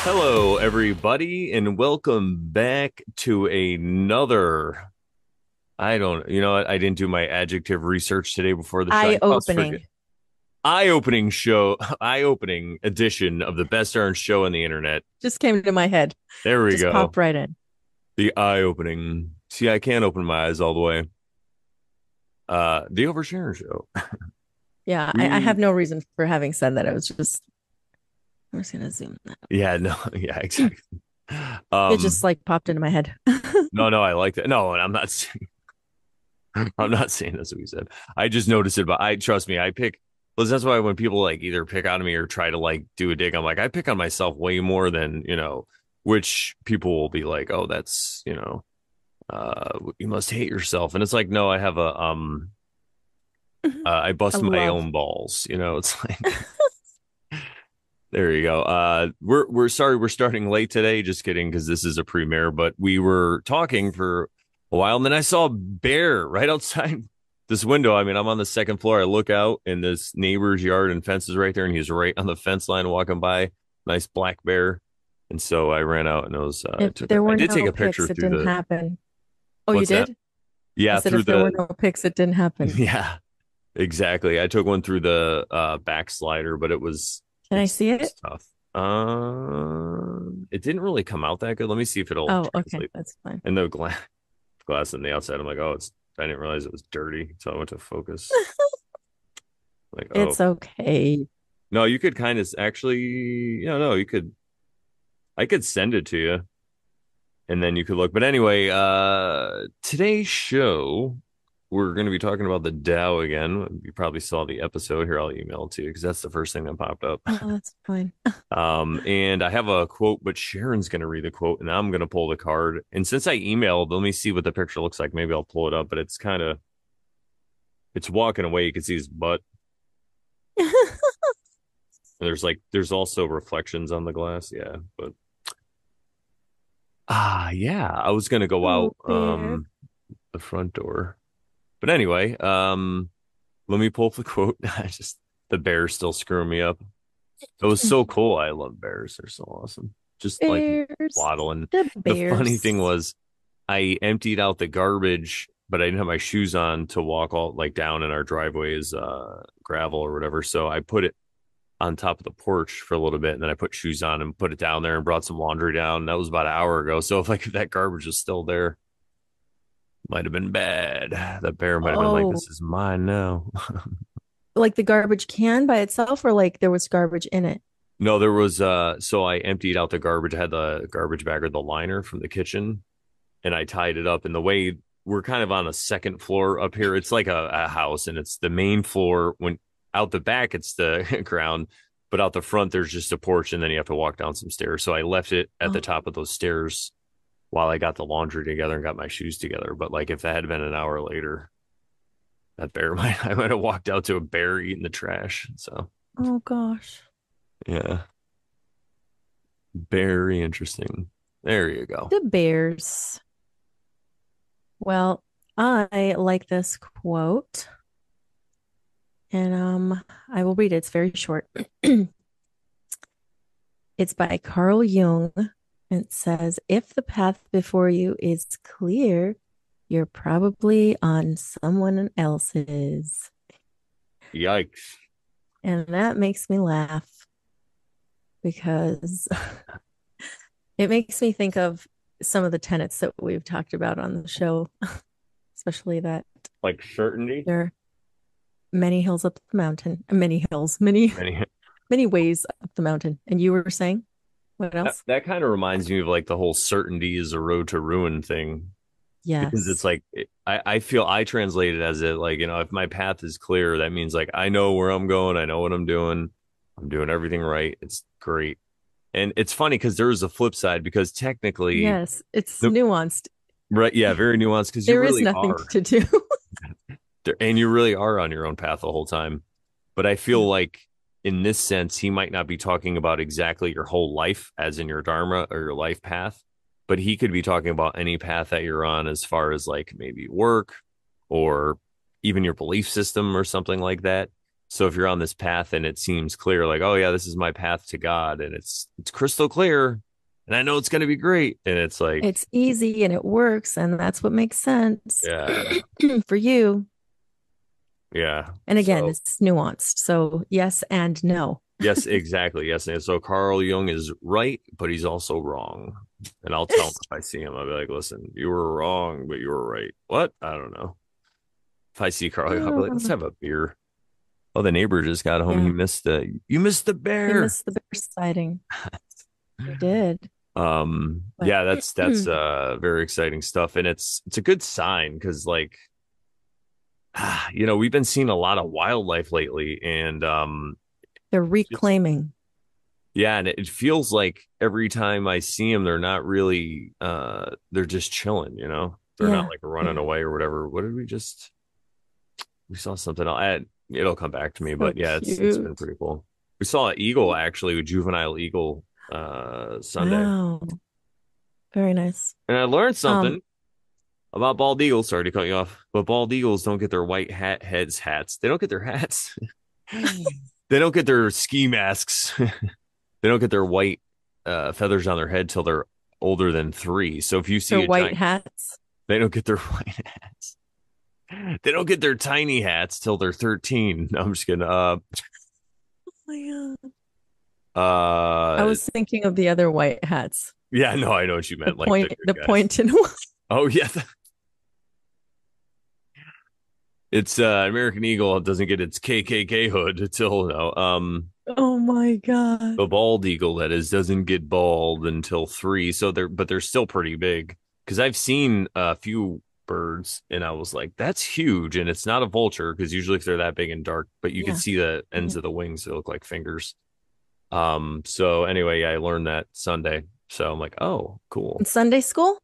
Hello, everybody, and welcome back to another. I don't, you know what? I didn't do my adjective research today before the show. I almost forget. Eye-opening. Eye-opening show, eye-opening edition of the best darn show on the internet. Just came to my head. There we Just go. popped right in. The eye-opening. See, I can't open my eyes all the way. The Oversharing show. Yeah, I have We, no reason for having said that. I'm just gonna zoom that. yeah, no, yeah, exactly. It just like popped into my head. No, I like that. No, and I'm not saying. I'm not saying that's what we said. I just noticed it, but I trust me, I pick. Well, that's why when people like either pick on me or try to like do a dig, I'm like, I pick on myself way more than, which people will be like, oh, that's, you must hate yourself. And it's like, no, I have I A bust my love. own balls. It's like, there you go. We're sorry we're starting late today. Just kidding, because this is a premiere. But we were talking for a while, and then I saw a bear right outside this window. I mean, I'm on the second floor. I look out, and this neighbor's yard and fence is right there, and he's right on the fence line walking by. Nice black bear. And so I ran out and If there I were did take no a picture pics, it through didn't the happen. Oh, you what's that? did? I Yeah, said through if there were the no pics, it didn't happen. yeah, exactly. I took one through the backslider, but Can I see it's it? tough. It didn't really come out that good. Let me see if it'll Oh, okay, translate. that's fine. And the glass on the outside, I'm like, oh, it's. I didn't realize it was dirty, so I went to focus. Like, oh It's okay. no, you could kind of actually, no, you could. I could send it to you, and then you could look. But anyway, today's show, we're going to be talking about the Tao again. You probably saw the episode here. I'll email it to you because that's the first thing that popped up. Oh, that's fine. And I have a quote, but Sharon's going to read the quote, and I'm going to pull the card. And since I emailed, let me see what the picture looks like. Maybe I'll pull it up, but it's walking away. You can see his butt. And there's also reflections on the glass. Yeah, but yeah, I was going to go Oh, out bear. the front door, but anyway, let me pull up the quote. I just the bear's still screwing me up. It was so cool. I love bears. They're so awesome. Just like Bears. waddling. The The funny bears. thing was I emptied out the garbage, but I didn't have my shoes on to walk all like down in our driveway is gravel or whatever. So I put it on top of the porch for a little bit and then I put shoes on and put it down there and brought some laundry down. That was about an hour ago. So if that garbage is still there, might have been bad. That bear might have been like, Oh, this is mine now. like the garbage can by itself, or like there was garbage in it? No, there was so I emptied out the garbage. I had the garbage bag or the liner from the kitchen and I tied it up. And the way we're kind of on a second floor up here, it's like a house and it's the main floor. When out the back, it's the ground, but out the front, there's just a porch and then you have to walk down some stairs. So I left it at the Oh, top of those stairs while I got the laundry together and got my shoes together. But like if that had been an hour later, I might have walked out to a bear eating the trash. So oh gosh. yeah, very interesting. There you go. The bears. Well, I like this quote, and I will read it. It's very short. It's by Carl Jung. It says, if the path before you is clear, you're probably on someone else's. Yikes. And that makes me laugh because it makes me think of some of the tenets that we've talked about on the show, especially that Like certainty. there are many hills up the mountain, many hills, many, Many many ways up the mountain. And you were saying what else? that kind of reminds me of like the whole certainty is a road to ruin thing because it's Yes. like I feel I translate it as it like if my path is clear that means like I know where I'm going, I know what I'm doing everything right, it's great. And it's funny because there is a flip side because technically Yes. It's the nuanced. right, yeah, very nuanced because you There is really nothing are to do. there and you really are on your own path the whole time. But I feel Yeah. like in this sense, he might not be talking about exactly your whole life, as in your dharma or your life path, but he could be talking about any path that you're on, as far as like maybe work or even your belief system or something like that. So if you're on this path and it seems clear, like, oh yeah, this is my path to God, and it's crystal clear, and I know it's going to be great, and it's like, It's easy and it works, and that's what makes sense yeah, for you. yeah. And again, So it's nuanced. So yes and no. yes, exactly, yes. And so Carl Jung is right, but he's also wrong. And I'll tell him if I see him, I'll be like, listen, you were wrong, but you were right. What? I don't know. If I see Carl Jung, I'll be like, let's have a beer. Oh, the neighbor just got home. Yeah, You missed the he bear. missed the bear sighting. He did. But Yeah, that's very exciting stuff. And it's a good sign because like we've been seeing a lot of wildlife lately, and they're just reclaiming. yeah, and it feels like every time I see them, they're not really they're just chilling, they're not Yeah, like running yeah. away or whatever. What did we saw something else. It'll come back to me, So but yeah, it's been cute. pretty cool. We saw an eagle, actually, a juvenile eagle Sunday, Wow. Very nice. and I learned Um, something about bald eagles. Sorry to cut you off, but bald eagles don't get their white hats. They don't get their hats. They don't get their ski masks. They don't get their white feathers on their head till they're older than 3. So if you their see a white giant, hats. they don't get their white hats. They don't get their tiny hats till they're 13. No, I'm just kidding. Oh my God. I Uh, was thinking of the other white hats. yeah, no, I know what you The meant. Like the point, good the guys. pointed one. Oh yeah, it's American Eagle doesn't get its KKK hood until no. Oh my God. The bald eagle that is doesn't get bald until 3. So they're still pretty big because I've seen a few birds and I was like, that's huge, and it's not a vulture because usually if they're that big and dark, but you could Yeah. see the ends Yeah. of the wings that look like fingers. So anyway, yeah, I learned that Sunday. So I'm like, oh, In cool. Sunday school?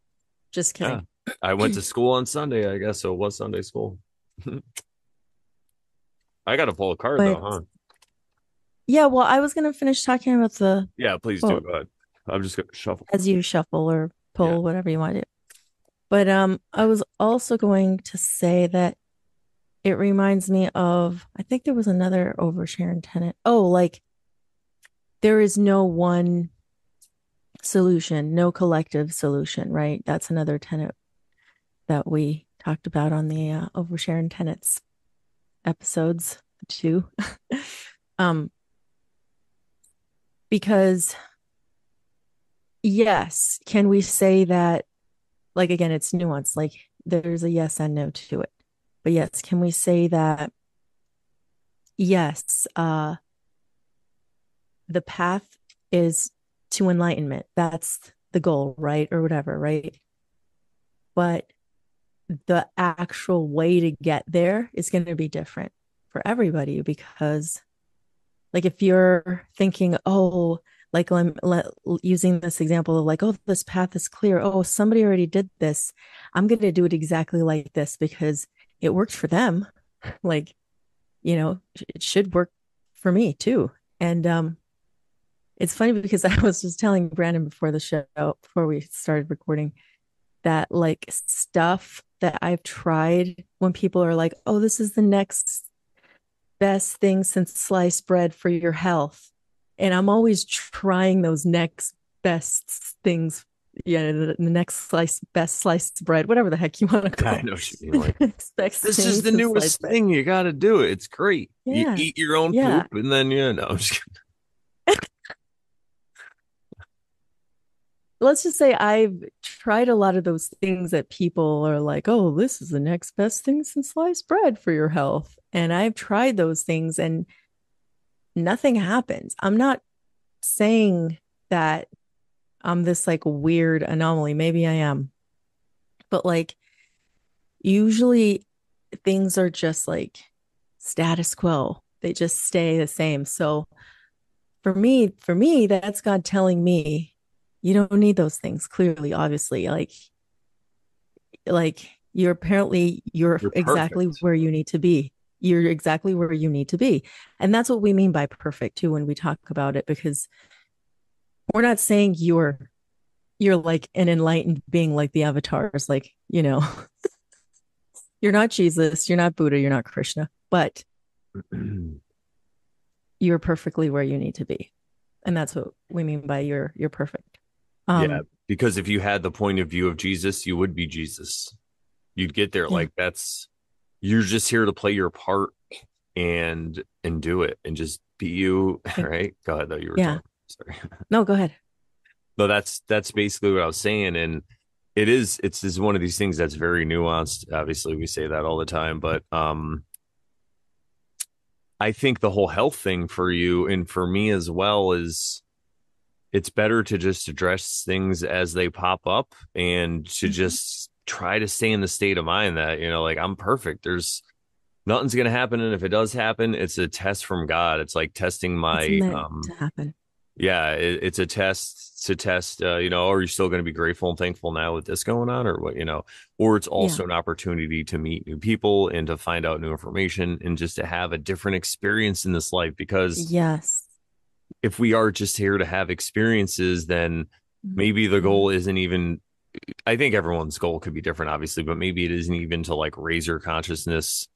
Just Yeah. kidding. I went to school on Sunday, I guess. So it was Sunday school. I got to pull a card though, But huh? yeah, well, I was gonna finish talking about the Yeah, please do. well, Go ahead. I'm just gonna shuffle. as you shuffle or Yeah. pull, whatever you want to do. But I was also going to say that it reminds me of, I think there was another oversharing tenant. Oh, like there is no one solution, no collective solution, right? That's another tenet that we talked about on the oversharing tenants episodes too. um, because yes, can we say that, like again, it's nuanced, like there's a yes and no to it. But yes, can we say that yes, the path is to enlightenment. That's the goal, right? Or whatever, right? But the actual way to get there is going to be different for everybody because, like, if you're thinking, oh, like using this example of like, oh, this path is clear. Oh, somebody already did this. I'm going to do it exactly like this because it worked for them. Like, it should work for me too. And it's funny because I was just telling Brandon before the show, before we started recording, that like stuff that I've tried when people are like, oh, this is the next best thing since sliced bread for your health. And I'm always trying those next best things. Yeah, the next best sliced bread, whatever the heck you want to I call know what you mean. it. Like, Next best this thing is the since newest sliced bread. thing. You got to do it. It's great. You Yeah. eat your own Yeah. poop, and then no, I'm just kidding. Let's just say I've tried a lot of those things that people are like, oh, this is the next best thing since sliced bread for your health. And I've tried those things and nothing happens. I'm not saying that I'm this like weird anomaly. Maybe I am. But like usually things are just like status quo. They just stay the same. So for me, that's God telling me you don't need those things, clearly, obviously. Like you're You're exactly perfect. where you need to be. You're exactly where you need to be. And that's what we mean by perfect too when we talk about it, because we're not saying you're like an enlightened being like the avatars, like, you're not Jesus, you're not Buddha, you're not Krishna, but you're perfectly where you need to be. And that's what we mean by you're perfect. Yeah, Um, because if you had the point of view of Jesus, you would be Jesus. You'd get there. yeah, Like that's you're just here to play your part and do it and just be you. Right? Go ahead though. You were yeah. talking. Sorry. No, go ahead. No, that's basically what I was saying. And it's one of these things that's very nuanced. Obviously, we say that all the time, but I think the whole health thing for you and for me as well is it's better to just address things as they pop up and to Mhm. just try to stay in the state of mind that, like I'm perfect. There's nothing's going to happen. And if it does happen, it's a test from God. It's like testing It's my, meant to happen. yeah, it's a test to test, are you still going to be grateful and thankful now with this going on or what, or it's Yeah. also an opportunity to meet new people and to find out new information and just to have a different experience in this life. Because Yes. if we are just here to have experiences, then maybe the Mhm. goal isn't even, I think everyone's goal could be different, obviously, but maybe it isn't even to like raise your consciousness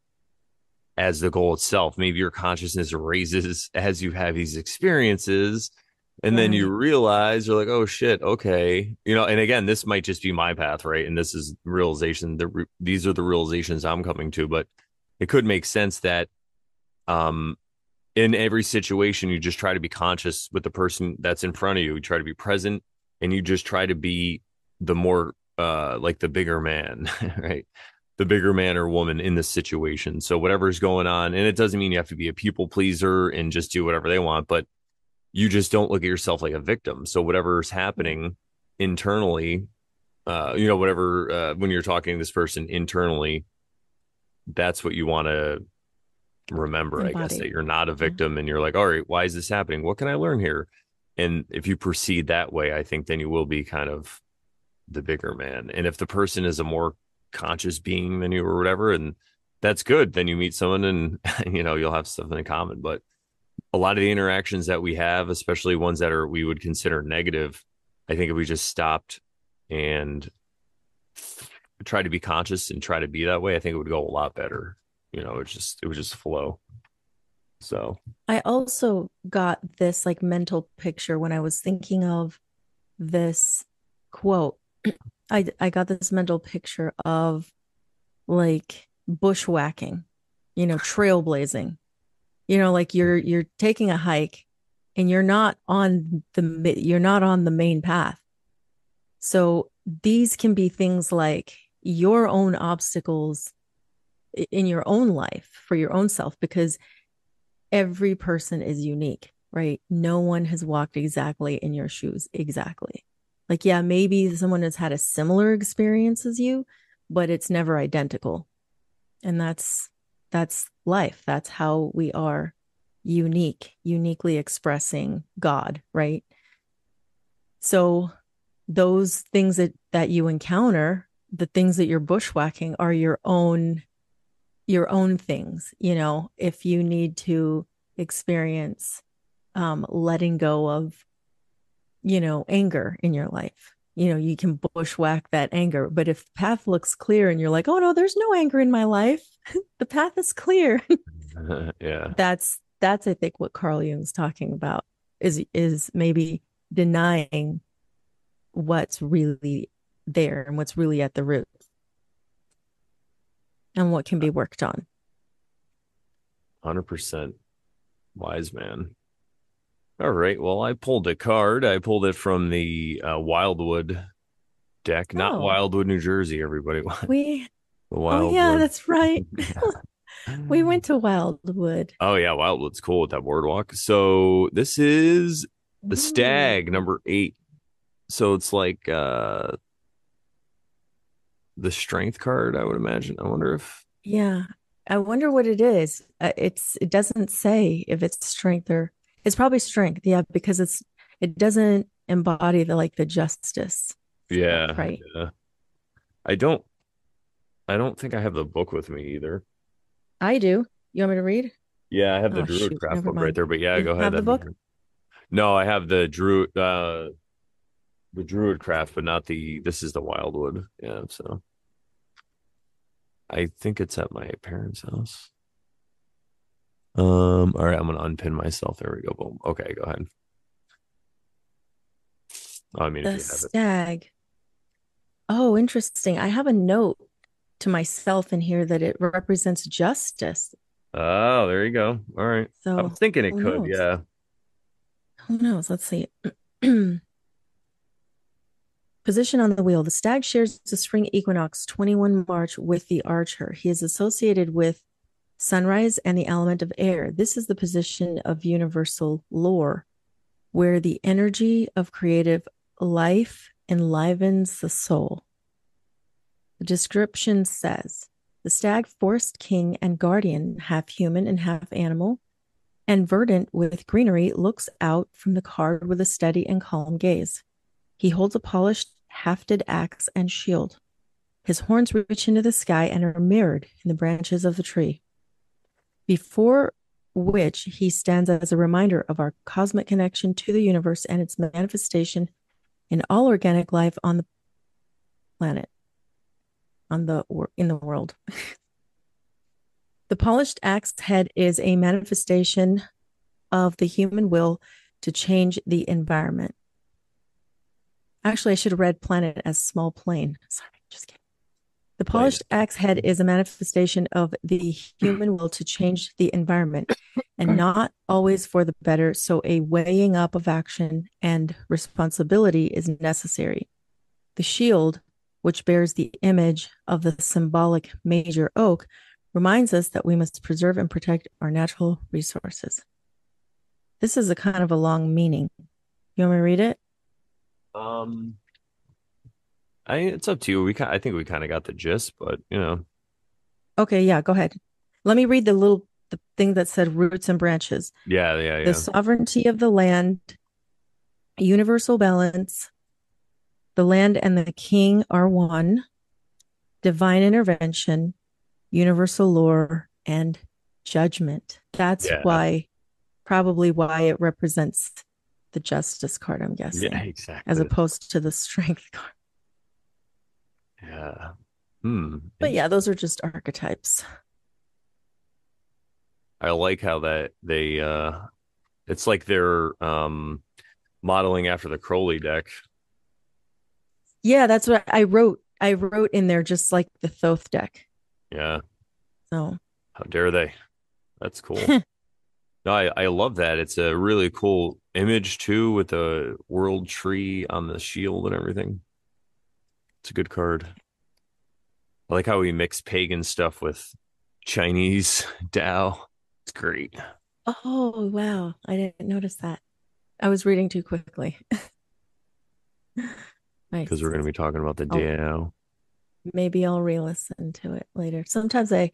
as the goal itself. Maybe your consciousness raises as you have these experiences. And then you Right. realize you're like, oh shit, okay. And again, this might just be my path, right? And this is realization. These are the realizations I'm coming to, but it could make sense that um, in every situation, you just try to be conscious with the person that's in front of you. You try to be present and you just try to be the more, like the bigger man, right? The bigger man or woman in the situation. So whatever's going on, and it doesn't mean you have to be a people pleaser and just do whatever they want, but you just don't look at yourself like a victim. So whatever's happening internally, whatever, when you're talking to this person internally, that's what you want to remember, I guess, that Embody. you're not a Yeah. victim and you're like, all right, why is this happening? What can I learn here? And if you proceed that way, I think then you will be kind of the bigger man. And if the person is a more conscious being than you or whatever, and that's good, then you meet someone and you'll have something in common. But a lot of the interactions that we have, especially ones that are we would consider negative, I think if we just stopped and try to be conscious and try to be that way, I think it would go a lot better. It would just flow. So I also got this like mental picture when I was thinking of this quote. I got this mental picture of like bushwhacking, trailblazing. Like you're taking a hike and you're not on the main path. So these can be things like your own obstacles in your own life for your own self, because every person is unique, right? No one has walked exactly in your shoes exactly. Like, yeah, maybe someone has had a similar experience as you, but it's never identical. And that's life. That's how we are uniquely expressing God, right? So those things that you encounter, the things that you're bushwhacking are your own things. If you need to experience letting go of anger in your life, you can bushwhack that anger. But if the path looks clear and you're like, oh no, there's no anger in my life, the path is clear. yeah, That's I think what Carl Jung's talking about is maybe denying what's really there and what's really at the root and what can be worked on. 100% wise man. All right. Well, I pulled a card. I pulled it from the Wildwood deck, not Oh, Wildwood, New Jersey, everybody. we The oh yeah, Wildwood. that's right. We Yeah. went to Wildwood. Oh yeah, Wildwood's cool with that boardwalk. So this is the stag Ooh. number 8. So it's like the strength card, I would imagine. I wonder if Yeah. I wonder what it is. It doesn't say if it's strength or it's probably strength. Yeah, because it doesn't embody the justice stuff, yeah, right? yeah. I don't I don't think I have the book with me either. I do. You want me to read? Yeah, I have the Oh Druid shoot, craft never book right mind. there, but yeah, You go don't ahead. have the That'd be book? great. No, I have the Druid craft, but not this is the Wildwood. Yeah, so I think it's at my parents' house. All right, I'm gonna unpin myself. There we go. Boom. Okay, go ahead. Oh, I mean, if The you have it. stag. Oh, interesting. I have a note to myself in here that it represents justice. Oh, there you go. All right. I was So thinking it who could, knows? yeah. Who knows? Let's see. Position on the wheel. The stag shares the spring equinox 21 March with the archer. He is associated with sunrise and the element of air. This is the position of universal lore, where the energy of creative life enlivens the soul. The description says the stag, forest king and guardian, half human and half animal, and verdant with greenery, looks out from the card with a steady and calm gaze. He holds a polished, hafted axe and shield. His horns reach into the sky and are mirrored in the branches of the tree, before which he stands as a reminder of our cosmic connection to the universe and its manifestation in all organic life on the planet, in the world. The polished axe head is a manifestation of the human will to change the environment. Actually, I should have read planet as small plane. Sorry, just kidding. The Planet. polished axe head is a manifestation of the human will to change the environment and not always for the better. So, a weighing up of action and responsibility is necessary. The shield, which bears the image of the symbolic major oak, reminds us that we must preserve and protect our natural resources. This is a kind of a long meaning. You want me to read it? Um, it's up to you. I think we kind of got the gist, but Okay, yeah, go ahead. Let me read the thing that said roots and branches. yeah, yeah, The yeah, sovereignty of the land, universal balance, the land and the king are one, divine intervention, universal lore, and judgment. That's yeah, probably why it represents the justice card, I'm yeah, guessing, as exactly. opposed to the strength card. Yeah. Hmm. But yeah, those are just archetypes. I like how that it's like they're modeling after the Crowley deck. Yeah, that's what I wrote. I wrote in there just like the Thoth deck. Yeah. So How dare they? That's cool. No, I love that. It's a really cool image too with the world tree on the shield and everything. It's a good card. I like how we mix pagan stuff with Chinese Tao. It's great oh wow, I didn't notice that. I was reading too quickly. because we're Nice. going to be talking about the I'll Tao. maybe I'll re-listen to it later. Sometimes I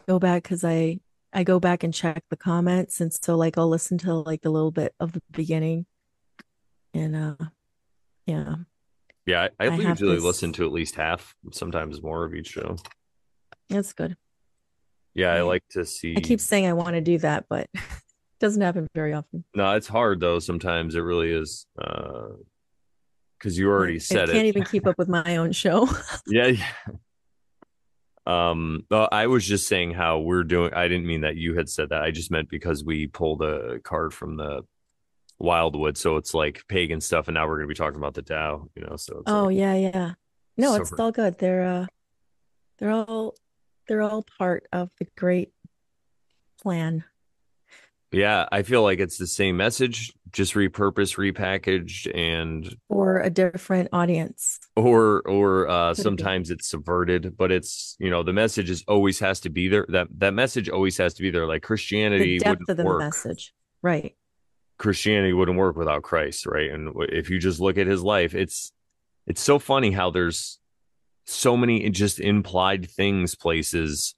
go back because I go back and check the comments, and so like I'll listen to like the little bit of the beginning, and yeah, Yeah, I I have usually listen this. to at least half, sometimes more of each show. That's good. Yeah, I I like to I see. keep saying I want to do that, but it doesn't happen very often. No, it's hard though. Sometimes it really is. Because you already I said it. can't even keep up with my own show. Yeah, yeah. Well, I was just saying how we're doing. I didn't mean that you had said that. I just meant because we pulled a card from the Wildwood, so it's like pagan stuff, and now we're going to be talking about the Tao. So it's Oh like yeah, yeah. No, so. it's all good. They're all they're all part of the great plan Yeah, I feel like it's the same message, just repurposed, repackaged, and for a different audience. or Could be. sometimes it's subverted, but it's the message is always has to be there. That message always has to be there. Like The Christianity depth wouldn't of the work. message. Right. Christianity wouldn't work without Christ, right? And if you just look at his life, it's so funny how there's so many just implied things places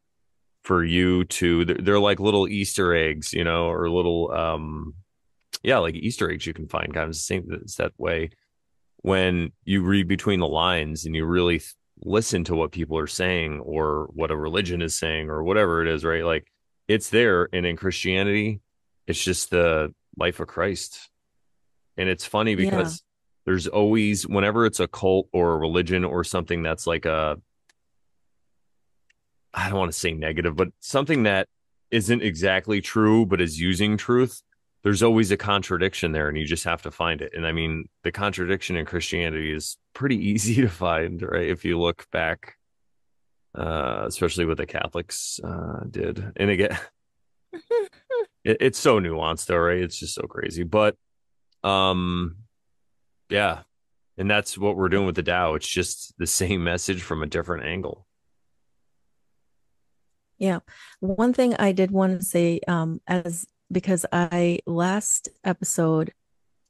for you to they're like little Easter eggs, or little yeah, like Easter eggs you can find kind of the same it's that way when you read between the lines and you really listen to what people are saying or what a religion is saying or whatever it is, right? Like it's there. And in Christianity, it's just the life of Christ. And it's funny Yeah. because there's always, whenever it's a cult or a religion or something that's like I don't want to say negative, but something that isn't exactly true, but is using truth, there's always a contradiction there, and you just have to find it. And I mean, the contradiction in Christianity is pretty easy to find, right? If you look back, especially what the Catholics did. And again, it's so nuanced, though, right? It's just so crazy. But um, yeah, and that's what we're doing with the Tao. It's just the same message from a different angle. Yeah. One thing I did want to say, as because I last episode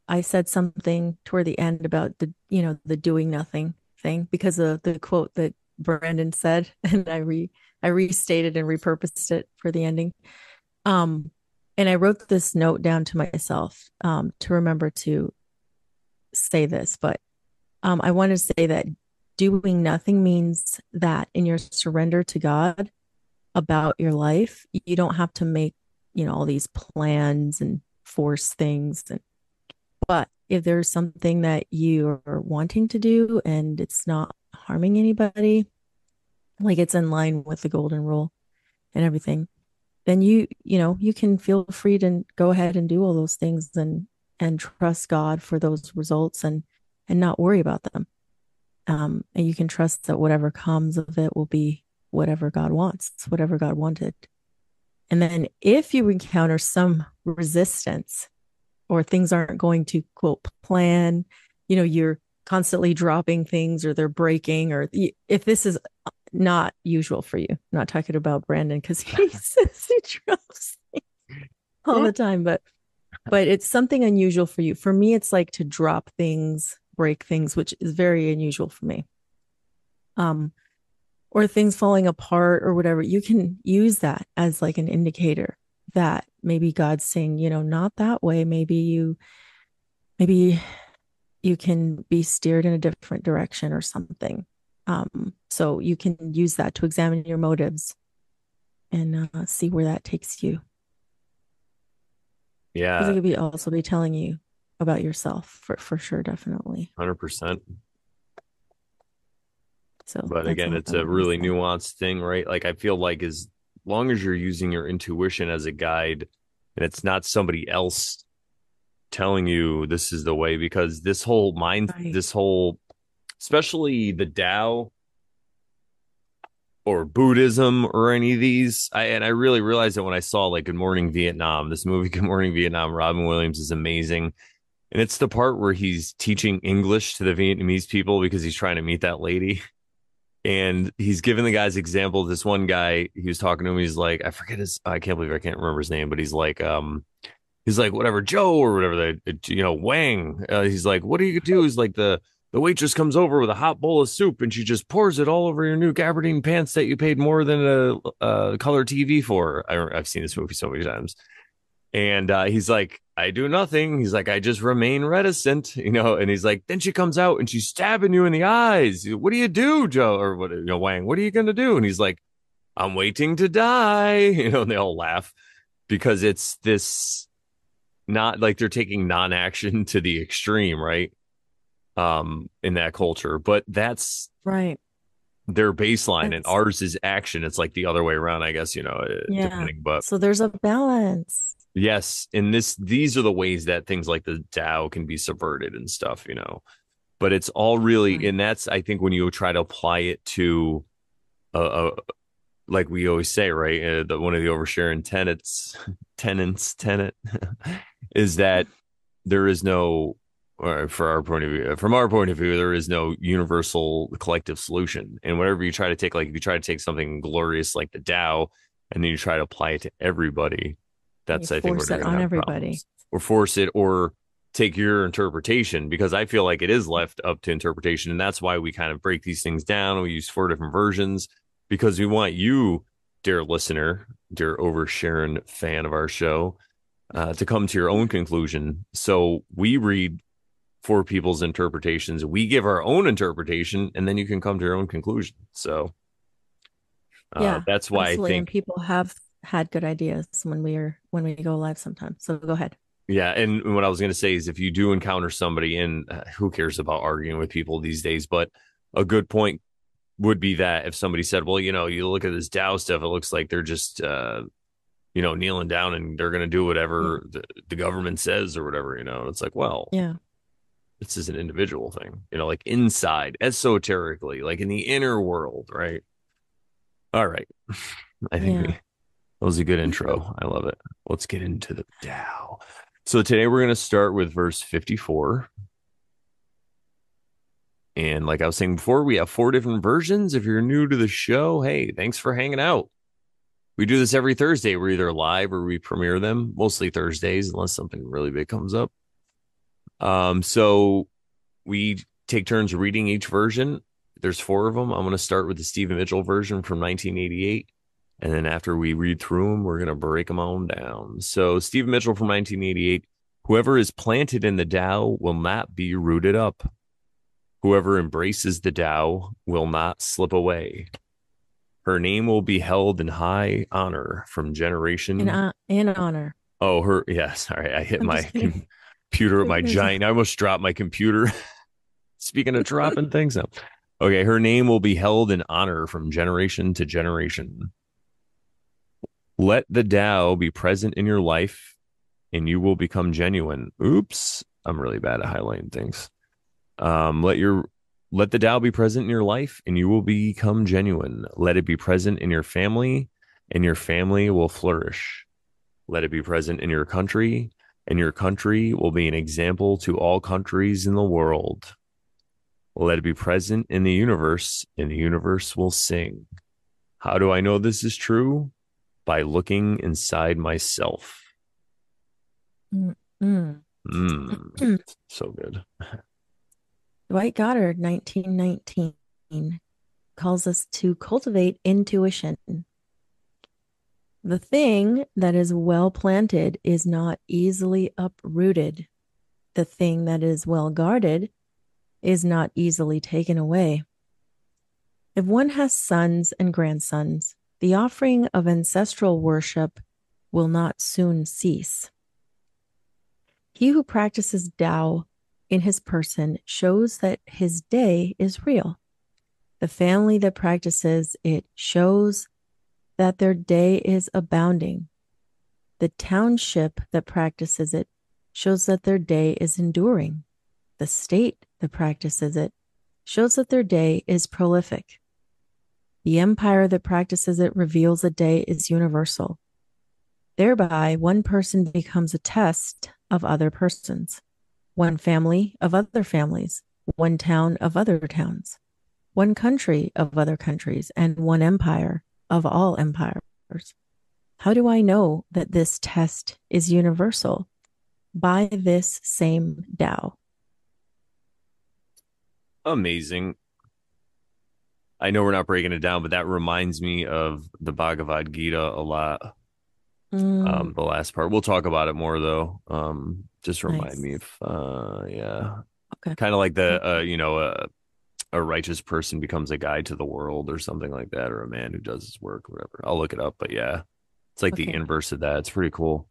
I said something toward the end about the doing nothing thing because of the quote that Brandon said, and I restated and repurposed it for the ending. Um, and I wrote this note down to myself to remember to say this, but I want to say that doing nothing means that in your surrender to God about your life, you don't have to make, all these plans and force things. But if there's something that you are wanting to do and it's not harming anybody, like it's in line with the golden rule and everything, then you can feel free to go ahead and do all those things and trust God for those results and not worry about them. And you can trust that whatever comes of it will be whatever God wants, whatever God wanted. And then if you encounter some resistance or things aren't going to quote plan, you're constantly dropping things or they're breaking, or if this is not usual for you, I'm not talking about Brandon because he says he drops things all the time, but it's something unusual for you. For me, it's like to drop things, break things, which is very unusual for me. Or things falling apart or whatever, you can use that as like an indicator that maybe God's saying, not that way. Maybe you can be steered in a different direction or something. So you can use that to examine your motives and see where that takes you. Because it Yeah, could be also be telling you about yourself for sure, definitely. 100%. So But that's again, all it's I a wanted to really say. nuanced thing, right? Like I feel like as long as you're using your intuition as a guide and it's not somebody else telling you this is the way, because Right. this whole, especially the Tao or Buddhism or any of these, I really realized that when I saw like Good Morning Vietnam, this movie Good Morning Vietnam, Robin Williams is amazing. And it's the part where he's teaching English to the Vietnamese people because he's trying to meet that lady. And he's giving the guys example. This one guy, he was talking to him. He's like, I can't believe I can't remember his name, but he's like, whatever, Joe or whatever, Wang. He's like, what do you do? He's like, the waitress comes over with a hot bowl of soup and she just pours it all over your new gabardine pants that you paid more than a color TV for. I've seen this movie so many times. And he's like, I do nothing. He's like, I just remain reticent, And he's like, then she comes out and she's stabbing you in the eyes. What do you do, Joe? Or what, Wang? What are you gonna do? And he's like, I'm waiting to die. And they all laugh because it's this not like they're taking non-action to the extreme, right? In that culture, but that's Right. their baseline, and That's ours is action. It's like the other way around, I guess. yeah. Depending, but So there's a balance. yes, in these are the ways that things like the Tao can be subverted and stuff. But it's all really, Right. and that's I think when you try to apply it to a like we always say, right? One of the oversharing tenet is that there is no, or for our point of view, from our point of view, there is no universal collective solution. And whatever you try to take, like if you try to take something glorious like the Tao, and then you try to apply it to everybody, You that's I think where force they're it going to on have everybody. problems, or force it, or take your interpretation, because I feel like it is left up to interpretation, and that's why we kind of break these things down. We use four different versions because we want you, dear listener, dear over Sharon fan of our show, to come to your own conclusion. So we read four people's interpretations, we give our own interpretation, and then you can come to your own conclusion. So Yeah, that's why I absolutely. And think, people have had good ideas when we go live sometimes. So go ahead. yeah. And what I was going to say is if you do encounter somebody, and who cares about arguing with people these days, but a good point would be that if somebody said, well, you look at this Dow stuff, it looks like they're just kneeling down and they're going to do Yeah. whatever the government says or whatever. It's like, well, Yeah. this is an individual thing, like inside, esoterically, like in the inner world, right? All right. I think Yeah. that was a good intro. I love it. Let's get into the Tao. So today we're going to start with verse 54. And like I was saying before, we have 4 different versions. If you're new to the show, hey, thanks for hanging out. We do this every Thursday. We're either live or we premiere them, mostly Thursdays, unless something really big comes up. So we take turns reading each version. There's 4 of them. I'm going to start with the Stephen Mitchell version from 1988. And then after we read through them, we're going to break them on down. So Stephen Mitchell from 1988, whoever is planted in the Tao will not be rooted up. Whoever embraces the Tao will not slip away. Her name will be held in high honor from generation. In honor. Oh, her. Yeah, sorry. I hit I'm my just kidding. computer, my giant. I almost dropped my computer. Speaking of dropping things up. Okay, her name will be held in honor from generation to generation. Let the Tao be present in your life and you will become genuine. Oops. I'm really bad at highlighting things. Let the Tao be present in your life and you will become genuine. Let it be present in your family and your family will flourish. Let it be present in your country and your country will be an example to all countries in the world. Let it be present in the universe and the universe will sing. How do I know this is true? By looking inside myself. Mm-hmm. So good. Dwight Goddard, 1919, calls us to cultivate intuition. The thing that is well planted is not easily uprooted. The thing that is well guarded is not easily taken away. If one has sons and grandsons, the offering of ancestral worship will not soon cease. He who practices Tao in his person shows that his day is real. The family that practices it shows that their day is abounding. The township that practices it shows that their day is enduring. The state that practices it shows that their day is prolific. The empire that practices it reveals a day is universal. Thereby, one person becomes a test of other persons, one family of other families, one town of other towns, one country of other countries, and one empire of all empires. How do I know that this test is universal? By this same Tao. Amazing. I know we're not breaking it down, but that reminds me of the Bhagavad Gita a lot. The last part. We'll talk about it more though. Just remind Nice. me if yeah. Okay. Kind of like the a righteous person becomes a guide to the world or something like that, or a man who does his work, or whatever. I'll look it up, but yeah. It's like the Okay. inverse of that. It's pretty cool.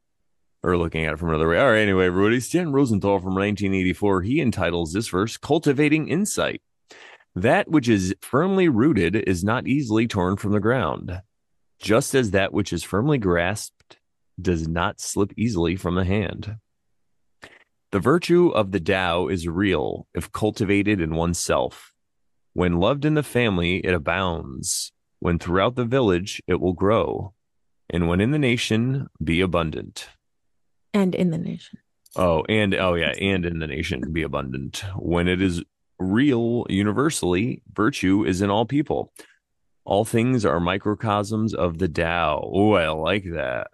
Or looking at it from another way. All right, anyway, everybody. Stan Rosenthal from 1984. He entitles this verse Cultivating Insight. That which is firmly rooted is not easily torn from the ground, just as that which is firmly grasped does not slip easily from the hand. The virtue of the Tao is real if cultivated in oneself. When loved in the family, it abounds. When throughout the village, it will grow. And when in the nation, be abundant. And in the nation. And in the nation, be abundant. When it is real universally, virtue is in all people. All things are microcosms of the Tao. Oh, I like that.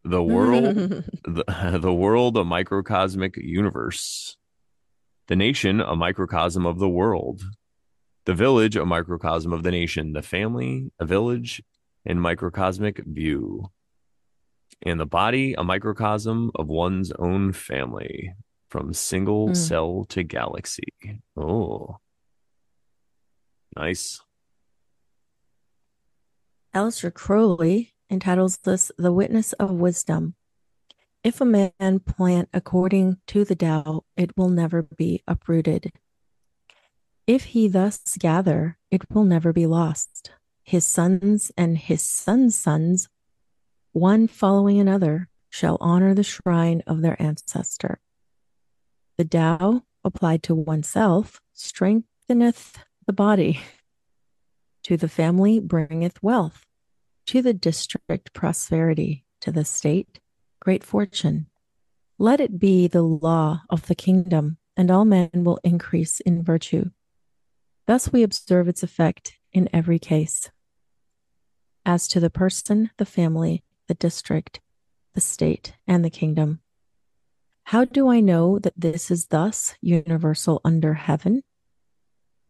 The world, the world, a microcosmic universe. The nation, a microcosm of the world. The village, a microcosm of the nation. The family, a village, in microcosmic view. And the body, a microcosm of one's own family. From single cell to galaxy. Oh, nice. Aleister Crowley entitles this The Witness of Wisdom. If a man plant according to the Tao, it will never be uprooted. If he thus gather, it will never be lost. His sons and his sons' sons one following another, shall honor the shrine of their ancestor. The Tao, applied to oneself, strengtheneth the body. To the family bringeth wealth. To the district prosperity. To the state great fortune. Let it be the law of the kingdom, and all men will increase in virtue. Thus we observe its effect in every case. As to the person, the family, the district, the state, and the kingdom. How do I know that this is thus universal under heaven?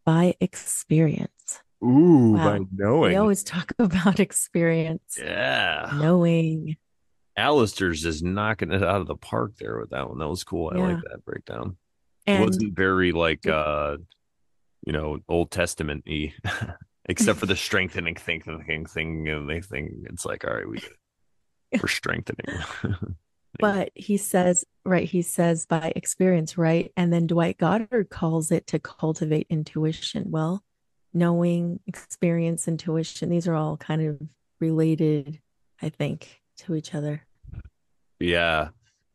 By experience. Ooh, by Wow. We knowing. always talk about experience, Yeah. knowing. Aleister's just knocking it out of the park there with that one. That was cool. I like Yeah. that breakdown. It And wasn't very like with, Old Testament-y, except for the strengthening thing, and they think it's like, all right, we're strengthening. but he says, right, he says by experience, right? And then Dwight Goddard calls it to cultivate intuition. Well, knowing, experience, intuition, these are all kind of related, I think, to each other. Yeah.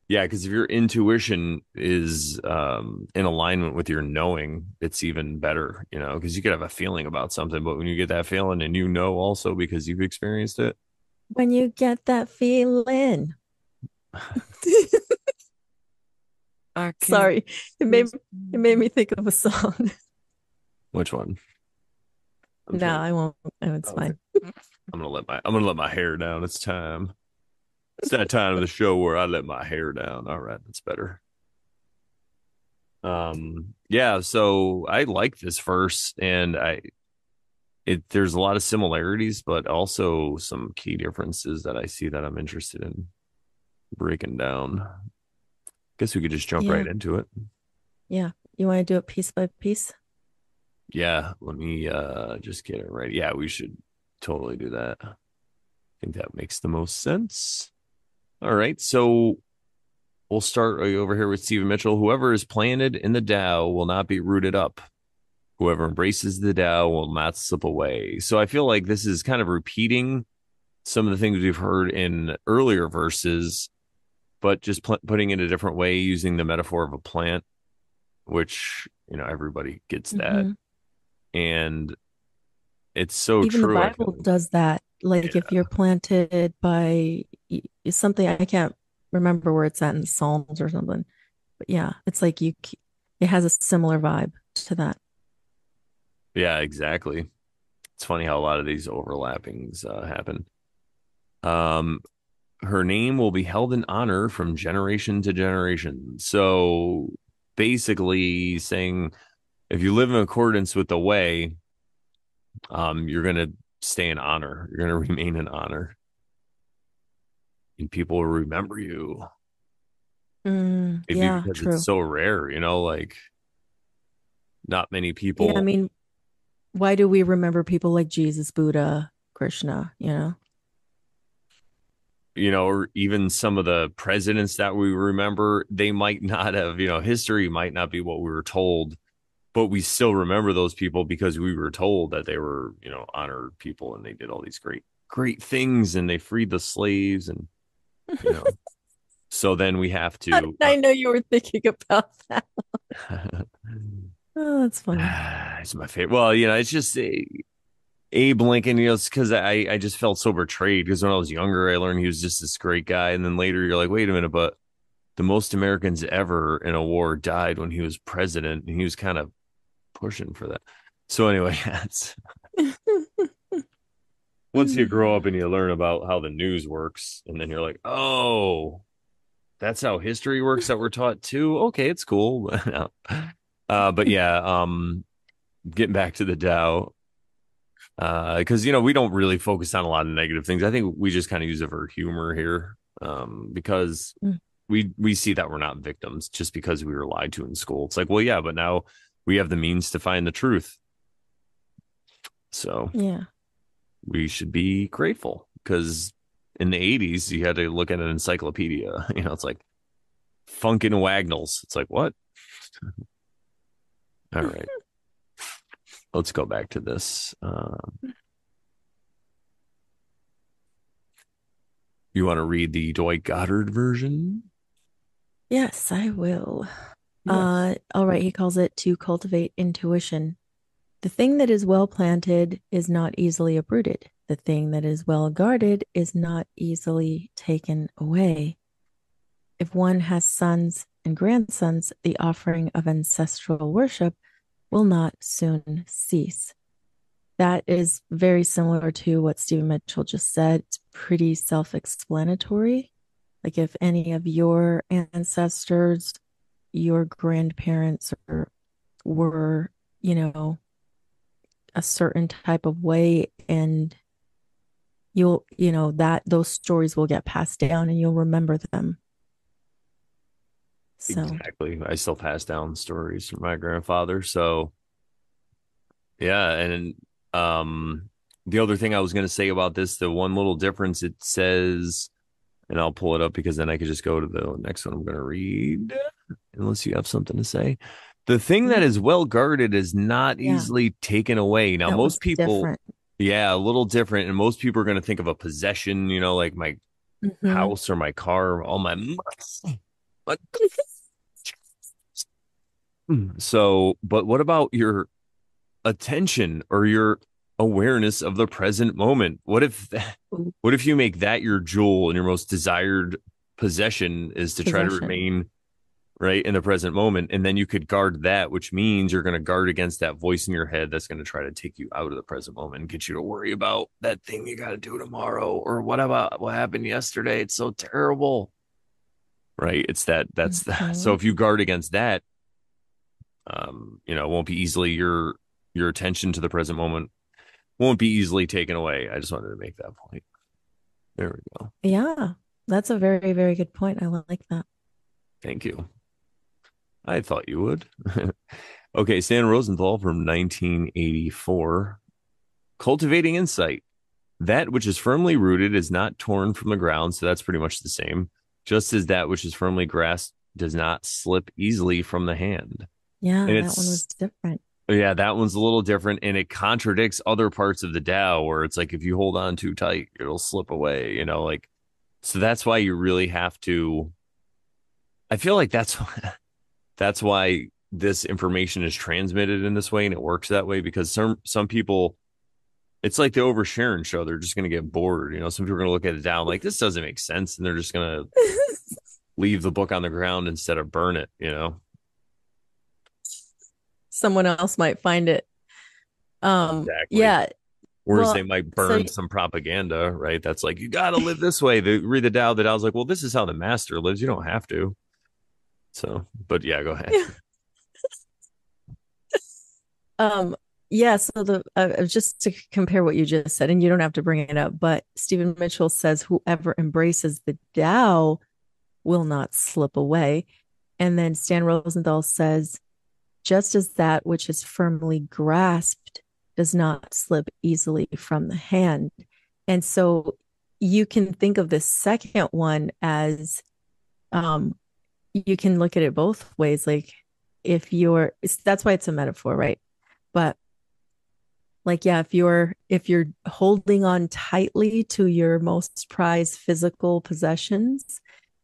Yeah, because if your intuition is in alignment with your knowing, it's even better, because you could have a feeling about something, but when you get that feeling and also because you've experienced it. When you get that feeling. I can't. Sorry, it made me think of a song. Which one? I'm No, trying to. I won't. Oh, it's Okay. fine. I'm gonna let my hair down. It's time. It's that time of the show where I let my hair down. All right, that's better. Yeah, so I like this verse, and there's a lot of similarities, but also some key differences that I see that I'm interested in breaking down. Guess we could just jump right Yeah, into it. yeah. You want to do it piece by piece? Yeah, let me just get it right. Yeah, we should totally do that. I think that makes the most sense. All right, so we'll start over here with Stephen Mitchell. Whoever is planted in the Tao will not be rooted up. Whoever embraces the Tao will not slip away. So I feel like this is kind of repeating some of the things we've heard in earlier verses, but just putting it a different way, using the metaphor of a plant, which, everybody gets that. Mm-hmm. And it's so Even the true. I feel Bible does that. Like if like, you're planted by something, I can't remember where it's at in Psalms or something. But yeah, it's like it has a similar vibe to that. yeah, exactly. It's funny how a lot of these overlappings happen. Um, her name will be held in honor from generation to generation. So basically saying if you live in accordance with the way, you're going to stay in honor. You're going to remain in honor, and people will remember you. Maybe Yeah, because it's true. so rare, like not many Yeah, I people, mean, why do we remember people like Jesus, Buddha, Krishna, you know? or even some of the presidents that we remember, they might not have, history might not be what we were told, but we still remember those people because we were told that they were, honored people and they did all these great, great things and they freed the slaves and, you know, so then we have How did to, I know you were thinking about that? Oh, that's funny. it's my favorite. Well, it's just Abe Lincoln, it's because I just felt so betrayed because when I was younger, I learned he was just this great guy. And then later you're like, wait a minute, but the most Americans ever in a war died when he was president, and he was kind of pushing for that. So anyway, that's once you grow up and you learn about how the news works, and then you're like, oh, that's how history works that we're taught too. Okay, it's cool. But yeah, getting back to the Dow, because we don't really focus on a lot of negative things. I think we just kind of use it for humor here, because we see that we're not victims just because we were lied to in school. It's like, well, yeah, but now we have the means to find the truth, so Yeah. we should be grateful because in the 80s you had to look at an encyclopedia. It's like Funkin' Wagnalls. It's like, what? All right, let's go back to this. You want to read the Dwight Goddard version? Yes, I will. Yes. All right, he calls it to cultivate intuition. The thing that is well planted is not easily uprooted. The thing that is well guarded is not easily taken away. If one has sons and grandsons, the offering of ancestral worship will not soon cease. That is very similar to what Stephen Mitchell just said. It's pretty self explanatory. Like if any of your ancestors, your grandparents were, you know, a certain type of way, and that those stories will get passed down and you'll remember them. So, Exactly. I still pass down stories from my grandfather. So yeah, and the other thing I was going to say about this, the one little difference it says, and I'll pull it up because then I could just go to the next one I'm going to read, unless you have something to say. The thing that yeah, is well guarded is not yeah, easily taken away. Now, that most was people, different. yeah, a little different, and most people are going to think of a possession, like my Mm-hmm. house or my car, all my so, but what about your attention or your awareness of the present moment? What if you make that your jewel and your most desired possession is to try to Possession. remain right in the present moment, and then you could guard that, which means you're going to guard against that voice in your head that's going to try to take you out of the present moment and get you to worry about that thing you got to do tomorrow, or what about what happened yesterday, it's so terrible, right? So Mm-hmm. if you guard against that, it won't be easily your attention to the present moment won't be easily taken away. I just wanted to make that point. There we go. Yeah, that's a very, very good point. I like that. Thank you. I thought you would. Okay, Stan Rosenthal from 1984. Cultivating insight. That which is firmly rooted is not torn from the ground, so that's pretty much the same. Just as that which is firmly grasped does not slip easily from the hand. And Yeah, that one was it's different. Yeah, that one's a little different and it contradicts other parts of the Tao where it's like if you hold on too tight, it'll slip away, like so that's why you really have to I feel like that's why this information is transmitted in this way and it works that way because some people it's like the oversharing show. They're just gonna get bored. Some people are gonna look at it down like this doesn't make sense and they're just gonna leave the book on the ground instead of burn it. Someone else might find it. Exactly. Yeah. Whereas they Well, might so burn some propaganda, right? That's like, you got to live this way. They read the Tao. The Tao's like, well, this is how the master lives. You don't have to. So, but yeah, go ahead. yeah. Um, yeah, so the just to compare what you just said, and you don't have to bring it up, but Stephen Mitchell says whoever embraces the Tao will not slip away. And then Stan Rosenthal says, just as that which is firmly grasped does not slip easily from the hand. And so you can think of the second one as you can look at it both ways. Like if you're that's why it's a metaphor, right? But like yeah, if you're holding on tightly to your most prized physical possessions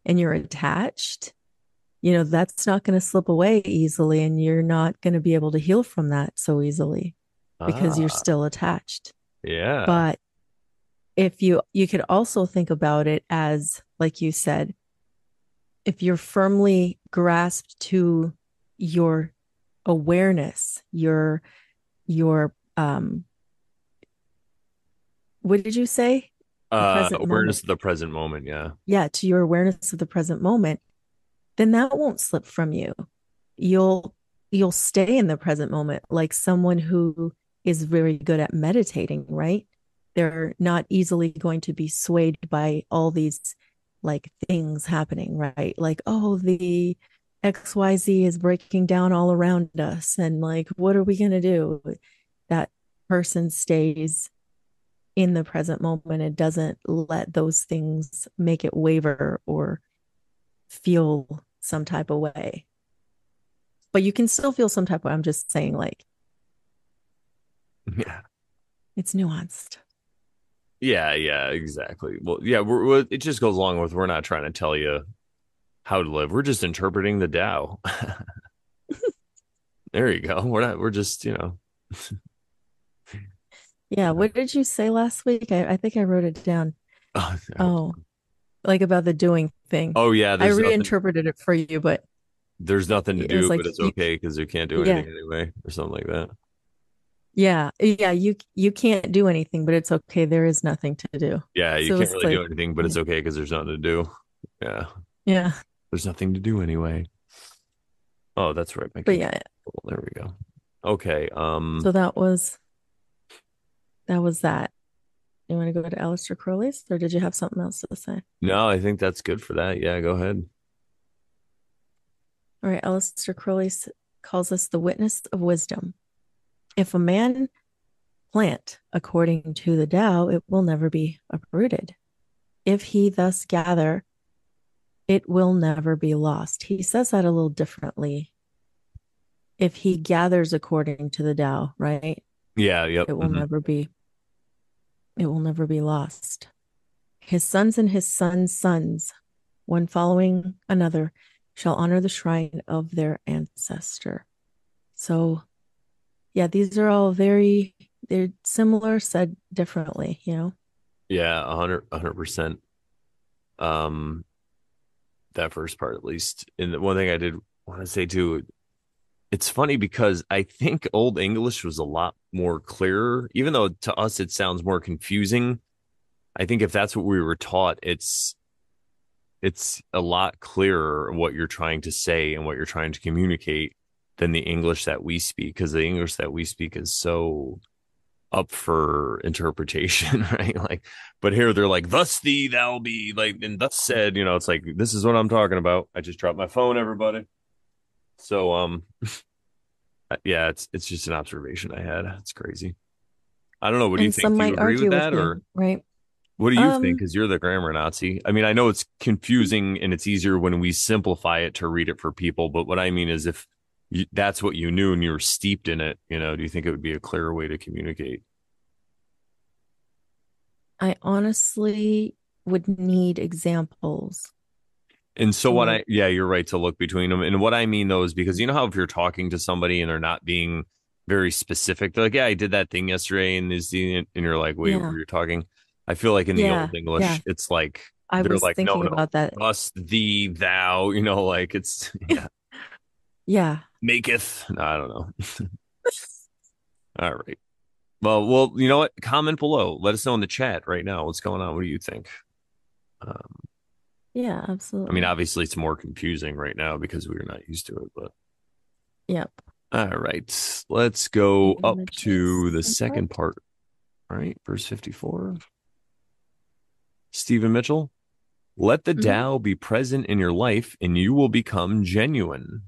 and you're attached, that's not going to slip away easily and you're not going to be able to heal from that so easily because you're Ah, still attached. yeah. But if you could also think about it as like you said, if you're firmly grasped to your awareness, your what did you say? The present Awareness moment. of the present moment. Yeah. Yeah, to your awareness of the present moment, then that won't slip from you. You'll you'll stay in the present moment like someone who is very good at meditating, right? They're not easily going to be swayed by all these like things happening, right? Like, oh, the XYZ is breaking down all around us and like what are we going to do? That person stays in the present moment and doesn't let those things make it waver or feel some type of way. But you can still feel some type of way. I'm just saying, like, Yeah. it's nuanced. Yeah, exactly. Well, yeah, it just goes along with we're not trying to tell you how to live. We're just interpreting the Tao. There you go. We're just, Yeah, what did you say last week? I think I wrote it down. Oh, like about the doing thing. oh yeah, I reinterpreted it for you, but there's nothing to it was do, like but it's you, okay because you can't do yeah, anything anyway, or something like that. yeah, you can't do anything, but it's okay. There is nothing to do. Yeah, you So can't it's really do like, anything, but yeah, it's okay because there's nothing to do. Yeah, yeah. there's nothing to do anyway. Oh, that's right. My But kid. yeah, There we go. Okay. so that was that. You want to go to Aleister Crowley's, or did you have something else to say? No, I think that's good for that. Yeah, go ahead. All right, Aleister Crowley calls us the witness of wisdom. If a man plant according to the Tao, it will never be uprooted. If he thus gather, it will never be lost. He says that a little differently. If he gathers according to the Tao, right? Yeah, yep. It will never be it will never be lost. His sons and his sons' sons, one following another, shall honor the shrine of their ancestor. So, yeah, these are all they're similar, said differently, you know? Yeah, 100%. Um, that first part at least. And the one thing I did want to say too, it's funny because I think Old English was a lot more clearer, even though to us it sounds more confusing. I think if that's what we were taught, it's a lot clearer what you're trying to say and what you're trying to communicate than the English that we speak, because the English that we speak is so up for interpretation, right? Like, but here they're like, thus thee, thou be like, and thus said, it's like, this is what I'm talking about. I just dropped my phone, everybody. So, yeah, it's just an observation I had. It's crazy. I don't know. What do you And think? some Do you might agree with argue with that, you, or right? what do you think? Um, Because you're the grammar Nazi. I mean, I know it's confusing and it's easier when we simplify it to read it for people. But what I mean is, if that's what you knew and you were steeped in it, do you think it would be a clearer way to communicate? I honestly would need examples And so to what like, I, yeah, you're right to look between them. And what I mean though is because you know how if you're talking to somebody and they're not being very specific, they're like, yeah, I did that thing yesterday, and you're like, wait, yeah, were you talking? I feel like in the yeah, old yeah. English, it's like I they're was like, no, thinking no, about that. us, thee, thou, like it's yeah, Yeah. maketh. I don't know. All right. Well, you know what? Comment below. Let us know in the chat right now what's going on. What do you think? Um, Yeah, I mean, absolutely. obviously, it's more confusing right now because we're not used to it, but. Yep. All right, let's go up to Images the and second part. part. All right, verse 54. Stephen Mitchell, let the Hmm. Tao be present in your life and you will become genuine.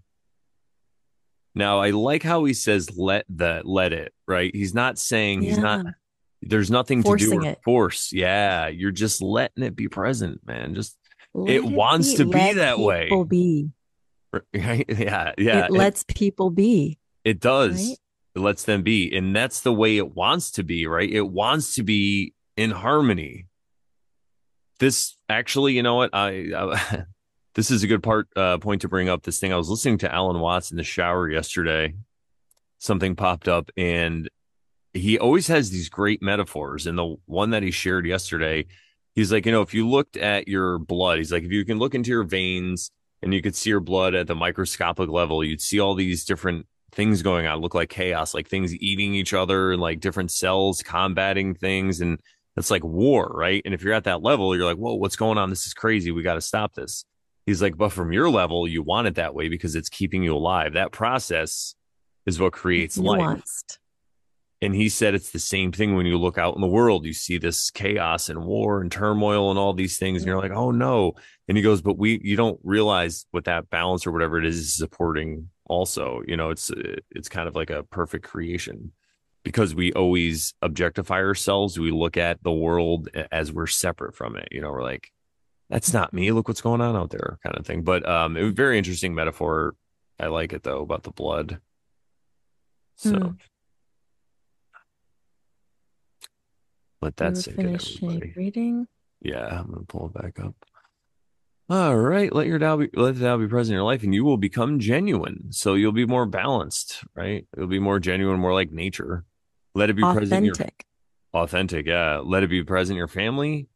Now, I like how he says let it, right? He's not saying Yeah. there's nothing to do Forcing or it. force. Yeah, you're just letting it be present, man. Just it Let it wants be. to be Let that way. people be. Right? Yeah. It lets people be, It right? does. It lets them be. And that's the way it wants to be, right? It wants to be in harmony. This actually, you know what? I this is a good point to bring up this thing. I was listening to Alan Watts in the shower yesterday. Something popped up and he always has these great metaphors. And the one that he shared yesterday, he's like, if you looked at your blood, he's like, if you can look into your veins and you could see your blood at the microscopic level, you'd see all these different things going on, look like chaos, like things eating each other and like different cells combating things. And that's like war, right? And if you're at that level, you're like, whoa, what's going on? This is crazy. We got to stop this. He's like, but from your level, you want it that way because it's keeping you alive. That process is what It's creates life. nuanced. And he said it's the same thing when you look out in the world. You see this chaos and war and turmoil and all these things, and you're like, oh no. And he goes, but you don't realize what that balance or whatever it is supporting. Also, it's kind of like a perfect creation because we always objectify ourselves. We look at the world as we're separate from it. We're like, that's not me. Look what's going on out there, kind of thing. But it was a very interesting metaphor. I like it though about the blood. So. Mm. Let that We're sink in, finishing everybody. reading. Yeah, I'm gonna pull it back up. All right, let the Tao be present in your life, and you will become genuine. So you'll be more balanced, right? You'll be more genuine, more like nature. Let it be present in your Authentic. authentic. Yeah, let it be present in your family,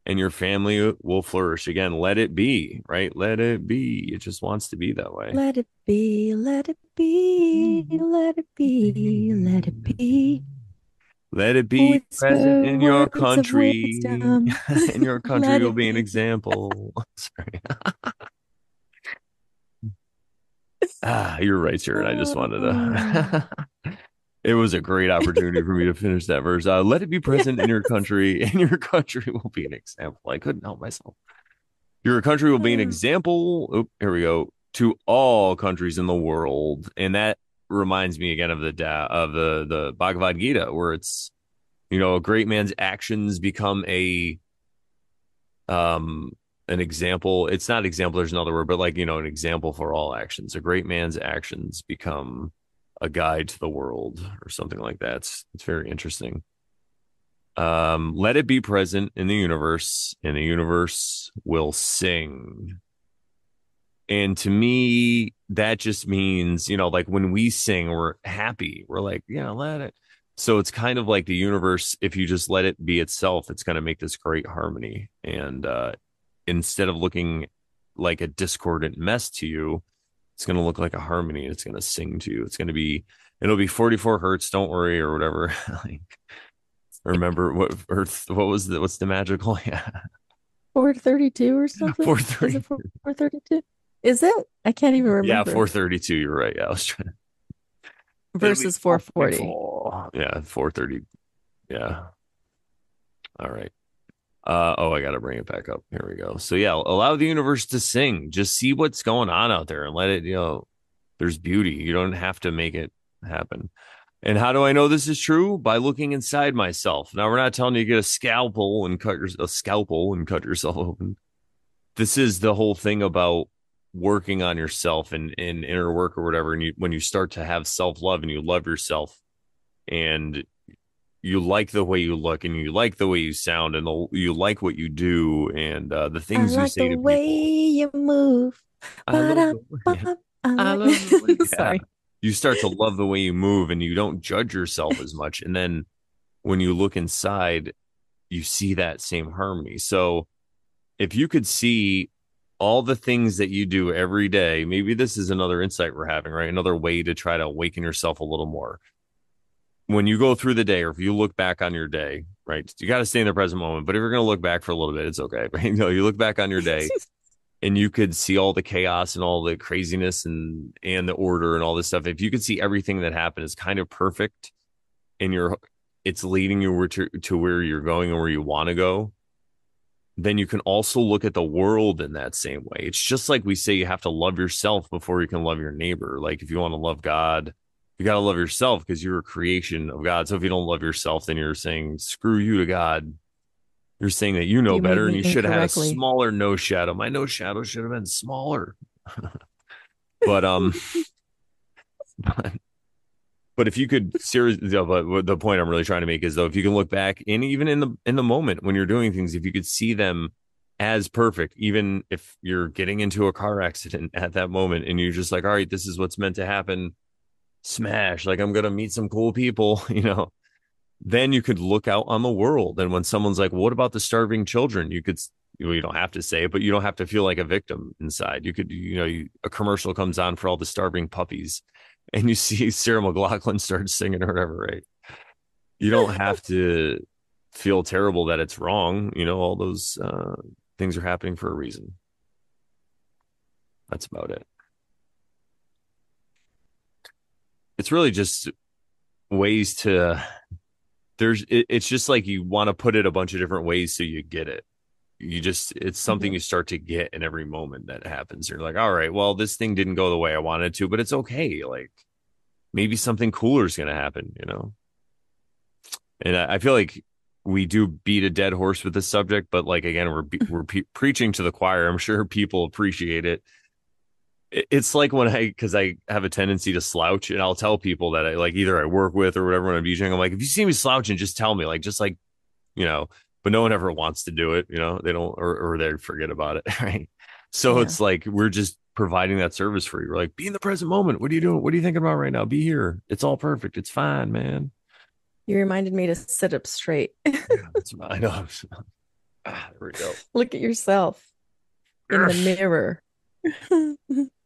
and your family will flourish. Again, let it be, right? Let it be. It just wants to be that way. Let it be, let it be, let it be, let it be. Let it be present Whisper in your words of country. wisdom. In your country Let will it be an be. example. Sorry. You're right, Sharon. I just wanted Oh. to. It was a great opportunity for me to finish that verse. Let it be present in your country, and your country will be an example. I couldn't help myself. Your country will be an example. Oh, here we go. To all countries in the world, and that reminds me again of the Bhagavad Gita, where it's a great man's actions become a um an example. It's not example, there's another word, but like, an example for all actions. A great man's actions become a guide to the world, or something like that. It's very interesting. Let it be present in the universe, and the universe will sing. And to me, that just means, like when we sing, we're happy. We're like, yeah, let it. So it's kind of like the universe, if you just let it be itself, it's going to make this great harmony. And instead of looking like a discordant mess to you, it's going to look like a harmony. It's going to sing to you. It'll be 44 hertz. Don't worry, or whatever. Like, remember what Earth, what's the magical? Yeah. 432 or something? Is 430. it 432? Is it? I can't even Yeah, remember. 432. You're right. Yeah, I was trying. It'll be Versus 440. 444. Yeah, 430. Yeah. All right. I gotta bring it back up. Here we go. So yeah, allow the universe to sing. Just see what's going on out there and let it, there's beauty. You don't have to make it happen. And how do I know this is true? By looking inside myself. Now, we're not telling you to get a scalpel and cut yourself open. This is the whole thing about working on yourself and in inner work or whatever. And when you start to have self love and you love yourself, and you like the way you look, and you like the way you sound, and you like what you do, and the I things you like say the to way people. you move. I love Ba-da, the way. Yeah. ba, I I like. love the way. Yeah. Sorry. You start to love the way you move, and you don't judge yourself as much. And then when you look inside, you see that same harmony. So if you could see all the things that you do every day, maybe this is another insight we're having, right? Another way to try to awaken yourself a little more. When you go through the day, or if you look back on your day, right? You got to stay in the present moment. But if you're going to look back for a little bit, it's okay. Right? You look back on your day, and you could see all the chaos and all the craziness and the order and all this stuff. If you could see everything that happened is kind of perfect, and it's leading you to where you're going and where you want to go, then you can also look at the world in that same way. It's just like we say, you have to love yourself before you can love your neighbor. Like, if you want to love God, you got to love yourself, because you're a creation of God. So if you don't love yourself, then you're saying screw you to God. You're saying that you know You made better, and me you should have had a incorrectly. smaller nose shadow. My nose shadow should have been smaller. But but if you could seriously, but the point I'm really trying to make is, though, if you can look back, and even in the moment when you're doing things, if you could see them as perfect, even if you're getting into a car accident at that moment, and you're just like, all right, this is what's meant to happen. Smash, like, I'm gonna meet some cool people, then you could look out on the world. And when someone's like, what about the starving children? You don't have to say it, but you don't have to feel like a victim inside. You could, a commercial comes on for all the starving puppies, and you see Sarah McLachlan start singing or whatever, right? You don't have to feel terrible that it's wrong. All those things are happening for a reason. That's about it. It's really just ways to, it's just like you want to put it a bunch of different ways so you get it. It's something Mhm. you start to get in every moment that happens. You're like, all right, well, this thing didn't go the way I wanted to, but it's okay. Like, maybe something cooler is going to happen. And I feel like we do beat a dead horse with this subject, but like, again, we're preaching to the choir. I'm sure people appreciate it. It's like because I have a tendency to slouch, and I'll tell people that I like, either I work with or whatever, when I'm DJing. I'm like, if you see me slouching, just tell me, like, just like but no one ever wants to do it, they don't, or they forget about it. Right. So Yeah. it's like, we're just providing that service for you. We're like, be in the present moment. What are you doing? What are you thinking about right now? Be here. It's all perfect. It's fine, man. You reminded me to sit up straight. Yeah, I know. There we go. Look at yourself in the mirror.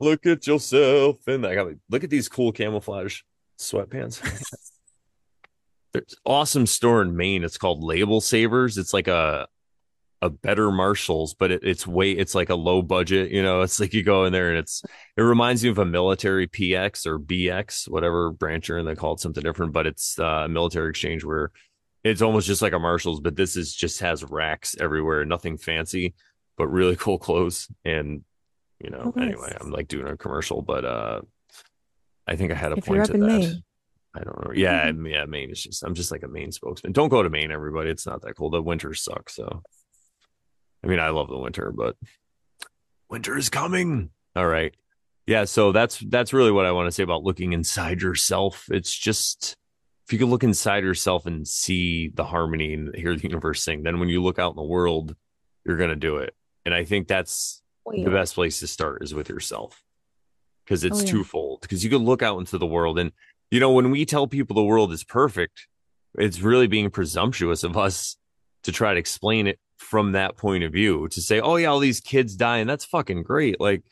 Look at yourself. And I got look at these cool camouflage sweatpants. There's an awesome store in Maine. It's called Label Savers. It's like a better Marshalls, but it's like a low budget. It's like you go in there and it reminds you of a military PX or BX, whatever branch you're in. They call it something different, but it's a military exchange where it's almost just like a Marshalls, but this is just has racks everywhere, nothing fancy, but really cool clothes. And Oh, anyway, nice. I'm like doing a commercial, but I think I had a If you're point up to in that. Maine. I don't know. Yeah, yeah, Maine is I'm just like a Maine spokesman. Don't go to Maine, everybody. It's not that cool. The winters suck. So, I mean, I love the winter, but winter is coming. All right. Yeah, so that's really what I want to say about looking inside yourself. It's just if you can look inside yourself and see the harmony and hear the universe sing, then when you look out in the world, you're gonna do it. And I think that's Oh, the yeah. best place to start is with yourself because Oh, it's yeah. twofold. Because you can look out into the world, and when we tell people the world is perfect, it's really being presumptuous of us to try to explain it from that point of view. To say, "Oh yeah, all these kids dying, that's fucking great," like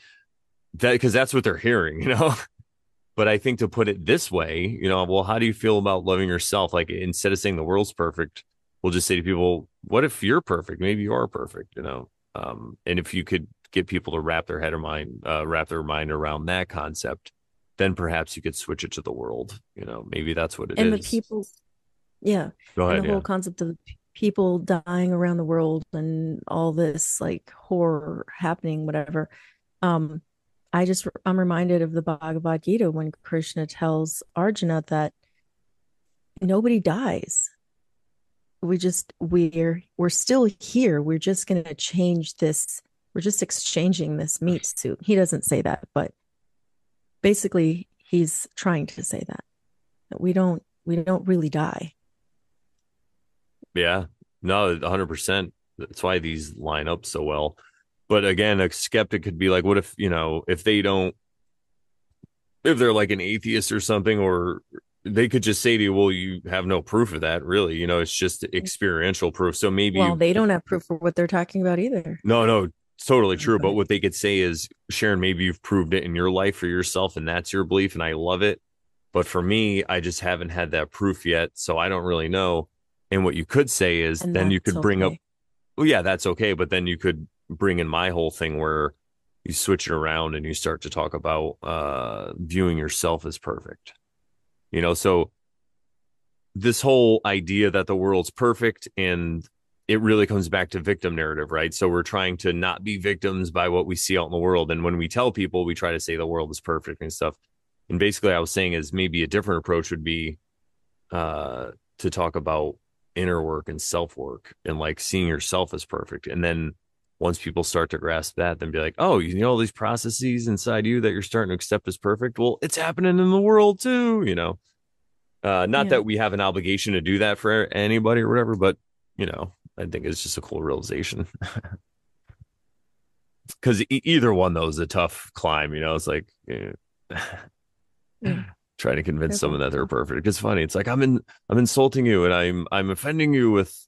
that, because that's what they're hearing. But I think to put it this way, well, how do you feel about loving yourself? Like instead of saying the world's perfect, we'll just say to people, what if you're perfect? Maybe you are perfect. And if you could get people to wrap their mind around that concept, then perhaps you could switch it to the world. Maybe that's what it And the is. people, yeah. Go And ahead. the whole Yeah. concept of people dying around the world and all this like horror happening, whatever. Um, I'm reminded of the Bhagavad Gita when Krishna tells Arjuna that nobody dies. We're still here. We're just gonna change this. We're just exchanging this meat suit. He doesn't say that, but basically he's trying to say that we don't really die. Yeah. No, 100%. That's why these line up so well. But again, a skeptic could be like, what if, if they don't, if they're like an atheist or something, or they could just say to you, well, you have no proof of that, really. It's just experiential proof. So Well, maybe, they don't have proof for what they're talking about either. no, it's totally Oh, true. go But ahead. what they could say is, Sharon, maybe you've proved it in your life for yourself, and that's your belief, and I love it. But for me, I just haven't had that proof yet. So I don't really know. And what you could say is, And then you that's could bring up, okay. well, yeah, that's okay. But then you could bring in my whole thing where you switch it around and you start to talk about viewing yourself as perfect. So this whole idea that the world's perfect, and it really comes back to victim narrative, right? So we're trying to not be victims by what we see out in the world. And when we tell people, we try to say the world is perfect and stuff. And basically, I was saying is maybe a different approach would be to talk about inner work and self work and like seeing yourself as perfect. And then once people start to grasp that, then be like, oh, all these processes inside you that you're starting to accept as perfect. Well, it's happening in the world too. Not Yeah. that we have an obligation to do that for anybody or whatever, but I think it's just a cool realization because either one though is a tough climb. It's like Yeah. trying to convince someone Careful. that they're perfect. It's funny. It's like I'm insulting you and I'm offending you with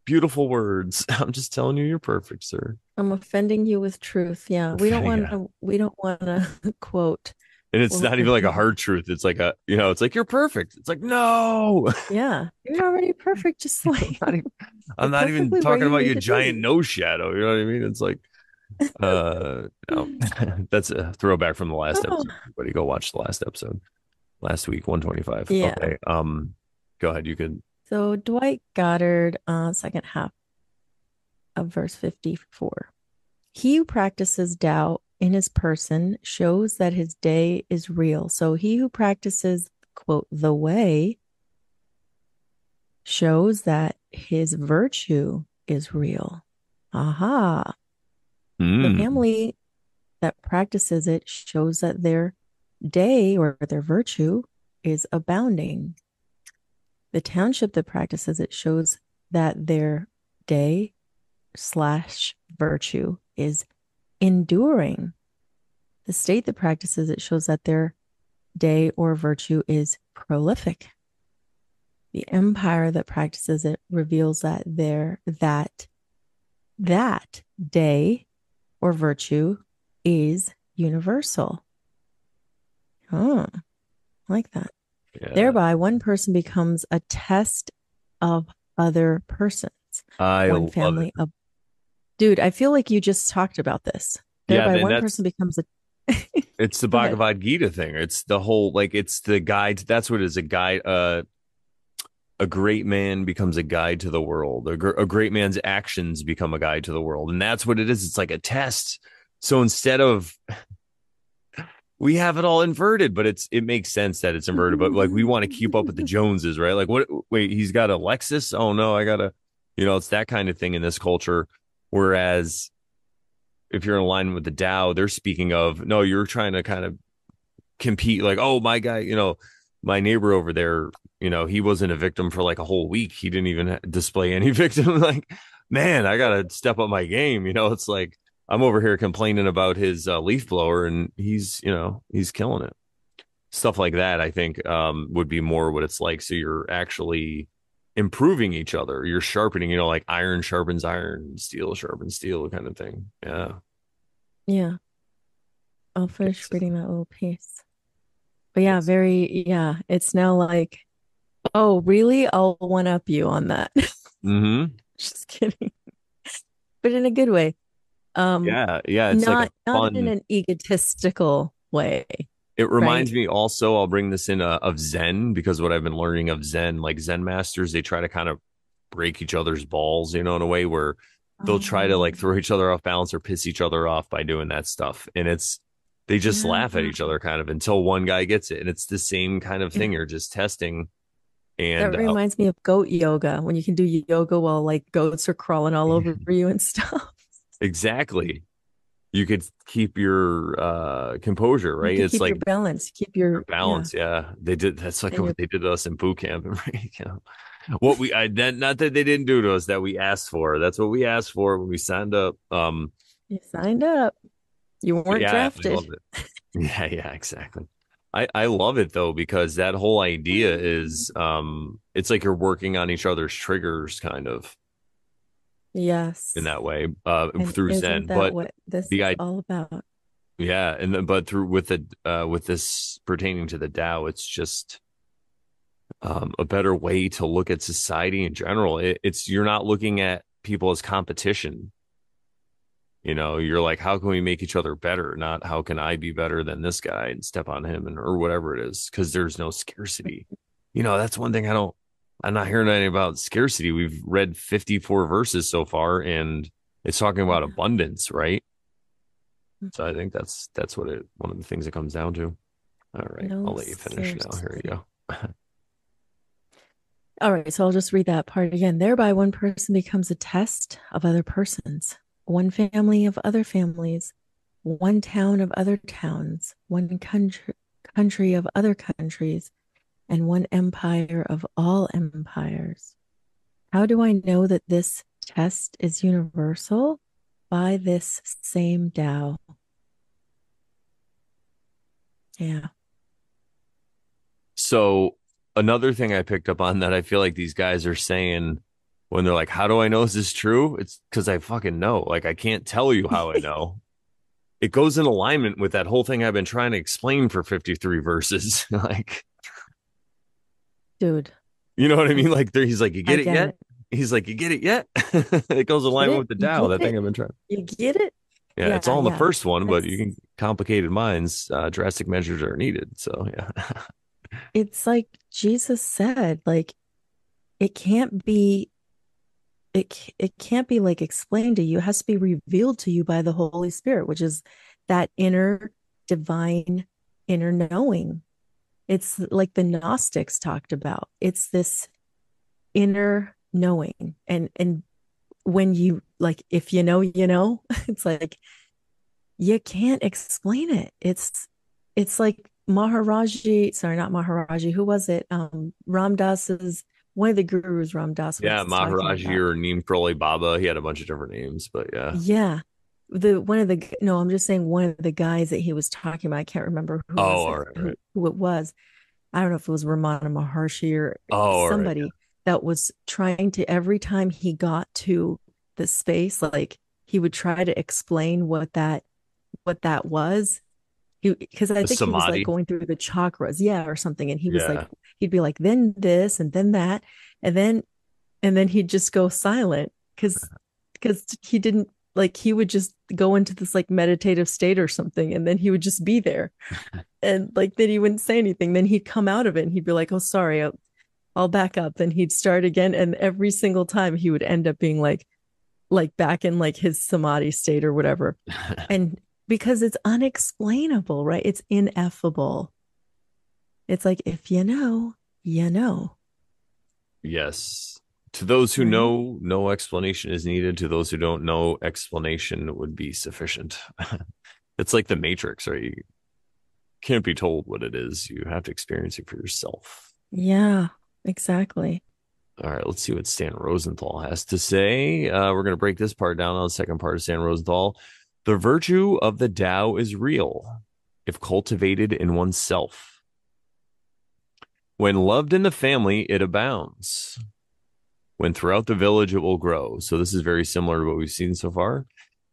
beautiful words. I'm just telling you you're perfect, sir. I'm offending you with truth. Yeah. Yeah. We don't want to quote And it's what not we're even like a thinking. hard truth. It's like it's like you're perfect. It's like, no, Yeah. You're already perfect, just I'm like not even, I'm you're not even perfectly where talking you about need your to giant be. nose shadow. You know what I mean? It's like, no, that's a throwback from the last Oh, episode. Everybody go watch the last episode last week, 125. yeah. Okay. Go ahead. You can, So Dwight Goddard, second half of verse 54. He who practices doubt in his person shows that his day is real. So he who practices, quote, the way shows that his virtue is real. Aha. The hmm. family that practices it shows that their day or their virtue is abounding. The township that practices it shows that their day slash virtue is enduring. The state that practices it shows that their day or virtue is prolific. The empire that practices it reveals that that day or virtue is universal. Oh, I like that. Yeah. Thereby, one person becomes a test of other persons. I One love it. family of Dude, I feel like you just talked about this. Yeah, Thereby, then one person that's becomes a. it's the Go ahead. Bhagavad Gita thing. It's the whole like it's the guide. That's what it is a guide. A great man becomes a guide to the world. A great man's actions become a guide to the world, and that's what it is. It's like a test. So instead of we have it all inverted, but it makes sense that it's inverted. But like we want to keep up with the Joneses, right? Like what? Wait, he's got a Lexus. Oh no, I gotta. It's that kind of thing in this culture. Whereas if you're in line with the Tao, they're speaking of no, you're trying to kind of compete. Like oh my guy, my neighbor over there, he wasn't a victim for like a whole week. He didn't even display any victim. Like man, I gotta step up my game. It's like I'm over here complaining about his leaf blower, and he's killing it. Stuff like that, I think, would be more what it's like. So you're actually improving each other. You're sharpening, like iron sharpens iron, steel sharpens steel, kind of thing. Yeah, Yeah, I'll finish it's, reading that little piece. But yeah, it's, yeah, it's now like, oh, really? I'll one up you on that. mm-hmm. Just kidding. But in a good way. Um, Yeah, yeah. It's like a not in fun. an egotistical way, It right? reminds me also. I'll bring this in of Zen because what I've been learning of Zen, like Zen masters, they try to kind of break each other's balls, in a way where they'll try to like Oh, throw each other off balance or piss each other off by doing that stuff. And they just yeah. laugh at each other kind of until one guy gets it. And it's the same kind of thing. Yeah. You're just testing. That And reminds me of goat yoga when you can do yoga while like goats are crawling all over you and stuff. exactly, you could keep your composure, You right? can It's keep your like balance, keep your yeah, balance. Yeah. They did. That's like and what your they did to us in boot camp. Right? What not that they didn't do to us, that we asked for. That's what we asked for when we signed up. you signed up. You But weren't yeah, I drafted. love it. Yeah, yeah, exactly. I love it though because that whole idea is it's like you're working on each other's triggers kind of in Yes. that way And through isn't Zen. that But what this the is I all about? yeah, and then but through with this pertaining to the Tao, it's just a better way to look at society in general. It's you're not looking at people as competition. You're like, how can we make each other better? Not how can I be better than this guy and step on him and or whatever it is, because there's no scarcity. That's one thing I'm not hearing anything about scarcity. We've read 54 verses so far, and it's talking about Yeah. abundance, right? So I Mhm. think that's one of the things it comes down to. All right, No I'll let you finish now. Here you scarcity. go. All right, so I'll just read that part again. Thereby, one person becomes a test of other persons, one family of other families, one town of other towns, one country of other countries, and one empire of all empires. How do I know that this test is universal? By this same Tao. Yeah. So another thing I picked up on that I feel like these guys are saying when they're like, "How do I know this is true?" It's because I fucking know. Like I can't tell you how I know. It goes in alignment with that whole thing I've been trying to explain for 53 verses. Like, Dude, you know what I I, mean? Like he's like, "You I get it get yet?" it. He's like, "You get it yet?" It goes in Get alignment it? with the You Tao. get That thing it? I've been trying. You get it? Yeah, it's Yeah, all in the yeah. first one, but you That's can complicated minds. Drastic measures are needed. So yeah. it's like Jesus said, like it can't be it can't be like explained to you. It has to be revealed to you by the Holy Spirit, which is that inner divine inner knowing. It's like the Gnostics talked about. It's this inner knowing. And when you like if you know, you know, it's like you can't explain it. It's like Maharaji, sorry, not Maharaji, who was it? Ram Dass's one of the gurus Ram Dass Yeah, was talking Maharaji about. or Neem Crowley Baba. He had a bunch of different names, but yeah. Yeah. The one of the no, I'm just saying one of the guys that he was talking about, I can't remember who Oh, was all it, right, right. who it was. I don't know if it was Ramana Maharshi or Oh, all right. somebody that was trying to every time he got to the space, like he would try to explain what that was. He because I The think he was like Samadhi. going through the chakras, yeah, or something. And he was like, Yeah. he'd be like, then this and then that, and then he'd just go silent because he didn't like he would just go into this like meditative state or something, and then he would just be there, and like then he wouldn't say anything. Then he'd come out of it and he'd be like, oh sorry, I'll back up. Then he'd start again, and every single time he would end up being like back in like his samadhi state or whatever. And because it's unexplainable, right? It's ineffable. It's like if you know, you know, Yes. To those who right? know, no explanation is needed. To those who don't know, explanation would be sufficient. It's like the Matrix, right? You can't be told what it is. You have to experience it for yourself. Yeah, exactly. All right, let's see what Stan Rosenthal has to say. We're going to break this part down on the second part of Stan Rosenthal. The virtue of the Tao is real if cultivated in oneself. When loved in the family, it abounds. When throughout the village, it will grow. So this is very similar to what we've seen so far.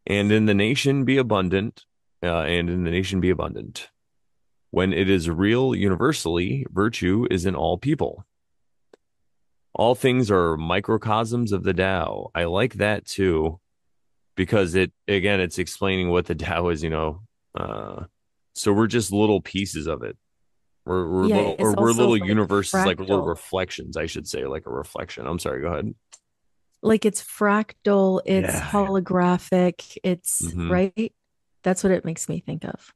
And in the nation be abundant, and in the nation be abundant. When it is real universally, virtue is in all people. All things are microcosms of the Tao. I like that too, because it again, it's explaining what the Tao is. Uh, so we're just little pieces of it. We're Yeah, little, or it's we're also little like universes, like little fractal. reflections, I should say, like a reflection. I'm sorry, go ahead. Like it's fractal, it's Yeah. holographic, it's Mm-hmm. right. That's what it makes me think of.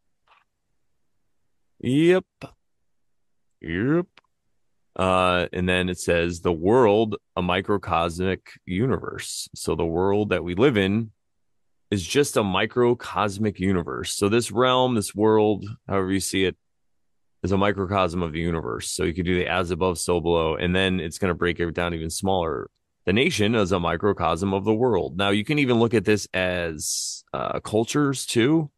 Yep. Yep. And then it says the world, a microcosmic universe. So the world that we live in is just a microcosmic universe. So this realm, this world, however you see it, is a microcosm of the universe. So you could do the as above, so below, and then it's going to break it down even smaller. The nation is a microcosm of the world. Now you can even look at this as cultures too.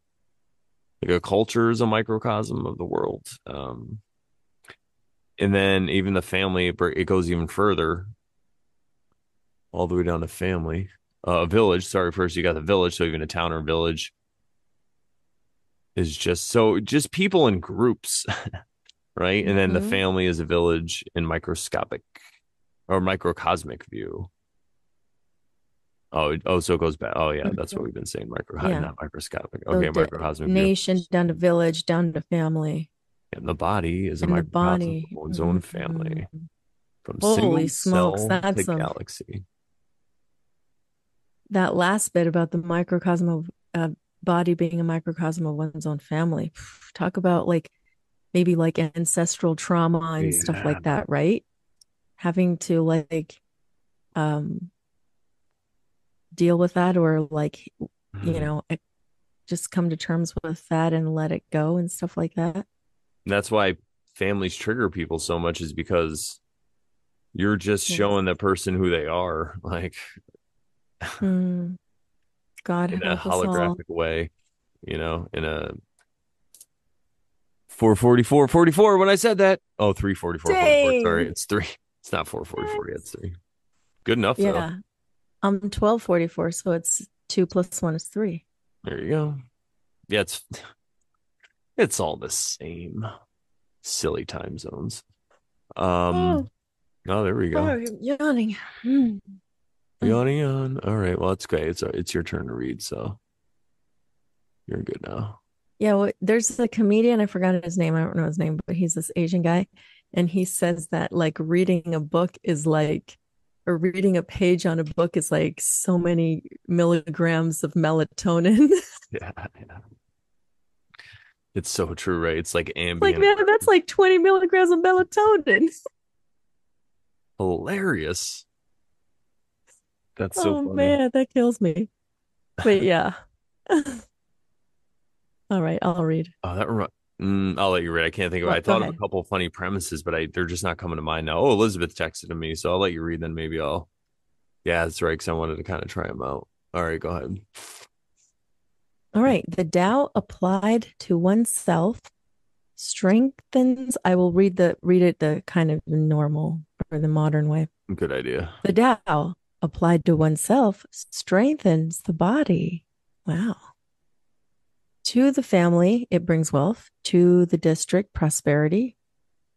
Like a culture is a microcosm of the world. And then even the family, it goes even further, all the way down to family. A village, sorry, first you got the village, so even a town or village is just people in groups, right? And then the Mm-hmm. family is a village in microscopic or microcosmic view. Oh, so it goes back. Oh, yeah, that's what Mm-hmm. we've been saying. Yeah. Not microscopic. So Okay, microcosmic view. nation down to village, down to family, And the body is a and the microcosm of body. one's own Mm-hmm. family, from Holy single smokes, cell to that's a galaxy. that last bit about the microcosm of body being a microcosm of one's own family. Talk about like maybe like ancestral trauma and stuff Yeah. like that, right? Having to like um deal with that or like you Mhm. know just come to terms with that and let it go and stuff like that. That's why families trigger people so much, is because you're just Yes. showing the person who they are, like Mm, God in a help us all. holographic way, in a 444 when I said that. Oh, 34444. Sorry, Dang. it's three. It's not 444 yet. Yes. It's three. Good enough though. Yeah. I'm 1244, so it's 2 plus 1 is 3. There you go. Yeah, it's all the same. Silly time zones. Um, Oh, oh, there we go. sorry, I'm yawning. Mm. Yawning on. All right. Well, it's great. It's your turn to read, so you're good now. Yeah, well, there's a comedian, I forgot his name. I don't know his name, but he's this Asian guy. And he says that like reading a book is like, or reading a page on a book is like so many milligrams of melatonin. Yeah, yeah. It's so true, right? It's like Like, ambient man, that's like 20 milligrams of melatonin. hilarious. That's so Oh funny. man, that kills me. But yeah. All right, I'll read. Oh, that remi- I'll let you read. I can't think of it. I What? Go thought of a ahead. couple of funny premises, but they're just not coming to mind now. Oh, Elizabeth texted to me, so I'll let you read. Then maybe I'll. Yeah, that's right. Because I wanted to kind of try them out. All right, go ahead. All right. The Tao applied to oneself strengthens. I will read it the kind of normal or the modern way. Good idea. The Tao applied to oneself strengthens the body. Wow. To the family, it brings wealth. To the district, prosperity.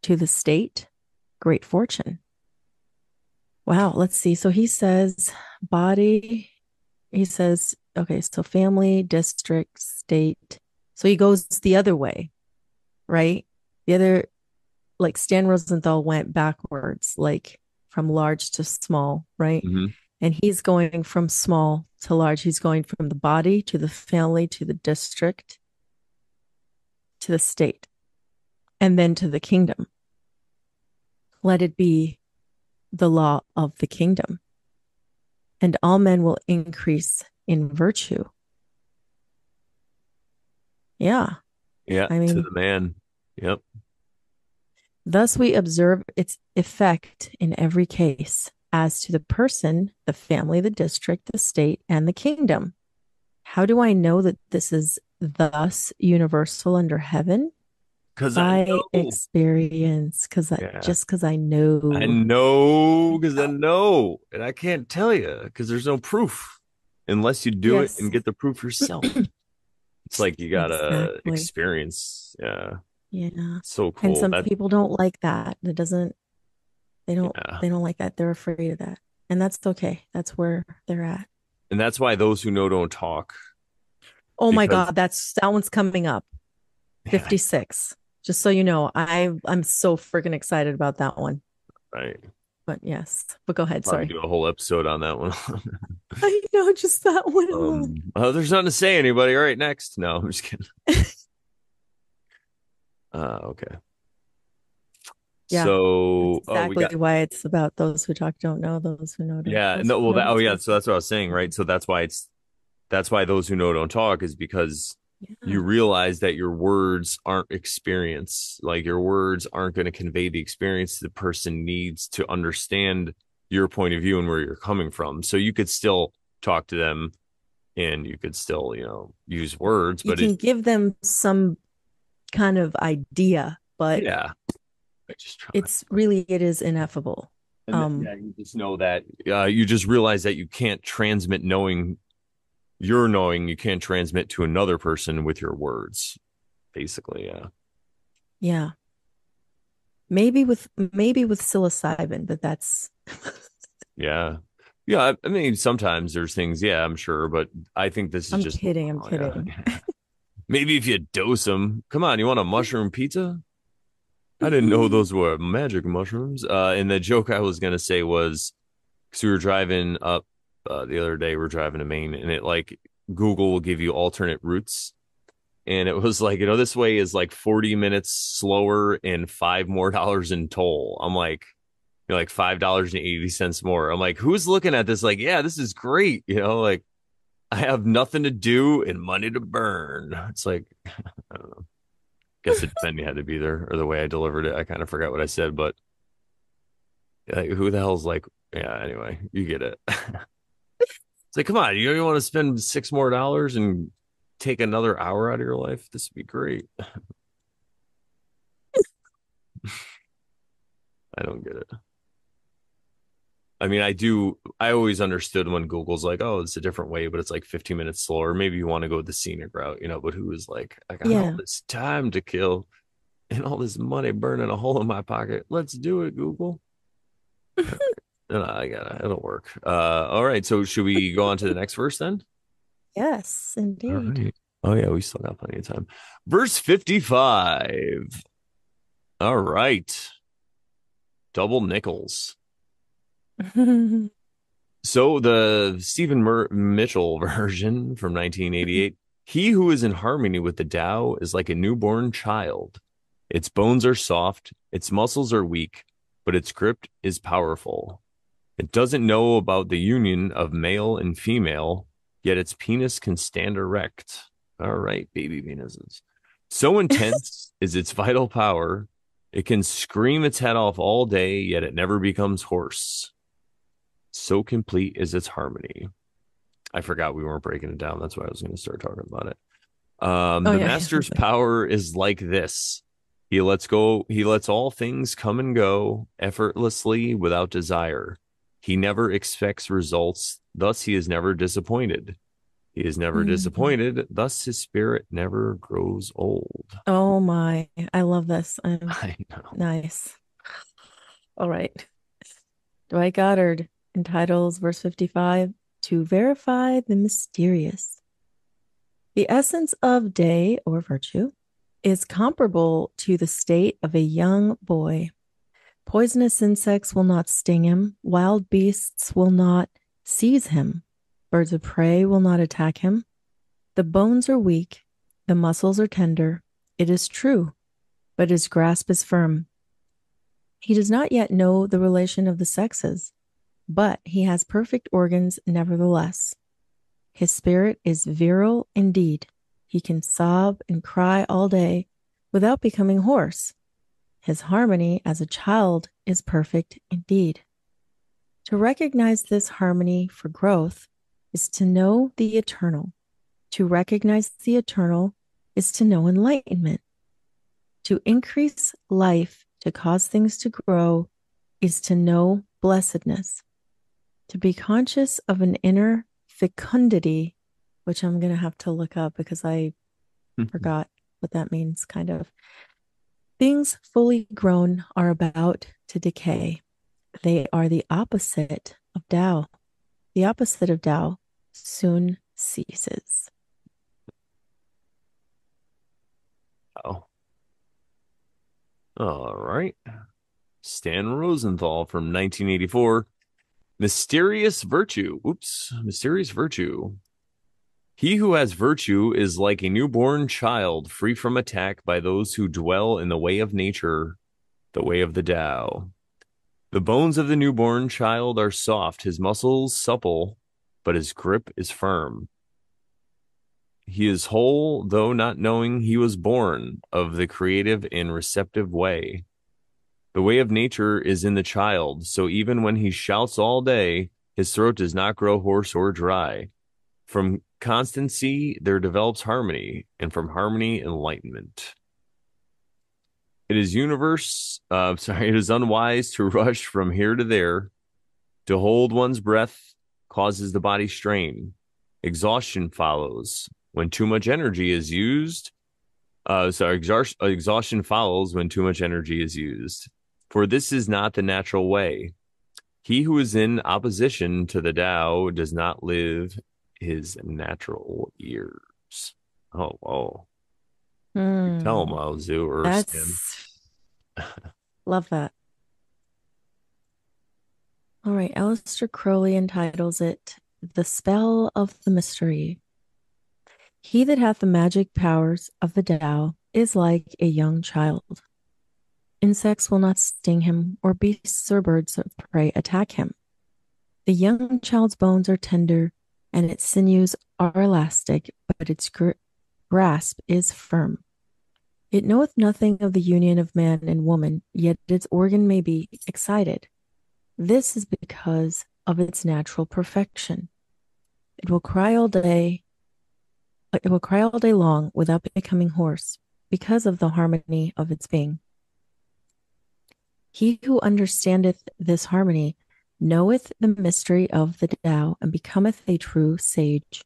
To the state, great fortune. Wow. Let's see. So he says body. He says, okay, so family, district, state. So he goes the other way, right? The other, like Stan Rosenthal went backwards, like from large to small, right? Hmm. And he's going from small to large. He's going from the body to the family to the district to the state and then to the kingdom. Let it be the law of the kingdom, and all men will increase in virtue. Yeah. Yeah, I to mean, the man. Yep. thus we observe its effect in every case as to the person, the family, the district, the state, and the kingdom. How do I know that this is thus universal under heaven? Because I By know. experience, Yeah. because I I know. know because I know. And I can't tell you because there's no proof unless you do it Yes, and get the proof yourself. It's like you gotta exactly. experience. Yeah. Yeah. So And cool. some That, people don't like that. It doesn't, yeah. they don't like that. They're afraid of that. And that's okay. That's where they're at. And that's why those who know don't talk Oh my because, God, that one's coming up. yeah, 56. Just so you know, I'm so freaking excited about that one. right. But yes. But go ahead, Probably sorry. do a whole episode on that one. I know just that one alone. There's nothing to say, anybody. All right, next. No, I'm just kidding. Okay. Yeah. That's So, oh, we exactly got, why it's about those who talk don't know, those who know don't, yeah. those No, who well, know that, oh, don't yeah. speak. So that's what I was saying, right? So that's why those who know don't talk is because you Yeah. realize that your words aren't experience. Like your words aren't going to convey the experience the person needs to understand your point of view and where you're coming from. So you could still talk to them and you could still, use words, You but it, can give them some kind of idea, but yeah, I just try. it is ineffable. And yeah, you just know that you just realize that you can't transmit knowing you're knowing you can't transmit to another person with your words, basically. Yeah. Yeah. Maybe with psilocybin, but that's Yeah. Yeah. I mean, sometimes there's things, yeah, I'm sure, but I think this is I'm just, kidding, I'm oh, yeah. kidding. Maybe if you dose them, come on, you want a mushroom pizza? I didn't know those were magic mushrooms. And the joke I was going to say was because we were driving up the other day, we're driving to Maine, and it like Google will give you alternate routes. And it was like, this way is like 40 minutes slower and five more dollars in toll. I'm like, like $5.80 more. I'm like, who's looking at this? Like, yeah, this is great. Like I have nothing to do and money to burn. It's like, I don't know. Guess the defending had to be there or the way I delivered it. I kind of forgot what I said, but like, who the hell's like, yeah, anyway, you get it. It's like, come on, you want to spend $6 more and take another hour out of your life? This would be great. I don't get it. I mean, I always understood when Google's like, oh, it's a different way, but it's like 15 minutes slower. Maybe you want to go the scenic route, but who is like, I got all Yeah. this time to kill and all this money burning a hole in my pocket. Let's do it, Google. No, I got it. It'll work. All right. So should we go on to the next verse then? Yes, All indeed. right. Oh yeah, we still got plenty of time. Verse 55. All right. Double nickels. So the Stephen Mitchell version from 1988. He who is in harmony with the Tao is like a newborn child. Its bones are soft, its muscles are weak, but its grip is powerful. It doesn't know about the union of male and female, yet its penis can stand erect. All right, baby penises. So intense is its vital power, it can scream its head off all day, yet it never becomes hoarse. So complete is its harmony. I forgot we weren't breaking it down. That's why I was going to start talking about it. Oh The yeah, I master's was like, power is like this. He lets all things come and go effortlessly without desire. He never expects results, thus, he is never disappointed. He is never mhm. disappointed, thus, his spirit never grows old. Oh my, I love this. I'm I know. nice. All right. Dwight Goddard entitles verse 55 to verify the mysterious. The essence of day or virtue is comparable to the state of a young boy. Poisonous insects will not sting him, wild beasts will not seize him, birds of prey will not attack him. The bones are weak, the muscles are tender. It is true, but his grasp is firm. He does not yet know the relation of the sexes, but he has perfect organs nevertheless. His spirit is virile indeed. He can sob and cry all day without becoming hoarse. His harmony as a child is perfect indeed. To recognize this harmony for growth is to know the eternal. To recognize the eternal is to know enlightenment. To increase life, to cause things to grow, is to know blessedness. To be conscious of an inner fecundity, which I'm going to have to look up because I forgot what that means, kind of. Things fully grown are about to decay. They are the opposite of Tao. The opposite of Tao soon ceases. Oh, all right. Stan Rosenthal from 1984. Mysterious virtue. Oops. Mysterious virtue. He who has virtue is like a newborn child, free from attack by those who dwell in the way of nature, the way of the Tao. The bones of the newborn child are soft, his muscles supple, but his grip is firm. He is whole, though not knowing he was born of the creative and receptive way. The way of nature is in the child, so even when he shouts all day, his throat does not grow hoarse or dry. From constancy, there develops harmony, and from harmony, enlightenment. It is it is unwise to rush from here to there. To hold one's breath causes the body strain. Exhaustion follows when too much energy is used. Exhaustion follows when too much energy is used. For this is not the natural way. He who is in opposition to the Tao does not live his natural years. Oh, oh. You tell Hmm. Mao Zedong or Stan. That's love that. All right. Aleister Crowley entitles it The Spell of the Mystery. He that hath the magic powers of the Tao is like a young child. Insects will not sting him, or beasts or birds of prey attack him. The young child's bones are tender, and its sinews are elastic, but its grasp is firm. It knoweth nothing of the union of man and woman, yet its organ may be excited. This is because of its natural perfection. It will cry all day. It will cry all day long without becoming hoarse, because of the harmony of its being. He who understandeth this harmony knoweth the mystery of the Tao and becometh a true sage.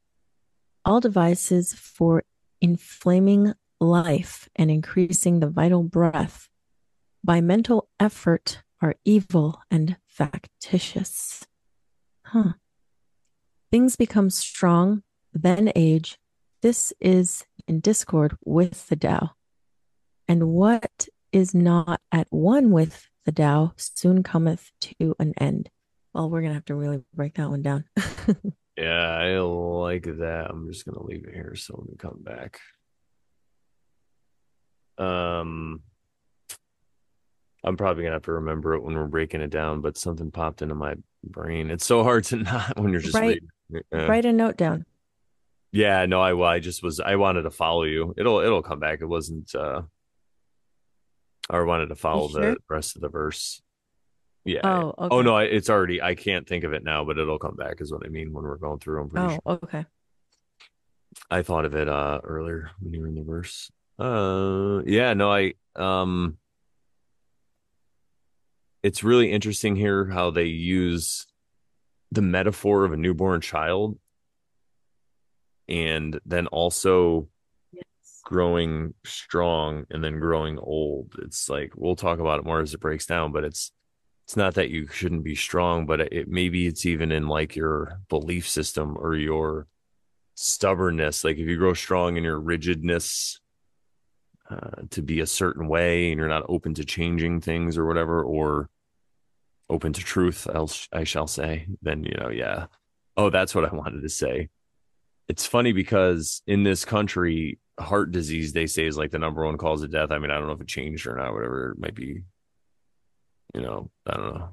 All devices for inflaming life and increasing the vital breath by mental effort are evil and factitious. Things become strong, then age. This is in discord with the Tao. And what is not at one with the Tao soon cometh to an end. Well, we're going to have to really break that one down. Yeah, I like that. I'm just gonna leave it here so when we come back. Um, I'm probably gonna have to remember it when we're breaking it down, but something popped into my brain. It's so hard to not when you're just write reading. write a note down. Yeah, no, I just was I wanted to follow you. It'll come back. It wasn't I wanted to You follow the sure? rest of the verse. Yeah, yeah. Oh, Oh okay. no, it's already I can't think of it now, but it'll come back is what I mean when we're going through. I'm pretty Oh, sure. okay. I thought of it earlier when you were in the verse. Yeah, no, I it's really interesting here how they use the metaphor of a newborn child and then also Yes. growing strong and then growing old. It's like we'll talk about it more as it breaks down, but it's not that you shouldn't be strong, but it maybe it's even in like your belief system or your stubbornness. Like if you grow strong in your rigidness to be a certain way and you're not open to changing things or whatever, or open to truth, I shall say, then, yeah. Oh, that's what I wanted to say. It's funny because in this country, heart disease, they say, is like the number one cause of death. I mean, I don't know if it changed or not, whatever. It might be, I don't know,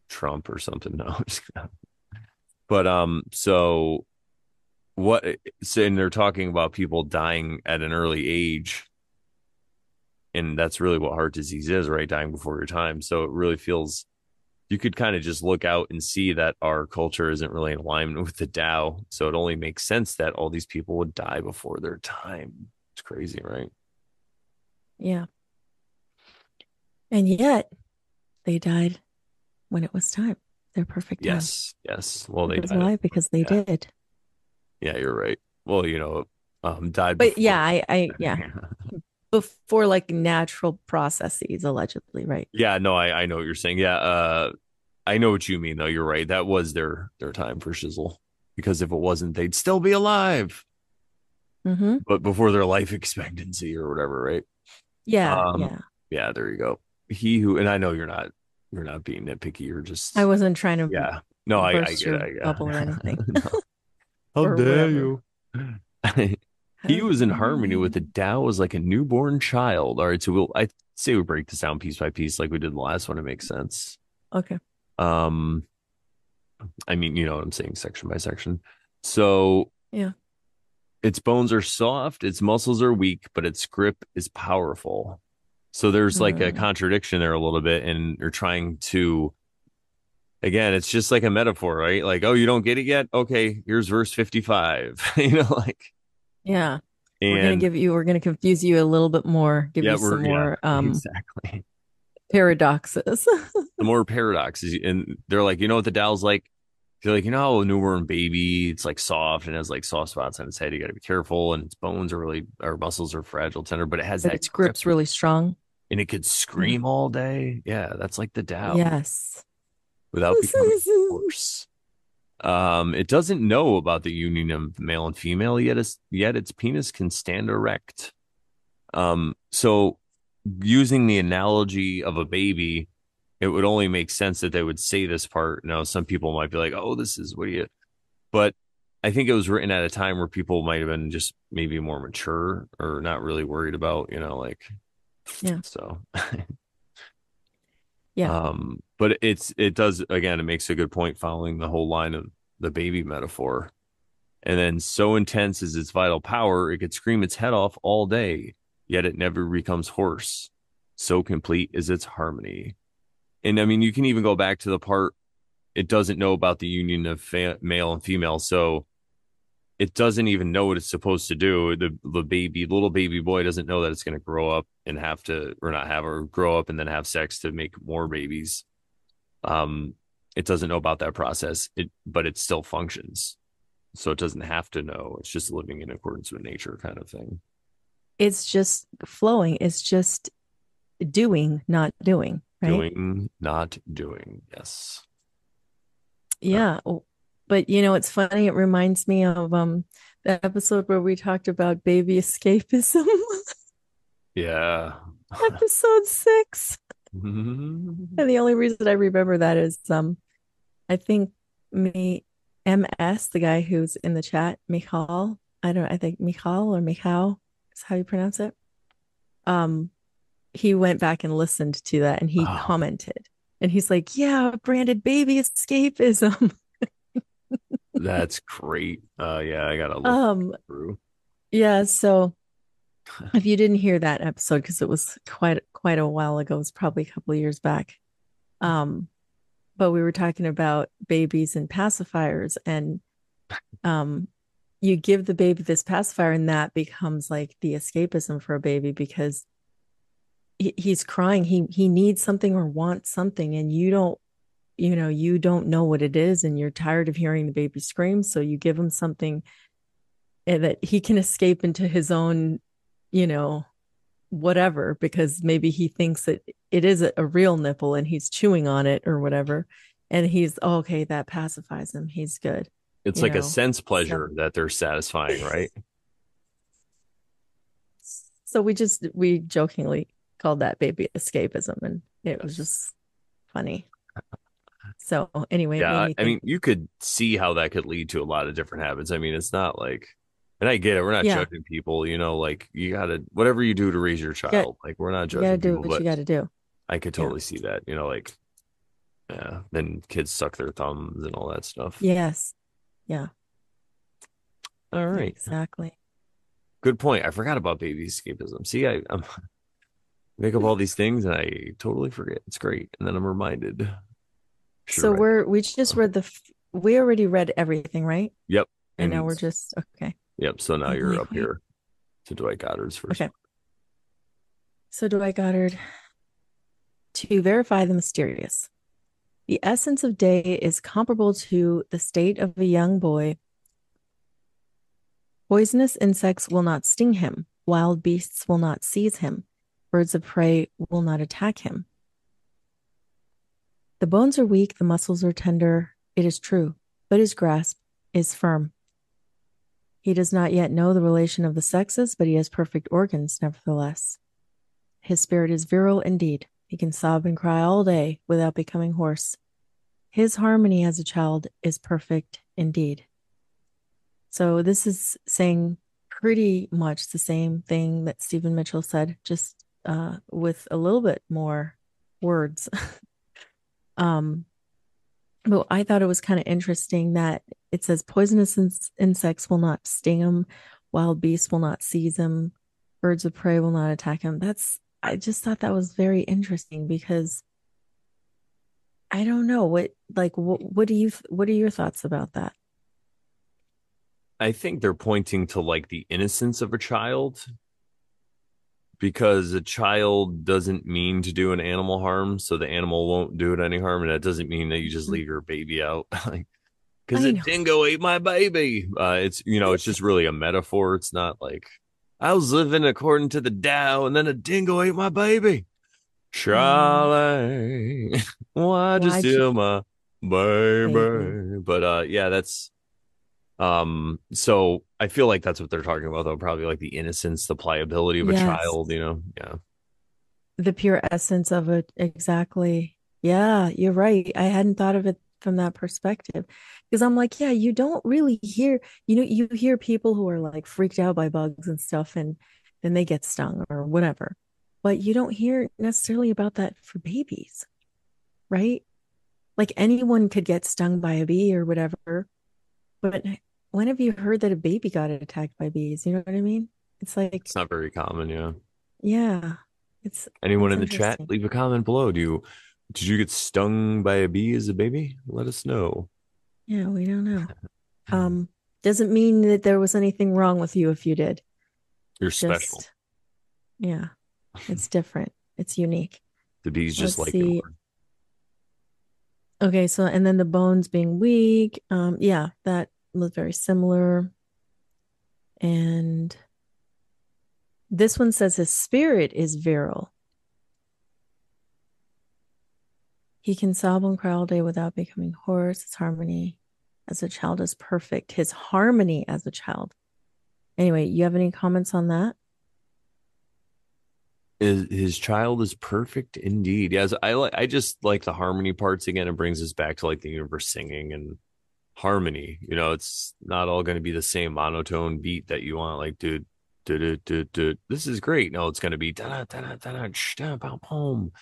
Trump or something. No, but, so what, saying they're talking about people dying at an early age. And that's really what heart disease is, right? Dying before your time. So it really feels you could kind of just look out and see that our culture isn't really in alignment with the Tao. So it only makes sense that all these people would die before their time. It's crazy, right? Yeah. And yet they died when it was time, their perfect time. Yes, yes. Well, they Because died. why? Because they Yeah, did. yeah, you're right. Well, died But before. yeah, yeah, before like natural processes, allegedly, right? Yeah, no, I know what you're saying. Yeah, I know what you mean though. You're right. That was their time for shizzle. Because if it wasn't, they'd still be alive, Mm-hmm. but before their life expectancy or whatever, right? Yeah, Um, yeah. yeah, there you go. He who, and I know you're not being nitpicky. You're I just, wasn't trying to yeah. No, I burst get it. your bubble or anything No. How or dare whatever. you? He How was in dare harmony with the you? Tao as like a newborn child. All right, so I say we break this down piece by piece like we did in the last one. It makes sense. Okay. Um, I mean, you know what I'm saying, section by section. So Yeah. its bones are soft, its muscles are weak, but its grip is powerful. So there's like a Mm, contradiction there a little bit, and you're trying to, again, it's just like a metaphor, right? Like, oh, you don't get it yet? Okay, here's verse 55, like, yeah. and We're gonna confuse you a little bit more, give yeah, you some yeah, more exactly. paradoxes. The more paradoxes, and they're like, you know what the Dow's like? They're like, a newborn baby, it's like soft and has like soft spots on its head. You got to be careful, and its bones are really, our muscles are fragile, tender, but it has But that its grip, grip's really strong. and it could Yeah. scream all day. Yeah, that's like the Dow Yes. without becoming a horse. It doesn't know about the union of male and female, yet its penis can stand erect. So using the analogy of a baby, it would only make sense that they would say this part. Now, some people might be like, "Oh, this is what do you?" But I think it was written at a time where people might have been just maybe more mature or not really worried about, like Yeah. so. Yeah. But it does again, it makes a good point following the whole line of the baby metaphor. And then so intense is its vital power, it could scream its head off all day, yet it never becomes hoarse. So complete is its harmony. And I mean, you can even go back to the part it doesn't know about the union of male and female. So it doesn't even know what it's supposed to do. The little baby boy doesn't know that it's going to grow up and have to, or not have, or grow up and then have sex to make more babies. Um, it doesn't know about that process. But it still functions. So it doesn't have to know. It's just living in accordance with nature, kind of thing. It's just flowing. It's just doing, not doing, right? Doing, not doing. Yes. Uh, Yeah. Oh, but it's funny. It reminds me of the episode where we talked about baby escapism. yeah. Episode 6. And the only reason I remember that is I think me MS, the guy who's in the chat, Michal. I don't know, I think Michal or Michal is how you pronounce it. Um, he went back and listened to that and he Oh, commented. And he's like, yeah, branded baby escapism. That's great. Yeah, I gotta look Um, through. yeah, so if you didn't hear that episode, because it was quite a while ago, it was probably a couple of years back. Um, but we were talking about babies and pacifiers, and um, you give the baby this pacifier, and that becomes like the escapism for a baby because he's crying, he needs something or wants something, and you don't know what it is, and you're tired of hearing the baby scream, so you give him something that he can escape into his own, you know, whatever, because maybe he thinks that it is a real nipple and he's chewing on it or whatever. And he's okay, that pacifies him. He's good, It's you like a know. sense So pleasure that they're satisfying, right? so we jokingly called that baby escapism, and it was Yes. just funny. So anyway, it made Yeah, me I think, mean, you could see how that could lead to a lot of different habits. I mean, it's not like, and I get it. We're not yeah, judging people, like you gotta, whatever you do to raise your yeah, child, like we're not you gotta judging do people, what you but gotta do. I could Yeah. totally see that, like, yeah, then kids suck their thumbs and all that stuff. Yes. Yeah. All Yeah, right. exactly. Good point. I forgot about baby escapism. See, I'm make up all these things and I totally forget. It's great. And then I'm reminded. Should have So read we just that. read we already read everything, right? Yep. And now And we're just okay. yep. So now I'm you're like, up wait. here to Dwight Goddard's first Okay. book. So Dwight Goddard, to verify the mysterious. The essence of day is comparable to the state of a young boy. Poisonous insects will not sting him. Wild beasts will not seize him. Birds of prey will not attack him. The bones are weak, the muscles are tender. It is true, but his grasp is firm. He does not yet know the relation of the sexes, but he has perfect organs, nevertheless. His spirit is virile indeed. He can sob and cry all day without becoming hoarse. His harmony as a child is perfect indeed. So this is saying pretty much the same thing that Stephen Mitchell said, just with a little bit more words. um, but I thought it was kind of interesting that it says poisonous insects will not sting him, wild beasts will not seize him, birds of prey will not attack him. I just thought that was very interesting because I don't know what are your thoughts about that? I think they're pointing to like the innocence of a child because a child doesn't mean to do an animal harm, so the animal won't do it any harm, and that doesn't mean that you just leave your baby out. Like, because I a know. dingo ate my baby. It's just really a metaphor. It's not like I was living according to the Tao, and then a dingo ate my baby. Oh, Charlie, why'd you why'd you, steal my baby? baby? But yeah, that's so I feel like that's what they're talking about, though. Probably like the innocence, the pliability of a Yes, child. Yeah. the pure essence of it. Exactly. Yeah, you're right. I hadn't thought of it from that perspective because I'm like, yeah, you don't really hear, you hear people who are like freaked out by bugs and stuff, and then they get stung or whatever, but you don't hear necessarily about that for babies, right? Like anyone could get stung by a bee or whatever, but when have you heard that a baby got attacked by bees? You know what I mean? It's like, It's not very common. Yeah. yeah, it's Anyone it's in the chat, interesting. leave a comment below. Did you get stung by a bee as a baby? Let us know. Yeah, we don't know. Um, doesn't mean that there was anything wrong with you if you did. You're special. Just, yeah, it's different. It's unique. The bees just Let's like you see. more. Okay, so and then the bones being weak. Yeah, that was very similar. And this one says his spirit is virile. He can sob and cry all day without becoming hoarse. His harmony as a child is perfect. His harmony as a child. Anyway, you have any comments on that? His child is perfect indeed. Yes, I just like the harmony parts again. It brings us back to like the universe singing and harmony. It's not all going to be the same monotone beat that you want. Like, dude, this is great. No, it's going to be da da da da da da boom.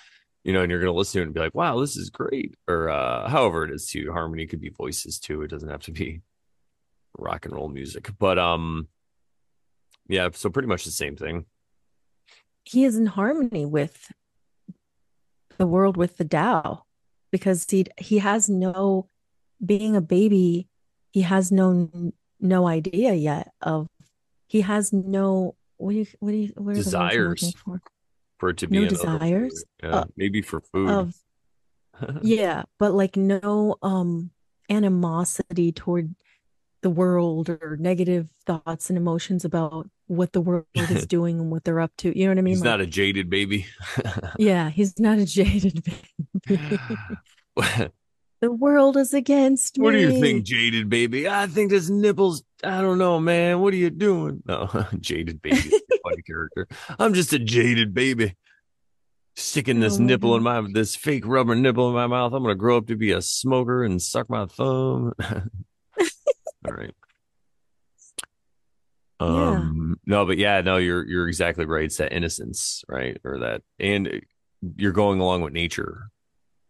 And you're going to listen to it and be like, wow, this is great. Or however it is too. Harmony could be voices too. It doesn't have to be. rock and roll music. But yeah, so pretty much the same thing. He is in harmony with the world, with the Tao, because he has no, being a baby, he has no idea yet of, he has no, what are the words I'm looking Desires for? for it to be No another desires word. Yeah, maybe for food. of, yeah, but like no animosity toward the world, or negative thoughts and emotions about what the world is doing and what they're up to. You know what I mean? He's not a Like, jaded baby. yeah, he's not a jaded baby. The world is against What do you think, me. jaded baby? I think this nipples. I don't know, man. What are you doing? No, jaded baby. Funny character. I'm just a jaded baby. Sticking Oh this my nipple in God. this fake rubber nipple in my mouth. I'm gonna grow up to be a smoker and suck my thumb. All right. Yeah. No, but yeah, no, you're exactly right. It's that innocence, right? Or that, and you're going along with nature.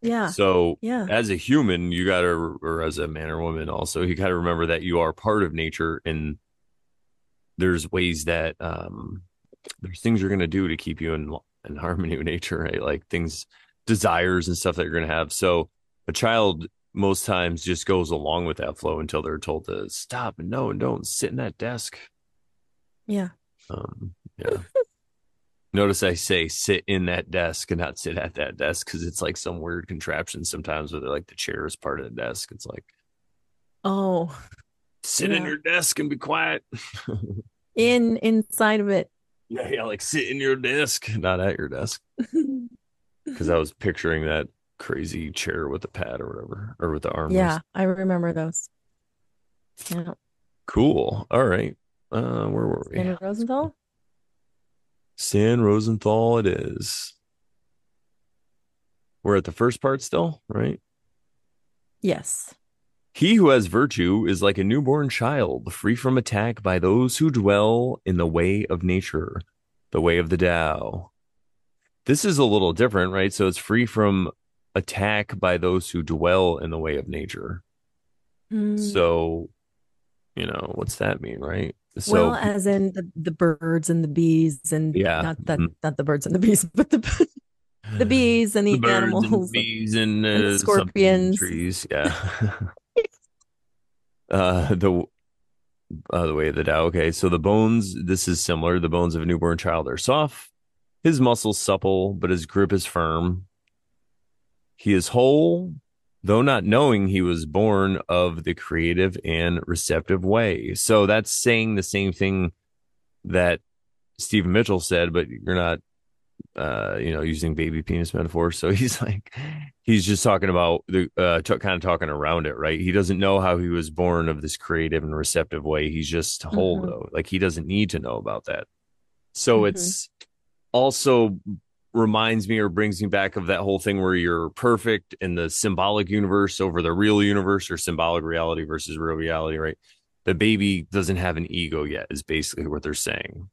Yeah. So Yeah. as a human, you gotta, or as a man or woman also, you gotta remember that you are part of nature, and there's ways that there's things you're gonna do to keep you in harmony with nature, right? Like things, desires and stuff that you're gonna have. So a child most times just goes along with that flow until they're told to stop and no and don't sit in that desk. Yeah. Yeah. Notice I say sit in that desk and not sit at that desk because it's like some weird contraption sometimes where they're like the chair is part of the desk. It's like Oh, sit in yeah. your desk and be quiet. Inside of it. Yeah, yeah, like sit in your desk, not at your desk. Because I was picturing that crazy chair with the pad or whatever, or with the armrest. Yeah, I remember those. Yeah. Cool. All right. Where were we? Stan Rosenthal? San Rosenthal it is. We're at the first part still, right? Yes. He who has virtue is like a newborn child, free from attack by those who dwell in the way of nature, the way of the Tao. This is a little different, right? So it's free from attack by those who dwell in the way of nature. Mm. So, what's that mean, right? Well, So, as in the birds and the bees, and yeah, not the birds and the bees, but the bees and the the birds and animals bees and and the something in the scorpions. trees. Yeah. uh, the the way of the Tao. Okay, so the bones. This is similar. The bones of a newborn child are soft, his muscles supple, but his grip is firm. He is whole, though not knowing he was born of the creative and receptive way. So that's saying the same thing that Stephen Mitchell said, but you're not, using baby penis metaphor. So he's just talking about the, kind of talking around it, right? He doesn't know how he was born of this creative and receptive way. He's just whole, Hmm. though. Like he doesn't need to know about that. So Hmm. it's also reminds me or brings me back of that whole thing where you're perfect in the symbolic universe over the real universe, or symbolic reality versus real reality, right? The baby doesn't have an ego yet, is basically what they're saying,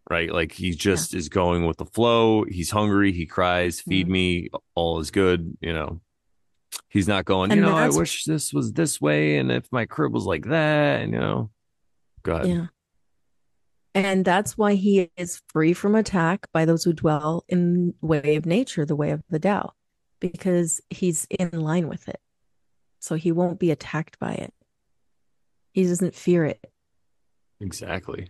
right? Like he Yeah. just is going with the flow. He's hungry, he cries, feed Mhm. me, all is good. He's not going, And I that's, wish this was this way. And if my crib was like that, and, go ahead. yeah. And that's why he is free from attack by those who dwell in the way of nature, the way of the Tao, because he's in line with it. So he won't be attacked by it. He doesn't fear it. Exactly.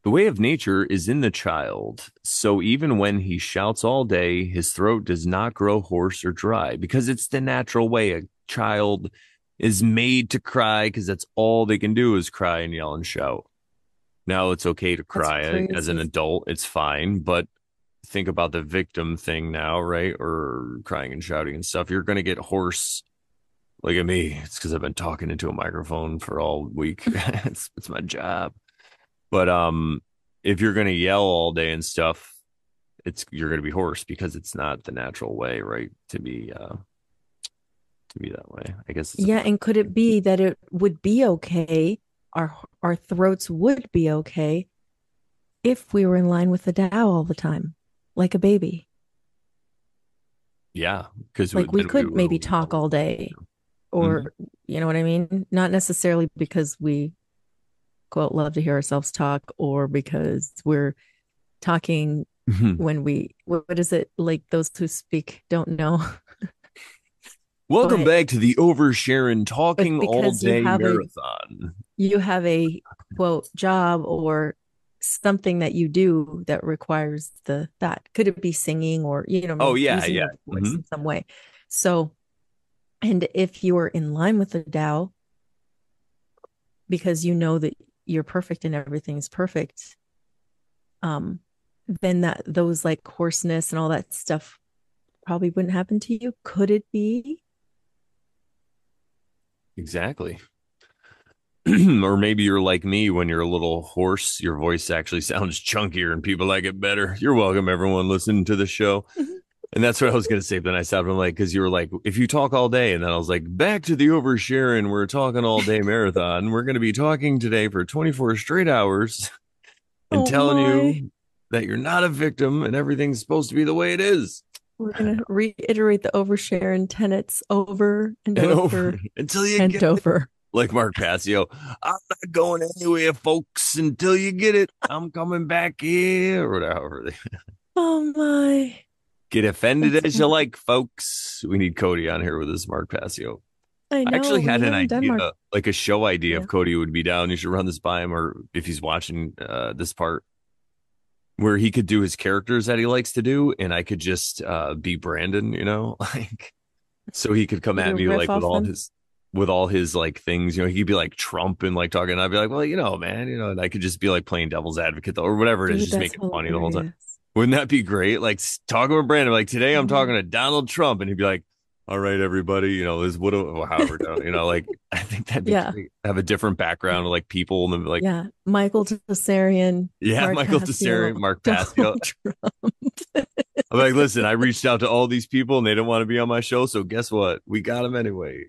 The way of nature is in the child. So even when he shouts all day, his throat does not grow hoarse or dry because it's the natural way. A child is made to cry because that's all they can do is cry and yell and shout. Now it's okay to That's cry as an crazy. adult, it's fine. But think about the victim thing now, right? Or crying and shouting and stuff. You're going to get hoarse. Look at me. It's because I've been talking into a microphone for all week. It's my job. But if you're gonna yell all day and stuff, you're gonna be hoarse because it's not the natural way, right? To be that way. I guess it's a Yeah, and could it be that it would be okay, our throats would be okay if we were in line with the Tao all the time, like a baby? Yeah, because Like we then we could would maybe only know talk what all we day, know. or you know what I mean? Not necessarily because we quote love to hear ourselves talk, or because we're talking Mhm. when we what is it, like those who speak don't know. Welcome but back to the Oversharon but Talking All because Day Marathon. you have a quote job or something that you do that requires the that could it be singing or Oh yeah, using yeah. your voice Hmm. in some way. So and if you are in line with the Tao because you know that you're perfect and everything's perfect, um then that those like hoarseness and all that stuff probably wouldn't happen to you. Could it be? Exactly. Or maybe you're like me when you're a little hoarse, your voice actually sounds chunkier and people like it better. You're welcome, everyone listening to the show. And that's what I was going to say. But then I stopped. I'm like, because you were like, if you talk all day. And then I was like, back to the Oversharon. We're talking all day marathon. We're going to be talking today for 24 straight hours and Oh telling my. you that you're not a victim and everything's supposed to be the way it is. We're going to reiterate the overshare and tenets over and And over over until you and get it. over. Like Mark Passio, I'm not going anywhere, folks, until you get it. I'm coming back here, or whatever. Oh my. Get offended That's as you like, folks. We need Cody on here with his Mark Passio. I I know actually we had an haven't done idea, Mark. like a show idea Yeah. if Cody would be down. You should run this by him, or if he's watching this part where he could do his characters that he likes to do, and I could just be Brandon, like so he could come You at could me riff like off them. with all his like things, he could be like Trump and like talking, and I'd be like, well, man, and I could just be like playing devil's advocate or whatever it is, Dude, just that's make it funny the whole time. hilarious. Wouldn't that be great? Like talking with Brandon, like today I'm Oh. talking to Donald Trump, and he'd be like, all right, everybody, this would however, like I think that'd be Yeah. great. Have a different background of like people and then like, Yeah. Michael Tsarian, yeah, Mark Michael Passio, Tessari, Mark Passio. Donald Trump. I'm like, listen, I reached out to all these people and they didn't want to be on my show. So guess what? We got them anyway.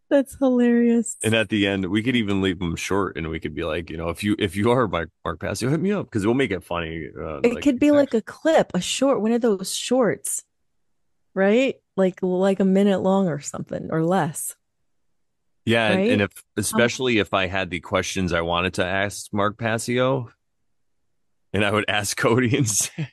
That's hilarious. And at the end, we could even leave them short and we could be like, if you are Mark Passio, hit me up because we'll make it funny. It Like, could be like a clip, a short, one of those shorts, right? Like a minute long or something or less, yeah. And right? if, especially if I had the questions I wanted to ask Mark Passio and I would ask Cody instead.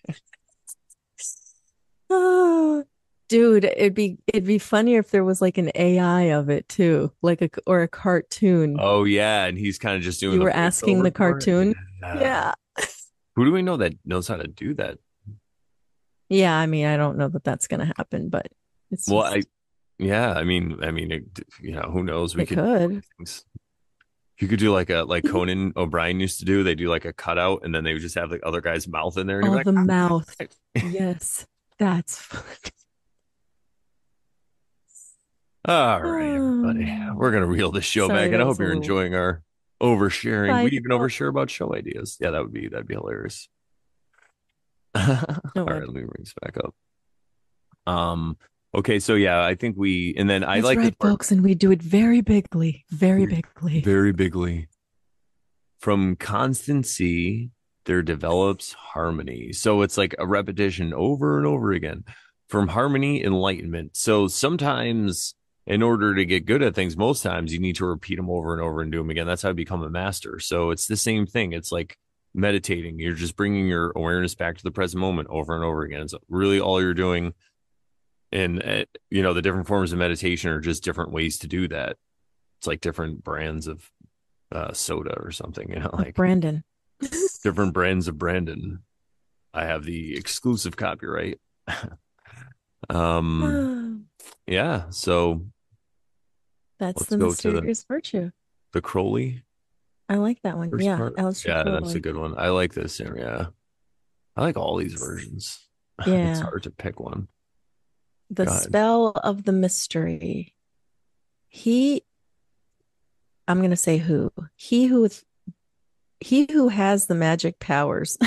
Oh, dude, it'd be funnier if there was like an AI of it too, like a cartoon. Oh, yeah. And he's kind of just doing You the were asking voiceover the for it. cartoon. Yeah. Yeah. Who do we know that knows how to do that? Yeah, I mean, I don't know that that's gonna happen, but it's Well, just yeah, who knows? We it could do could. things. You could do like Conan O'Brien used to do. They do like a cutout, and then they would just have like other guy's mouth in there, and you'd Oh, be the mouth. like, Yes. That's fun. "All right, everybody, we're Um, gonna reel this show sorry, back." And I that hope was a you're little enjoying our oversharing. We side even note. overshare about show ideas. Yeah, that'd be hilarious. All It right, would. let me bring this back up. Um, okay, so yeah, I think and then I That's like this right, part folks, and we do it very bigly, very bigly. very bigly. From constancy, there develops harmony. So it's like a repetition over and over again. From harmony, enlightenment. So sometimes, in order to get good at things, most times you need to repeat them over and over and do them again. That's how you become a master. So it's the same thing. It's like meditating. You're just bringing your awareness back to the present moment over and over again. It's really all you're doing. And, the different forms of meditation are just different ways to do that. It's like different brands of soda or something, Of like Brandon. different brands of Brandon. I have the exclusive copyright. um, Oh, yeah. So that's let's the go to the mysterious virtue. the Crowley I like that one. first Yeah, part. Aleister Yeah, that's a Crowley. good one. I like this. Yeah, I like all these versions. It's Yeah. hard to pick one. The God, spell of the mystery. He, I'm gonna say who. He who has the magic powers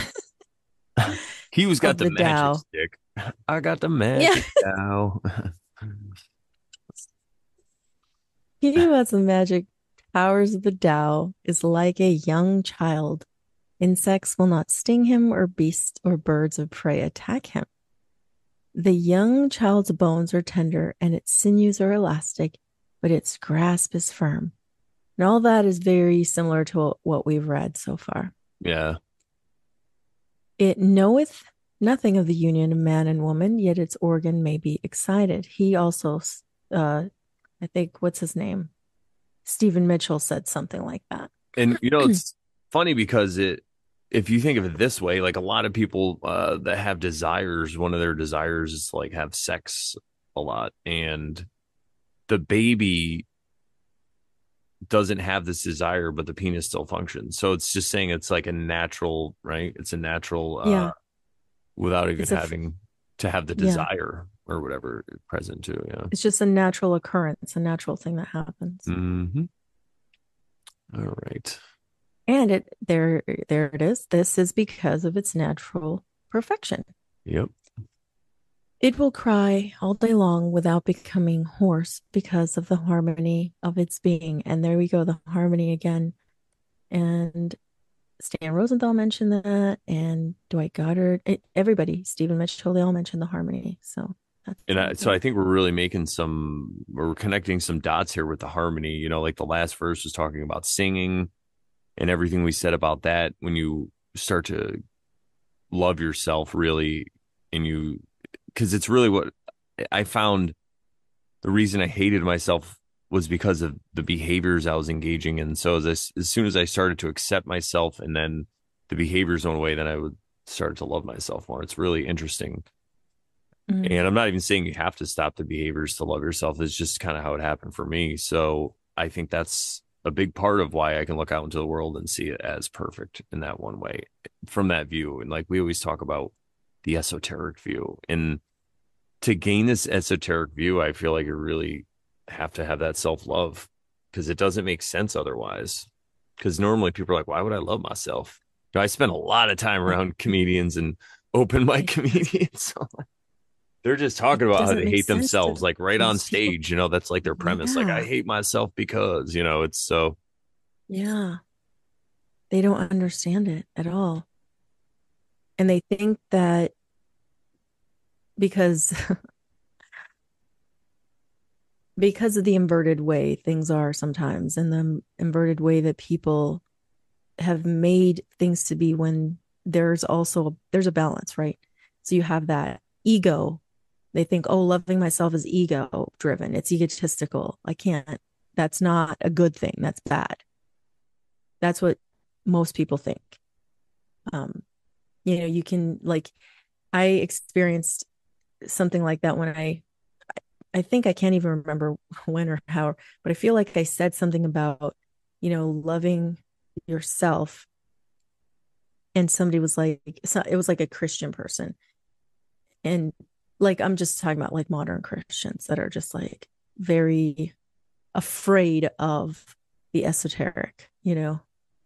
he who's got of the the magic Tao. stick. I got the Yeah. magic now. He who has the magic powers of the Tao is like a young child. Insects will not sting him, or beasts or birds of prey attack him. The young child's bones are tender and its sinews are elastic, but its grasp is firm. And all that is very similar to what we've read so far. Yeah. It knoweth nothing of the union of man and woman, yet its organ may be excited. He also, I think, what's his name? Stephen Mitchell said something like that. And it's funny because if you think of it this way, like a lot of people that have desires, one of their desires is to like have sex a lot, and the baby doesn't have this desire, but the penis still functions. So it's just saying it's like a natural, right? It's a natural Yeah, without even it's a having to have the yeah, desire or whatever present too. Yeah. it's just a natural occurrence, a natural thing that happens. Mm-hmm. All right. And there it is. This is because of its natural perfection. Yep. It will cry all day long without becoming hoarse because of the harmony of its being. And there we go, the harmony again. And Stan Rosenthal mentioned that, and Dwight Goddard, everybody, Stephen Mitchell, they all mentioned the harmony. So that's And so amazing. I think we're really we're connecting some dots here with the harmony. Like the last verse was talking about singing and everything we said about that. When you start to love yourself really, because it's really what I found the reason I hated myself was because of the behaviors I was engaging in. So as soon as I started to accept myself and then the behaviors went away, then I would start to love myself more. It's really interesting. Mm. And I'm not even saying you have to stop the behaviors to love yourself. It's just kind of how it happened for me. So I think that's a big part of why I can look out into the world and see it as perfect in that one way from that view. And like we always talk about the esoteric view. And to gain this esoteric view, I feel like you really have to have that self love because it doesn't make sense otherwise. Because normally people are like, why would I love myself? I spend a lot of time around comedians and open mic comedians. So they're just It talking about how doesn't they make hate sense themselves, to like right on most people. stage. That's like their premise. Like, I Yeah. hate myself because, it's so. Yeah. They don't understand it at all. And they think that because because of the inverted way things are sometimes and the inverted way that people have made things to be when there's a balance, right? So you have that ego. They think, oh, loving myself is ego driven. It's egotistical. I can't. That's not a good thing. That's bad. That's what most people think. Um, you can like I experienced something like that when I think I can't even remember when or how, but I feel like I said something about, loving yourself. And somebody was like, so it was like a Christian person. And like, I'm just talking about like modern Christians that are just like very afraid of the esoteric.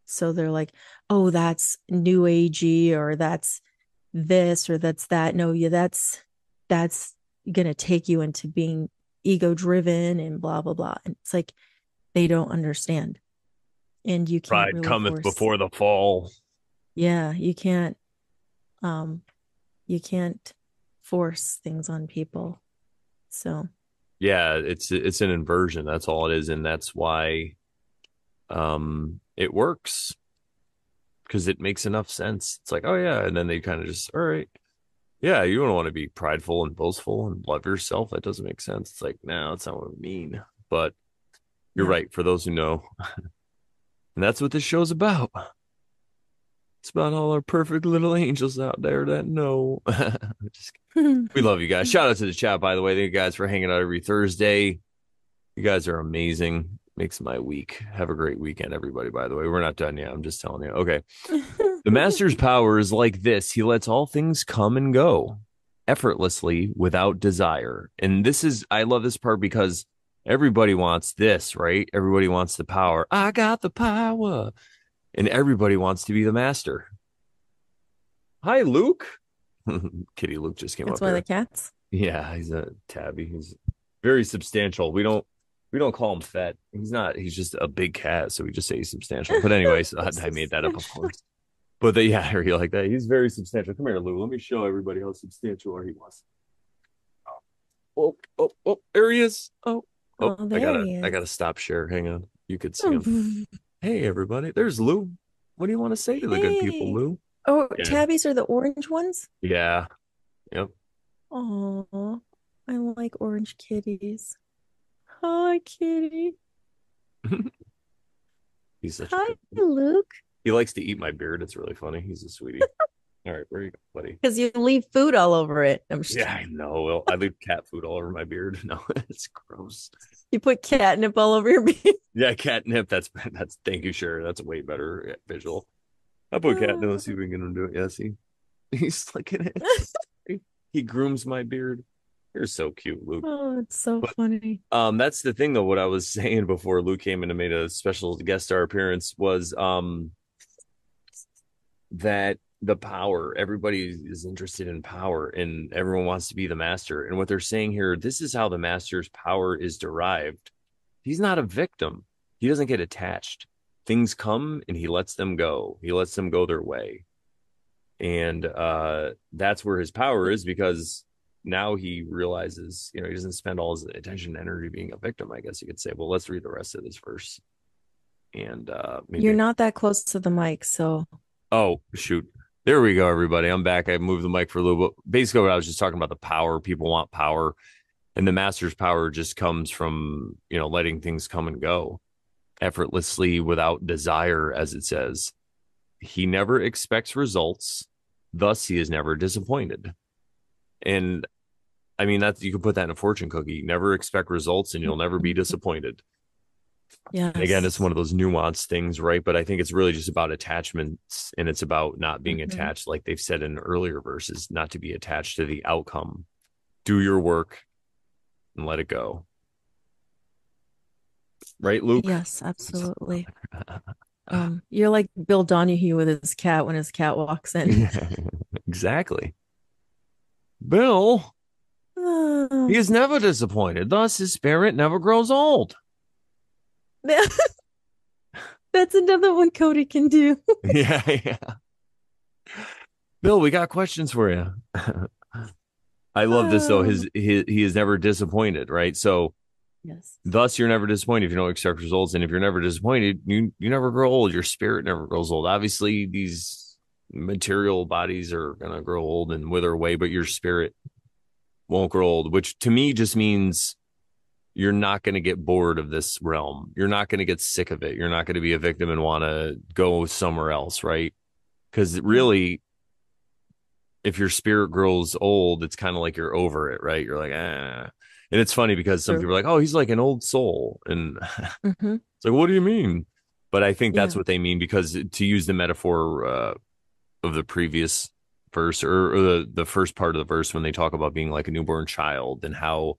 So they're like, oh, that's new agey, or that's this, or that's that. No, yeah, that's gonna take you into being ego driven and blah blah blah. And it's like they don't understand. And you can't Pride really cometh force, before the fall. yeah, um you can't force things on people. So Yeah, it's an inversion. That's all it is. And that's why it works because it makes enough sense. It's like, oh yeah. And then they kind of just, all right. Yeah, you don't want to be prideful and boastful and love yourself. That doesn't make sense. It's like, no, that's not what I mean. But you're yeah. right, for those who know. And that's what this show's about. It's about all our perfect little angels out there that know. Just, we love you guys. Shout out to the chat, by the way. Thank you guys for hanging out every Thursday. You guys are amazing. Makes my week. Have a great weekend, everybody, by the way. We're not done yet. I'm just telling you. Okay. The master's power is like this. He lets all things come and go effortlessly without desire. And I love this part because everybody wants this, right? Everybody wants the power. I got the power. And everybody wants to be the master. Hi, Luke. Kitty Luke just came That's up one of the here. cats. Yeah, he's a tabby. He's very substantial. We don't call him fat. He's not. He's just a big cat, so we just say he's substantial. But anyways, I made that up, of course. But yeah, you like that. He's very substantial. Come here, Lou. Let me show everybody how substantial he was. There he is. Oh, Oh, I there gotta, he I is. gotta stop share. Hang on. You could see him. Hey, everybody. There's Lou. What do you want to say to the good people, Hey. Lou? Oh, Yeah. tabbies are the orange ones? Yeah. Yep. Oh, I like orange kitties. Hi, kitty. He's such a Hi, good. Luke. He likes to eat my beard. It's really funny. He's a sweetie. All right, where you go, buddy? Because you leave food all over it. I'm just Yeah, kidding. I know. Well, I leave cat food all over my beard. No, it's gross. You put catnip all over your beard. Yeah, catnip. That's. Thank you, sure. That's a way better visual. I put catnip. Let's see if we can get him to do it. Yeah, see, he's licking it. He grooms my beard. You're so cute, Luke. Oh, it's so But funny. that's the thing, though. What I was saying before Luke came in and made a special guest star appearance was that the power. Everybody is interested in power, and everyone wants to be the master. And what they're saying here, this is how the master's power is derived. He's not a victim. He doesn't get attached. Things come and he lets them go. He lets them go their way. And that's where his power is, because now he realizes, he doesn't spend all his attention and energy being a victim. I guess you could say. Well, let's read the rest of this verse. And You're maybe not that close to the mic, so oh, shoot. There we go, everybody. I'm back. I moved the mic for a little bit. Basically, what I was just talking about, the power. People want power. And the master's power just comes from, letting things come and go effortlessly without desire, as it says. He never expects results. Thus, he is never disappointed. And I mean, that's, you can put that in a fortune cookie. Never expect results and you'll never be disappointed. And again, yes. it's one of those nuanced things, right? But I think it's really just about attachments, and it's about not being Mhm. attached, like they've said in earlier verses, not to be attached to the outcome. Do your work and let it go. Right, Luke? Yes, absolutely. You're like Bill Donahue with his cat when his cat walks in. Yeah, exactly. Bill, he Oh. is never disappointed. Thus, his spirit never grows old. That's another one Cody can do. Yeah, yeah. Bill, we got questions for you. I love this though. Oh, He is never disappointed, right? So yes. thus you're never disappointed if you don't accept results. And if you're never disappointed, you never grow old. Your spirit never grows old. Obviously, these material bodies are gonna grow old and wither away, but your spirit won't grow old, which to me just means you're not going to get bored of this realm. You're not going to get sick of it. You're not going to be a victim and want to go somewhere else, right? Because Yeah, really, if your spirit grows old, it's kind of like you're over it, right? You're like, ah. And it's funny because some true. people are like, oh, he's like an old soul. And Hmm. it's like, what do you mean? But I think that's Yeah. what they mean, because to use the metaphor of the previous verse, or the first part of the verse, when they talk about being like a newborn child and how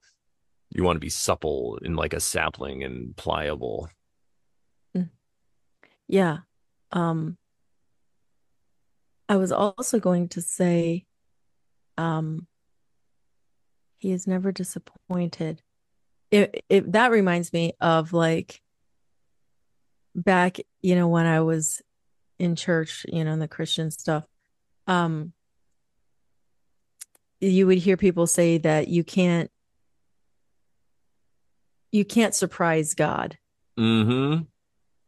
you want to be supple and like a sapling and pliable. Mm. Yeah. Um, I was also going to say, um, he is never disappointed. That reminds me of like back, when I was in church, in the Christian stuff. Um, you would hear people say that you can't surprise God, Mm-hmm.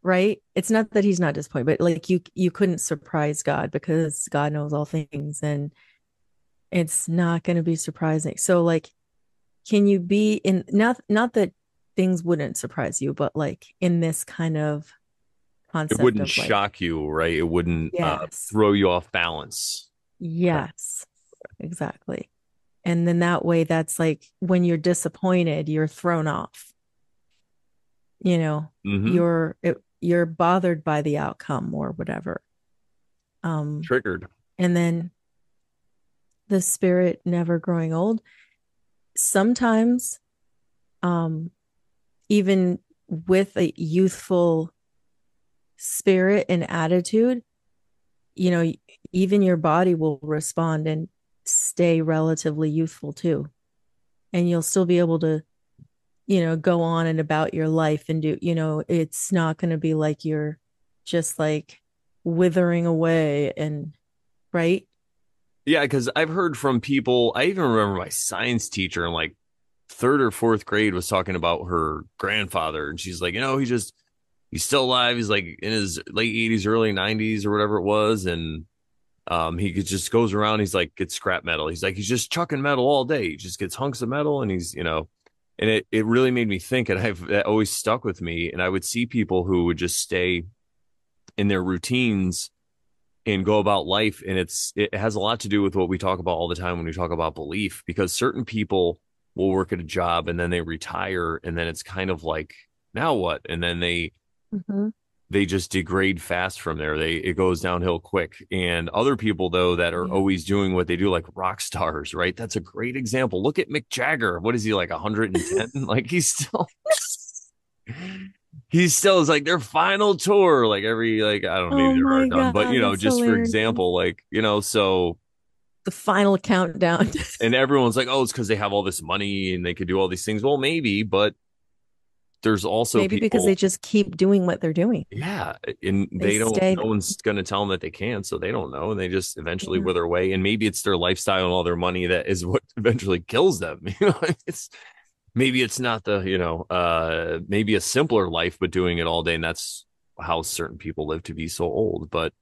right? It's not that he's not disappointed, but like you couldn't surprise God because God knows all things and it's not going to be surprising. So like can you be in not that things wouldn't surprise you, but like in this kind of It concept wouldn't of like shock you, right? It wouldn't yes, throw you off balance. yes, exactly. And then that way that's like when you're disappointed, you're thrown off. You know, Mm-hmm. you're bothered by the outcome or whatever. Um Triggered. and then the spirit never growing old. Sometimes um even with a youthful spirit and attitude, you know, even your body will respond and stay relatively youthful too. And you'll still be able to, go on and about your life and do, it's not going to be like you're just like withering away and right. Yeah, because I've heard from people. I even remember my science teacher. I'm like, third or fourth grade was talking about her grandfather, and she's like, he's still alive. He's like in his late 80s, early 90s, or whatever it was, and just goes around. He's like gets scrap metal. He's like he's just chucking metal all day. He just gets hunks of metal, and and it really made me think, and that always stuck with me. And I would see people who would just stay in their routines and go about life, and it has a lot to do with what we talk about all the time when we talk about belief, because certain people will work at a job and then they retire, and then it's kind of like, now what? And then Mm-hmm. they just degrade fast from there. It goes downhill quick. And other people though that are Yeah. always doing what they do, like rock stars, right? That's a great example. Look at Mick Jagger. What is he, like 110? Like he's still is like their final tour, like every, like, I don't know, maybe Oh they're my done, but God, that's just for hilarious. example, like, so, The final countdown. and everyone's like, oh, it's because they have all this money and they could do all these things. Well, maybe, but there's also Maybe because they people, just keep doing what they're doing. yeah, and They they don't, stay. no one's going to tell them that they can't, so they don't know, and they just eventually Yeah. wither away. And maybe it's their lifestyle and all their money that is what eventually kills them. It's maybe it's not the, maybe a simpler life, but doing it all day, and that's how certain people live to be so old. But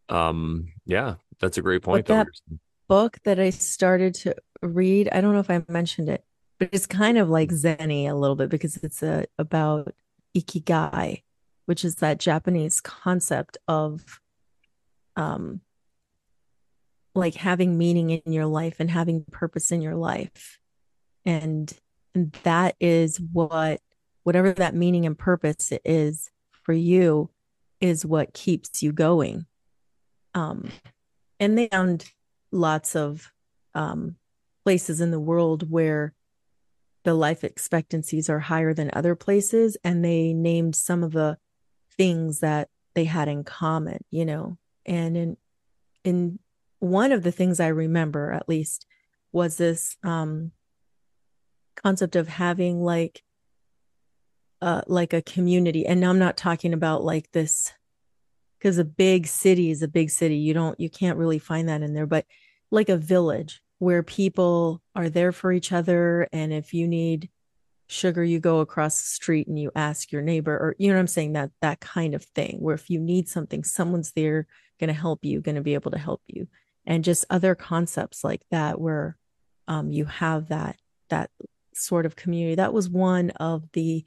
yeah, that's a great point But though. that book that I started to read, I don't know if I mentioned it, but it's kind of like Zen-y a little bit because it's about ikigai, which is that Japanese concept of um like having meaning in your life and having purpose in your life. And that is whatever that meaning and purpose is for you is what keeps you going. Um, and they found lots of places in the world where the life expectancies are higher than other places, and they named some of the things that they had in common, and in one of the things I remember at least was this concept of having like a community. And I'm not talking about like this, because a big city is a big city. You can't really find that in there, but like a village where people are there for each other. And if you need sugar, you go across the street and you ask your neighbor, or you know what I'm saying, that kind of thing, where if you need something, someone's there going to help you, going to be able to help you. And just other concepts like that where you have that sort of community. That was one of the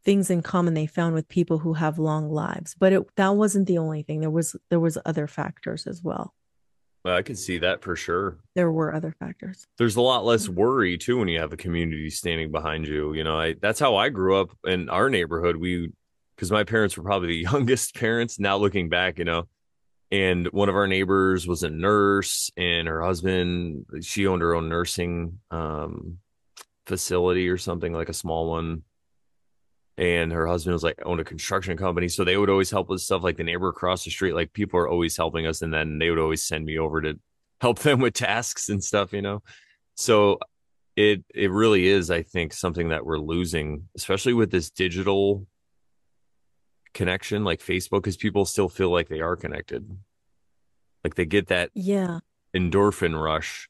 things in common they found with people who have long lives. But that wasn't the only thing. There was other factors as well. I could see that for sure. There were other factors. There's a lot less worry too when you have a community standing behind you. That's how I grew up in our neighborhood. Because my parents were probably the youngest parents. Now looking back, and one of our neighbors was a nurse, and her husband, she owned her own nursing facility or something, like a small one. And her husband was like owned a construction company, so they would always help with stuff. Like the neighbor across the street, like people are always helping us, and then they would always send me over to help them with tasks and stuff. So it really is, I think, something that we're losing, especially with this digital connection like Facebook, because people still feel like they are connected, like they get that Yeah. endorphin rush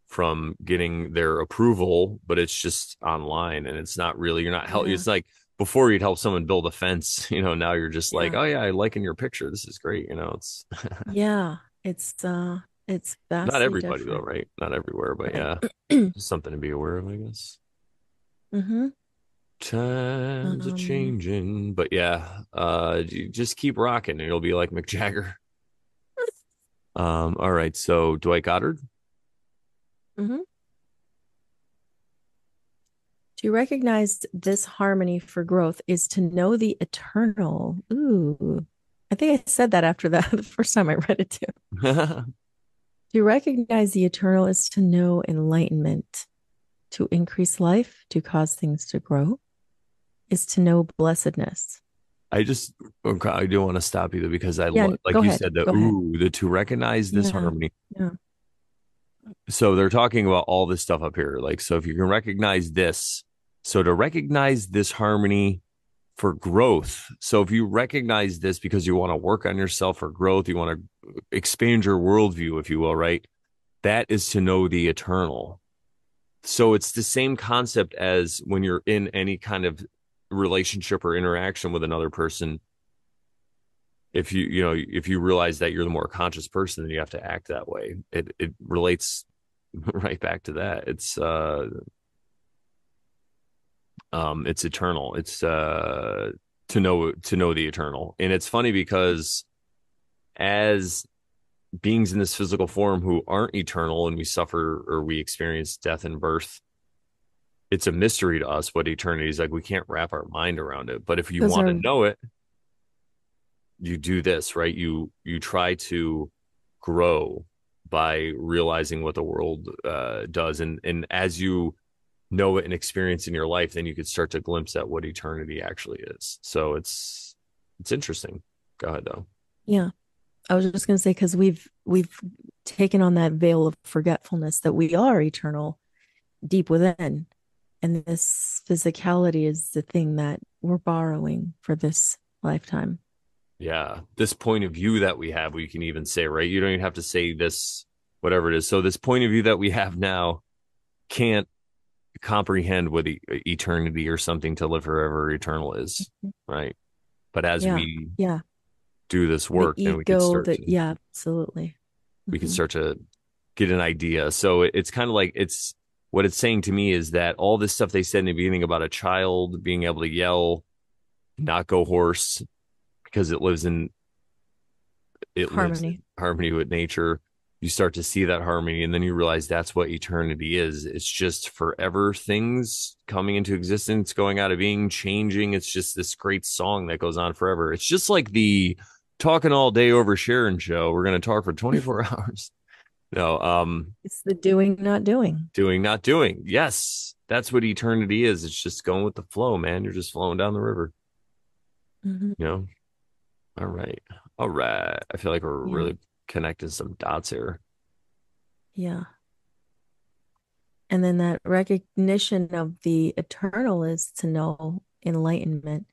from getting their approval, but it's just online, and it's not really, you're not help. Yeah. It's like before you'd help someone build a fence, now you're just like, Yeah. oh yeah, I like in your picture, this is great. It's Yeah. It's not vastly everybody though, different. right? Not everywhere, but Right. yeah, just something to be aware of, I guess. Mm-hmm. Times are Um, changing, but yeah, you just keep rocking and you'll be like Mick Jagger. All right, so Dwight Goddard. mhm. To recognize this harmony for growth is to know the eternal. Ooh, I think I said that after that the first time I read it too. To recognize the eternal is to know enlightenment. To increase life, to cause things to grow, is to know blessedness. I just, okay, I do want to stop you though, because Yeah, like go you ahead. said, Go ahead. the to recognize this Yeah, harmony. yeah, So they're talking about all this stuff up here. Like, so if you can recognize this, so to recognize this harmony for growth. So if you recognize this because you want to work on yourself for growth, you want to expand your worldview, if you will, right? That is to know the eternal. So it's the same concept as when you're in any kind of relationship or interaction with another person. If if you realize that you're the more conscious person, then you have to act that way. It relates right back to that. It's eternal. It's to know the eternal. And it's funny because as beings in this physical form who aren't eternal and we suffer or we experience death and birth, it's a mystery to us what eternity is like. We can't wrap our mind around it. But if you Because want to our know it, you do this, right? You try to grow by realizing what the world does, and as you know it and experience in your life, then you could start to glimpse at what eternity actually is. So it's interesting. Go ahead though. yeah, I was just gonna say because we've taken on that veil of forgetfulness that we are eternal deep within, and this physicality is the thing that we're borrowing for this lifetime. Yeah, this point of view that we have, we can even say, right? You don't even have to say this, whatever it is. So this point of view that we have now can't comprehend what eternity or something to live forever eternal is, right? But as Yeah, we yeah. do this The work, then ego that, yeah, absolutely. we can Hmm. start to get an idea. So it's kind of like it's what it's saying to me is that all this stuff they said in the beginning about a child being able to yell, not go hoarse because it lives in Harmony. harmony with nature. You start to see that harmony, and then you realize that's what eternity is. It's just forever things coming into existence, going out of being, changing. It's just this great song that goes on forever. It's just like the talking all day over Sharon show. We're going to talk for 24 hours. No, It's the doing, not doing. doing, not doing. Yes, that's what eternity is. It's just going with the flow, man. You're just flowing down the river, Hmm. you know? All right. All right. I feel like we're Yeah, really connecting some dots here. yeah. And then that recognition of the eternal is to know enlightenment.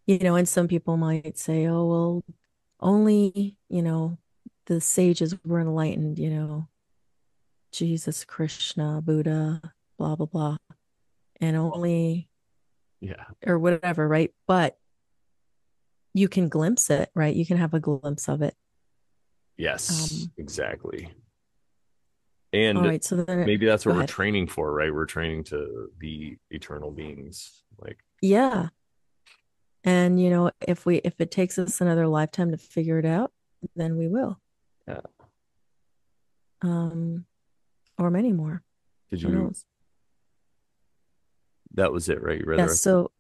And some people might say, oh, well, only, the sages were enlightened, Jesus, Krishna, Buddha, blah, blah, blah, and only, Yeah. or whatever, right? But you can glimpse it, right? You can have a glimpse of it. Yes, Um, exactly. all And right, so then maybe that's go what we're ahead. training for, right? We're training to be eternal beings. Like, Yeah. And if it takes us another lifetime to figure it out, then we will. yeah. Um, or many more. Did Who you, knows? that was it, right? You read the Yes, rest of it? so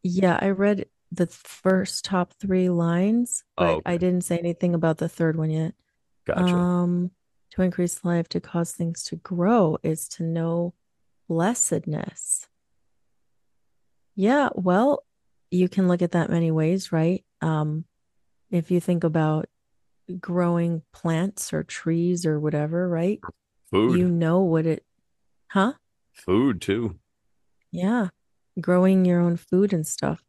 yeah, I read the first top three lines, Oh, but I okay. didn't say anything about the third one yet. Gotcha. Um, to increase life, to cause things to grow is to know blessedness. Yeah, well, you can look at that many ways, right? If you think about growing plants or trees or whatever, right? You Food, know what it, huh? food too. Yeah, growing your own food and stuff.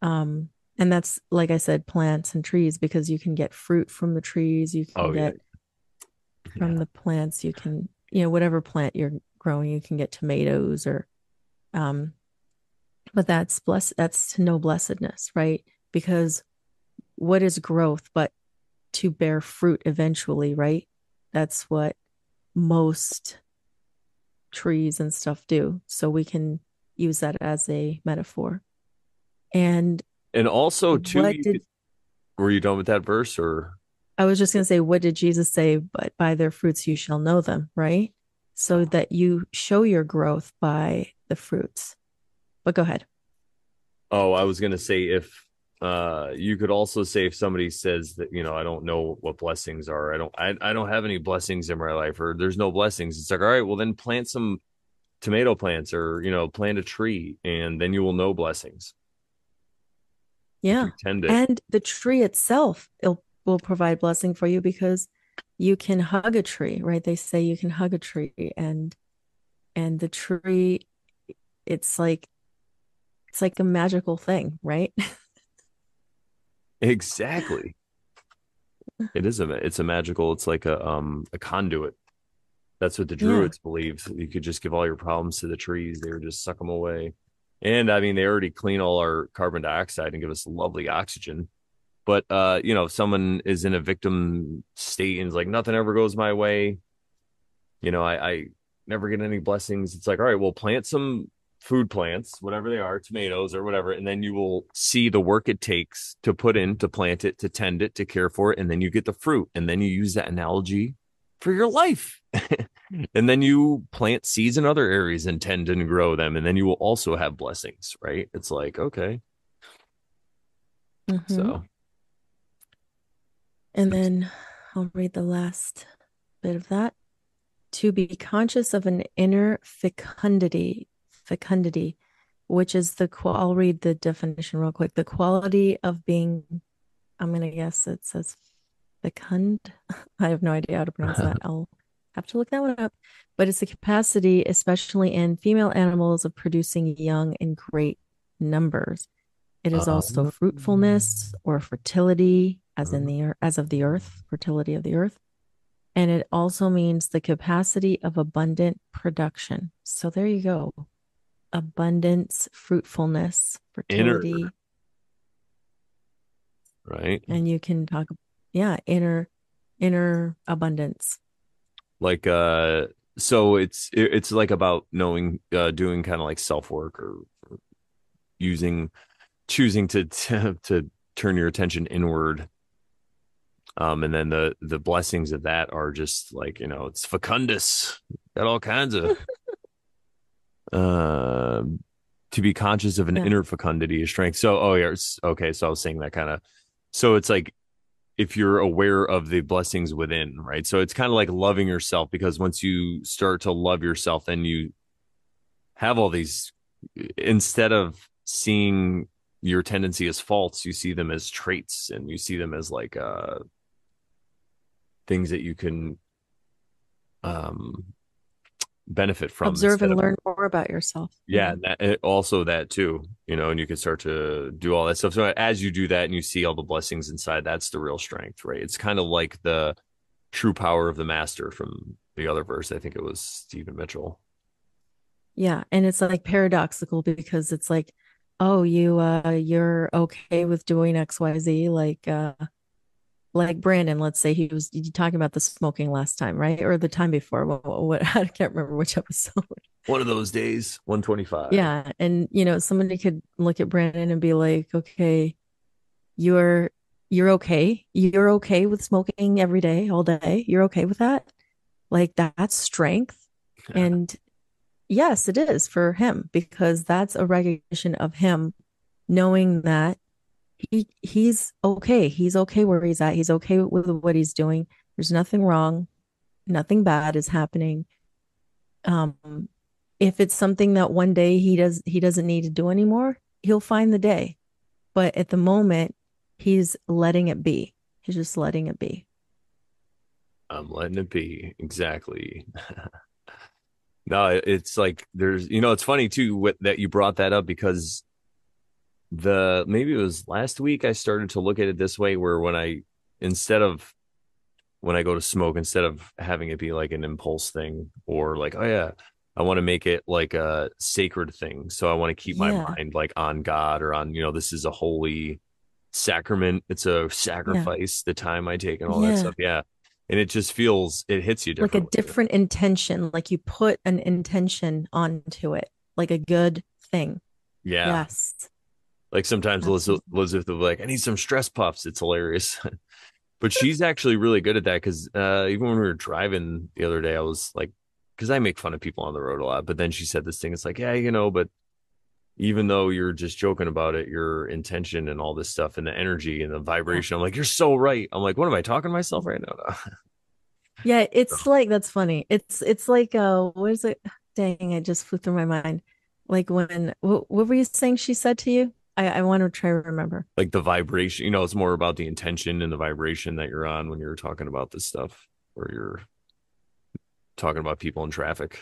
And that's, like I said, plants and trees because you can get fruit from the trees, you can Oh, yeah. get from Yeah. the plants, you can, whatever plant you're growing, you can get tomatoes or, um, but that's to know blessedness, right? Because what is growth but to bear fruit eventually, right? That's what most trees and stuff do. So we can use that as a metaphor. And And also, too, what did were you done with that verse or? I was just going to say, what did Jesus say? But by their fruits you shall know them, right? So that you show your growth by the fruits. But go ahead. Oh, I was gonna say if you could also say if somebody says that, I don't know what blessings are. I don't have any blessings in my life or there's no blessings. It's like, all right, well then plant some tomato plants or, plant a tree and then you will know blessings if you Yeah. tend it. And the tree itself will provide blessing for you because you can hug a tree, right? They say you can hug a tree and the tree, it's like it's like a magical thing, right? Exactly. It's a magical, it's like a conduit That's what the Yeah. Druids believed. You could just give all your problems to the trees; they would just suck them away. And I mean, they already clean all our carbon dioxide and give us lovely oxygen. But if someone is in a victim state and is like, nothing ever goes my way, I never get any blessings. It's like, all right, well, plant some food plants, whatever they are, tomatoes or whatever, and then you will see the work it takes to put in, to plant it, to tend it, to care for it, and then you get the fruit. And then you use that analogy for your life. And then you plant seeds in other areas and tend and grow them, and then you will also have blessings, right? It's like, okay. Mm-hmm. So And then I'll read the last bit of that. To be conscious of an inner fecundity, which is I'll read the definition real quick. The quality of being, I'm going to guess it says fecund. I have no idea how to pronounce that. I'll have to look that one up. But it's the capacity, especially in female animals, of producing young in great numbers. It is also um, fruitfulness or fertility, as of the earth, fertility of the earth. And it also means the capacity of abundant production. So there you go. Abundance, fruitfulness, inner, fertility. right? And you can talk, yeah, inner abundance. Like so it's like about knowing, doing kind of like self work, or using choosing to turn your attention inward. And then the blessings of that are just like, it's fecundous, got all kinds of uh to be conscious of an Yeah. inner fecundity is strength. So, oh yeah, okay, so I was saying that kind of, so it's like, if you're aware of the blessings within, right? So it's kind of like loving yourself, because once you start to love yourself, then you have all these, instead of seeing your tendency as faults, you see them as traits, and you see them as like things that you can um benefit from, Observe instead and of, learn more about yourself. yeah, Yeah. and also that too, and you can start to do all that stuff. So as you do that and you see all the blessings inside, that's the real strength, right? It's kind of like the true power of the master from the other verse. I think it was Stephen Mitchell. Yeah. And it's like paradoxical because it's like, oh, you're okay with doing XYZ, like Brandon, let's say he was talking about the smoking last time, right? Or the time before. I can't remember which episode. One of those days, 125. Yeah. And somebody could look at Brandon and be like, okay, you're you're okay. You're okay with smoking every day, all day. You're okay with that. Like that's strength. And yes, it is for him because that's a recognition of him knowing that he's okay. He's okay where he's at. He's okay with what he's doing. There's nothing wrong. Nothing bad is happening. Um, if it's something that one day he doesn't need to do anymore, he'll find the day. But at the moment, he's letting it be. He's just letting it be. I'm letting it be. Exactly. No, it's like there's, it's funny too that you brought that up, because maybe it was last week I started to look at it this way, where instead of when I go to smoke, instead of having it be like an impulse thing, or like, oh yeah, I want to make it like a sacred thing. So I want to keep my Yeah. mind like on God, or on, this is a holy sacrament. It's a Yeah. sacrifice, the time I take and all that Yeah. stuff. Yeah. And it hits you Like a differently. different intention, like you put an intention onto it, like a good thing. Yeah. Yes, Like sometimes absolutely. Elizabeth will be like, I need some stress puffs. It's hilarious. But she's actually really good at that, because even when we were driving the other day, I was like, because I make fun of people on the road a lot. But then she said this thing. It's like, yeah, but even though you're just joking about it, your intention and all this stuff and the energy and the Yeah. vibration, I'm like, you're so right. I'm like, what am I talking to myself right now? Yeah, No. it's like that's funny. It's like what is it? Dang, I just flew through my mind. Like when what were you saying she said to you? I want to try to remember. Like the vibration, it's more about the intention and the vibration that you're on when you're talking about this stuff, or you're talking about people in traffic.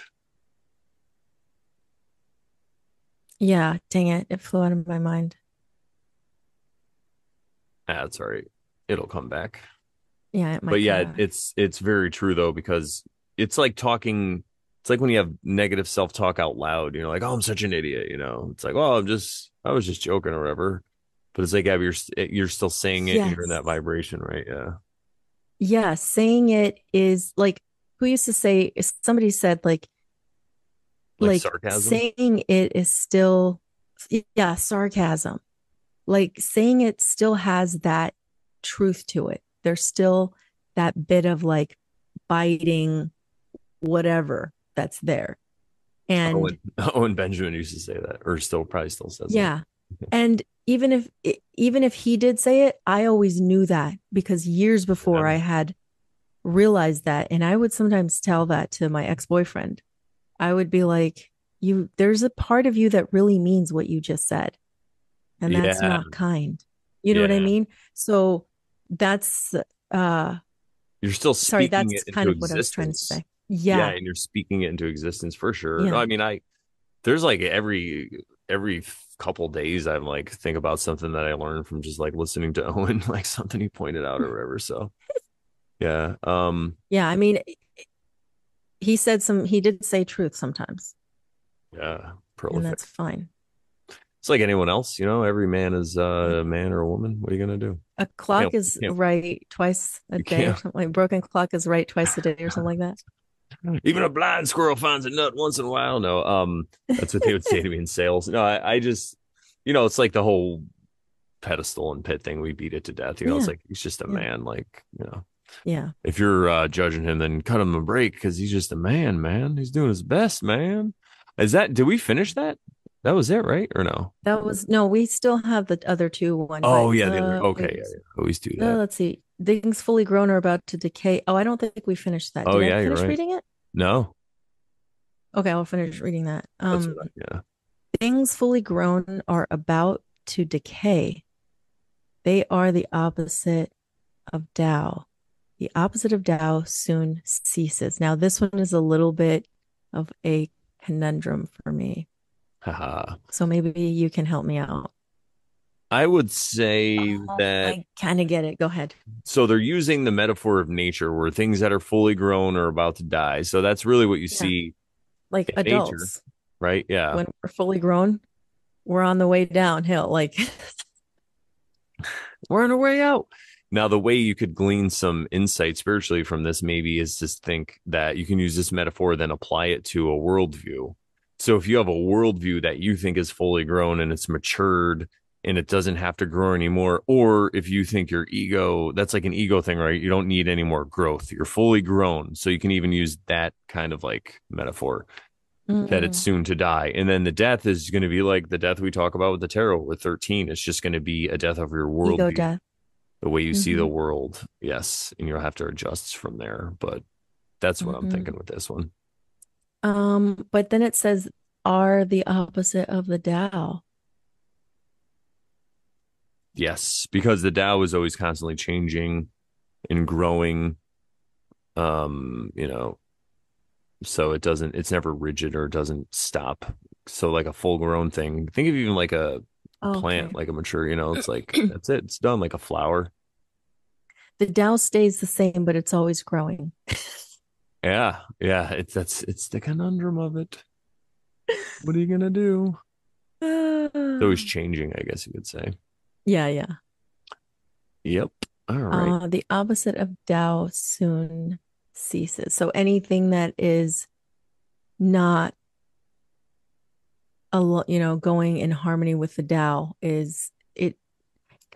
Yeah, dang it. It flew out of my mind. Ah, that's all right. It'll come back. Yeah, it But might come yeah, back. it's very true though, because it's like talking. It's like when you have negative self-talk out loud. Like, oh, I'm such an idiot. It's like, oh, I was just joking or whatever. But it's like, yeah, you're still saying it, and you're in that Yes. vibration, right? Yeah, Yeah. Saying it is like, who used to say, somebody said, like like sarcasm. saying it is still, yeah, sarcasm. Like saying it still has that truth to it. There's still that bit of like biting whatever that's there. And Owen Owen Benjamin used to say that, or still probably still says that. yeah. And even if he did say it, I always knew that because years before Yeah. I had realized that, and I would sometimes tell that to my ex-boyfriend. I would be like, you there's a part of you that really means what you just said, and that's Yeah, not kind. You know what I yeah. mean? So that's uh You're still sorry, speaking that's it kind into of what I was trying to existence. say. Yeah, Yeah. and you're speaking it into existence for sure. No, Yeah. I mean, there's like every couple days I'm like think about something that I learned from just like listening to Owen, like something he pointed out or whatever. So yeah, Yeah, I mean, he did say truth sometimes, yeah, and prolific. that's fine. It's like anyone else, every man is a man or a woman. What are you gonna do? A Can't, clock is can't, right twice a you day or can't. something, like broken clock is right twice a day or something like Even a blind squirrel finds a nut once in a while. No, that's what they would say to me in sales. No, I just, it's like the whole pedestal and pit thing. We beat it to death. It's Yeah. like he's just a Yeah. man. Like, Yeah. if you're judging him, then cut him a break because he's just a man, man. He's doing his best, man. Did we finish that? That was it, right? Or no? That was no, we still have the other two one, Oh, but yeah, the other. Okay, yeah, yeah. Always do that. let's see. Things fully grown are about to decay. Oh, I don't think we finished that. Oh, Did I yeah, you're finish right. reading it? No, Okay, I'll finish reading that. that's what yeah. Things fully grown are about to decay. They are the opposite of Tao. The opposite of Tao soon ceases. Now, this one is a little bit of a conundrum for me. Haha. So maybe you can help me out. I would say that I kind of get it. Go ahead. so they're using the metaphor of nature where things that are fully grown are about to die. So that's really what you Yeah. see Like in nature, adults, right? Yeah. when we're fully grown, we're on the way downhill. Like, We're on our way out. Now, the way you could glean some insight spiritually from this maybe is to think that you can use this metaphor, then apply it to a worldview. So if you have a worldview that you think is fully grown and it's matured and it doesn't have to grow anymore, or if you think your ego, that's like an ego thing, right? You don't need any more growth. You're fully grown. So you can even use that kind of like metaphor that it's mm-mm. soon to die. And then the death is going to be like the death we talk about with the tarot with 13. It's just going to be a death of your Ego worldview, death. the way you see the Mm-hmm. world. Yes. And you'll have to adjust from there. But that's what I'm Mm-hmm. thinking with this one. But then it says are the opposite of the Tao. Yes. Because the Tao is always constantly changing and growing. Um, you know, so it's never rigid or it doesn't stop. So like a full grown thing, think of even like a Oh, plant, okay. like a mature, it's like that's it. It's done like a flower. The Tao stays the same, but it's always growing. Yeah, yeah. It's the conundrum of it. What are you gonna do? It's always changing, I guess you could say. Yeah, yeah. Yep. All right. The opposite of Tao soon ceases. So anything that is not going in harmony with the Tao is it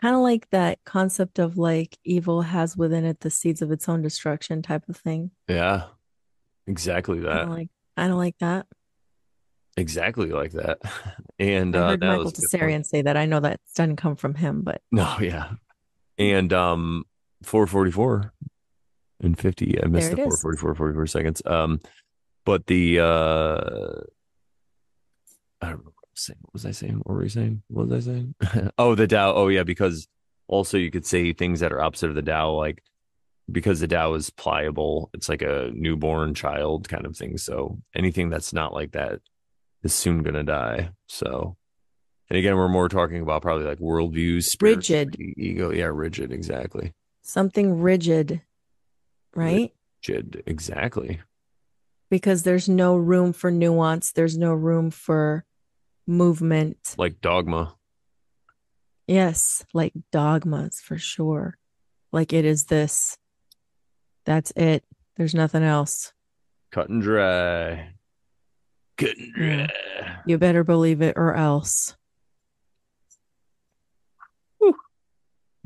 kind of like that concept of like evil has within it the seeds of its own destruction type of thing. Yeah, exactly Kind that. of like I don't like that. Exactly like that. And I heard that Michael was a good point. Tsarian say that. I know that doesn't come from him, but No, yeah. And 444 and 50. I missed there the it is. 44 seconds. But the I don't know what I was saying. What was I saying? What were you saying? What was I saying? Oh, the Tao. Oh, yeah, because also you could say things that are opposite of the Tao, like because the Tao is pliable, it's like a newborn child kind of thing. So anything that's not like that is soon gonna die. So, and again, we're more talking about probably like worldviews, Rigid, spirituality, ego. Yeah, rigid, exactly. something rigid, right? Rigid, exactly. because there's no room for nuance. There's no room for movement. Like dogma, Yes, like dogmas for sure. Like it is this, that's it. There's nothing else. cut and dry, cut and Yeah. dry. You better believe it or else. Whew.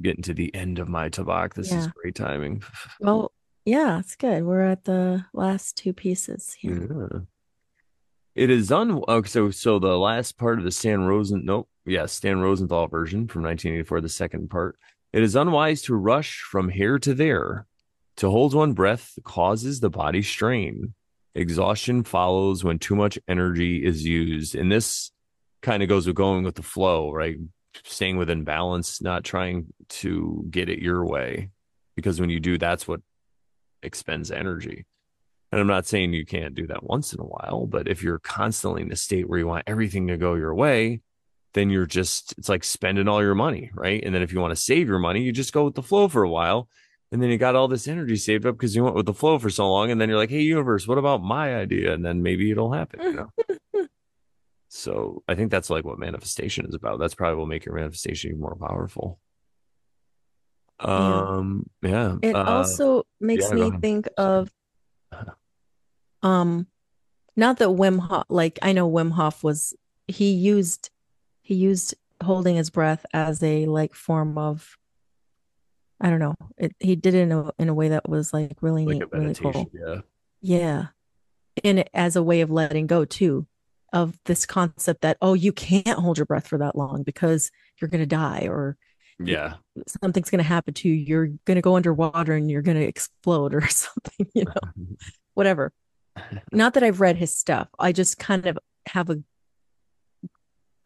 Getting to the end of my tabak. This is Yeah. great timing. Well, yeah, it's good. We're at the last two pieces here. Yeah. It is okay, so the last part of the Stan Rosenthal version from 1984, the second part. It is unwise to rush from here to there. To hold one breath causes the body strain. Exhaustion follows when too much energy is used. And this kind of goes with going with the flow, right? Staying within balance, not trying to get it your way. Because when you do, that's what expends energy. And I'm not saying you can't do that once in a while, but if you're constantly in a state where you want everything to go your way, then it's like spending all your money, right? And then if you want to save your money, you just go with the flow for a while. And then you got all this energy saved up because you went with the flow for so long. And then you're like, hey, universe, what about my idea? And then maybe it'll happen. So I think that's like what manifestation is about. That's probably what will make your manifestation even more powerful. Yeah. Yeah. It also makes Yeah, go me ahead. think Sorry. of um not that Wim Hof, like I know Wim Hof was he used he used holding his breath as a like form of, I don't know. He did it in a way that was like really Like neat, a really meditation. cool. Yeah. Yeah. And it, as a way of letting go too, of this concept that, oh, you can't hold your breath for that long because you're going to die, or you, Yeah. something's going to happen to you. You're going to go underwater and you're going to explode or something, whatever. Not that I've read his stuff. I just kind of have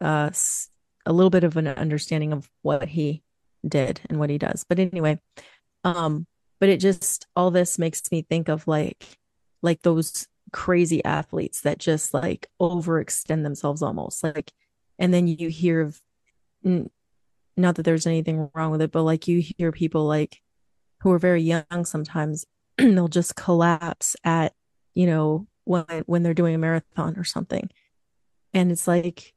uh, a little bit of an understanding of what he did and what he does. But anyway, um, but it just, all this makes me think of like those crazy athletes that just like overextend themselves almost like, and then you hear of, not that there's anything wrong with it, but like you hear people like who are very young sometimes they'll just collapse at, when they're doing a marathon or something. And it's like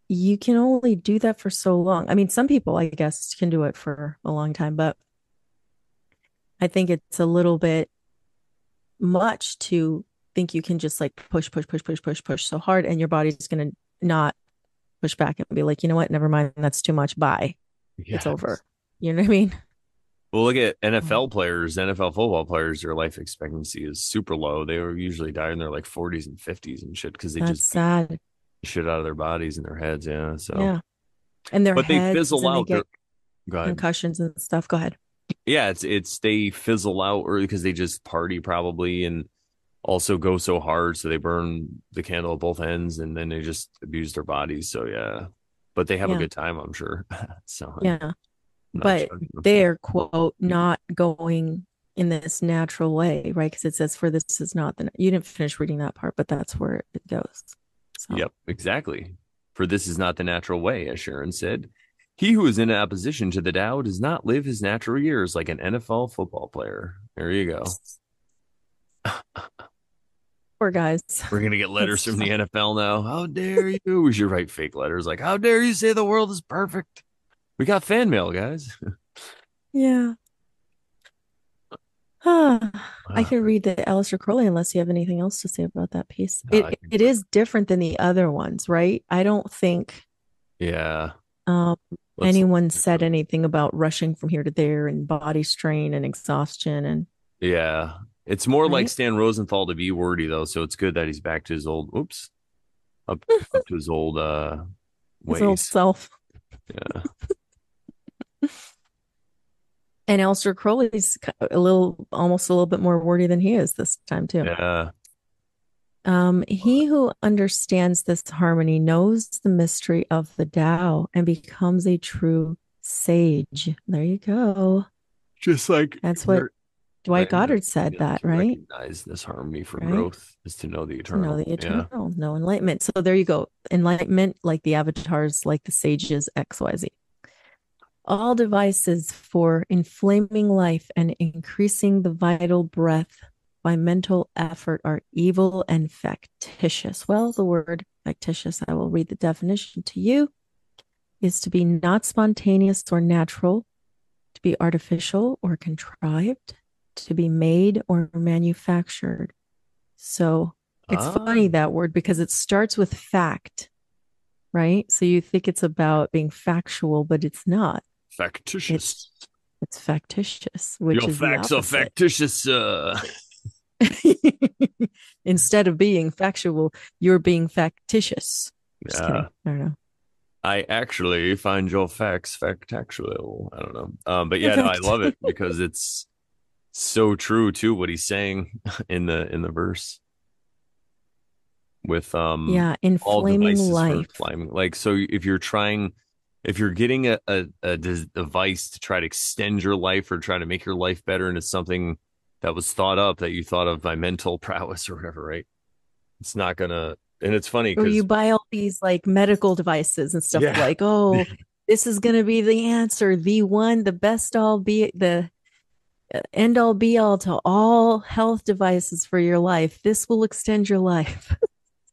you can only do that for so long. I mean, some people I guess can do it for a long time, but I think it's a little bit much to think you can just like push so hard and your body's going to not push back and be like, you know what, never mind, that's too much, bye, it's Yeah. over. You know what I mean? Well, look at NFL players, NFL football players, their life expectancy is super low. They were usually die in their like 40s and 50s and shit because they That's just beat sad. shit out of their bodies and their heads. Yeah. So, Yeah. And their but they heads fizzle and they out. get Go ahead. concussions and stuff. Go ahead. Yeah. It's they fizzle out or because they just party probably and also go so hard. So they burn the candle at both ends and then they just abuse their bodies. So, yeah. But they have a Yeah. good time, I'm sure. So I'm Yeah. not But judging them. they're, quote, not going in this natural way, right? Because it says, for this is not the, you didn't finish reading that part, but that's where it goes. So, Yep, exactly. For this is not the natural way, as Sharon said. He who is in opposition to the Tao does not live his natural years like an NFL football player. There you go. poor guys. We're gonna get letters That's from the tough. NFL now. How dare you? We should write fake letters like, "How dare you say the world is perfect?" We got fan mail, guys. Yeah. I can read the Aleister Crowley unless you have anything else to say about that piece. No, I think It is different than the other ones, right? I don't think yeah. um, Let's anyone said anything about rushing from here to there and body strain and exhaustion and yeah. It's more like right. Stan Rosenthal to be wordy though, so it's good that he's back to his old up up to his old His old ways. self. Yeah. And Aleister Crowley's almost a little bit more wordy than he is this time too. Yeah. He who understands this harmony knows the mystery of the Tao and becomes a true sage. There you go. Just like That's what Dwight Brandon, Goddard said yeah, that, to right? recognize this harmony for Right? growth is to know the To know eternal. the Yeah. eternal, know enlightenment. So there you go. Enlightenment, like the avatars, like the sages, XYZ. All devices for inflaming life and increasing the vital breath by mental effort are evil and factitious. Well, the word factitious, I will read the definition to you, is to be not spontaneous or natural, to be artificial or contrived, to be made or manufactured. So it's Ah, funny, that word, because it starts with fact, right? So you think it's about being factual, but it's not. It's factitious. it's factitious, which Your is the facts are opposite. factitious. Instead of being factual, you're being factitious. Just Yeah. kidding. I don't know. I actually find your facts factual. I don't know. But In yeah, no, I fact, love it because it's so true too what he's saying in the verse with yeah, all inflaming devices for life. climbing. Like so if you're getting a device to try to extend your life or try to make your life better and it's something that was thought up that you thought of by mental prowess or whatever, right? It's not gonna and it's funny Or you because buy all these like medical devices and stuff yeah, like, oh, this is going to be the answer, the one, the best all be the end all be all to all health devices for your life. This will extend your life.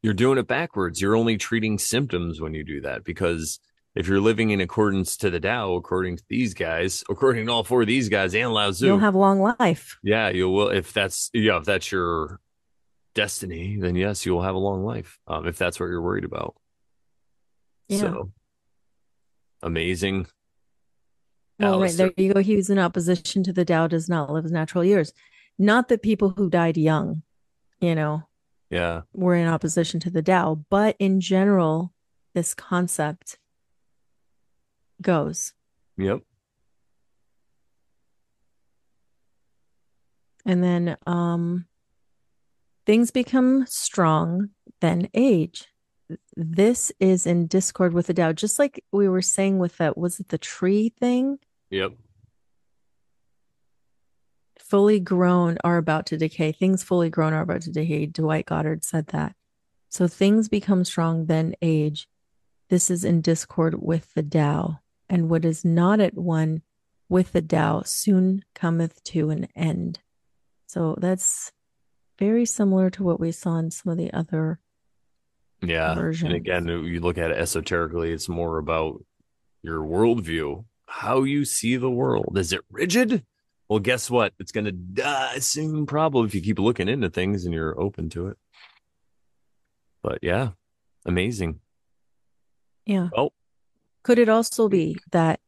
you're doing it backwards. You're only treating symptoms when you do that because if you're living in accordance to the Tao, according to these guys, according to all four of these guys and Lao You'll Tzu, have long life. yeah, you will. If that's your destiny, then yes, you will have a long life. If that's what you're worried about. Yeah. So amazing, Well, right Alistair. there you go. He was in opposition to the Tao does not live his natural years. Not that people who died young, you know, Yeah. were in opposition to the Tao, but in general, this concept goes. Yep. And then things become strong, then age. This is in discord with the Tao, just like we were saying with that, was it the tree thing? Yep. Fully grown are about to decay. Things fully grown are about to decay. Dwight Goddard said that. So things become strong, then age. This is in discord with the Tao. And what is not at one with the Tao soon cometh to an end. So that's very similar to what we saw in some of the other Yeah. And versions. again, you look at it esoterically, it's more about your worldview, how you see the world. Is it rigid? Well, guess what? It's going to die soon, probably, if you keep looking into things and you're open to it. But yeah, amazing. Yeah. Well, Could it also be that,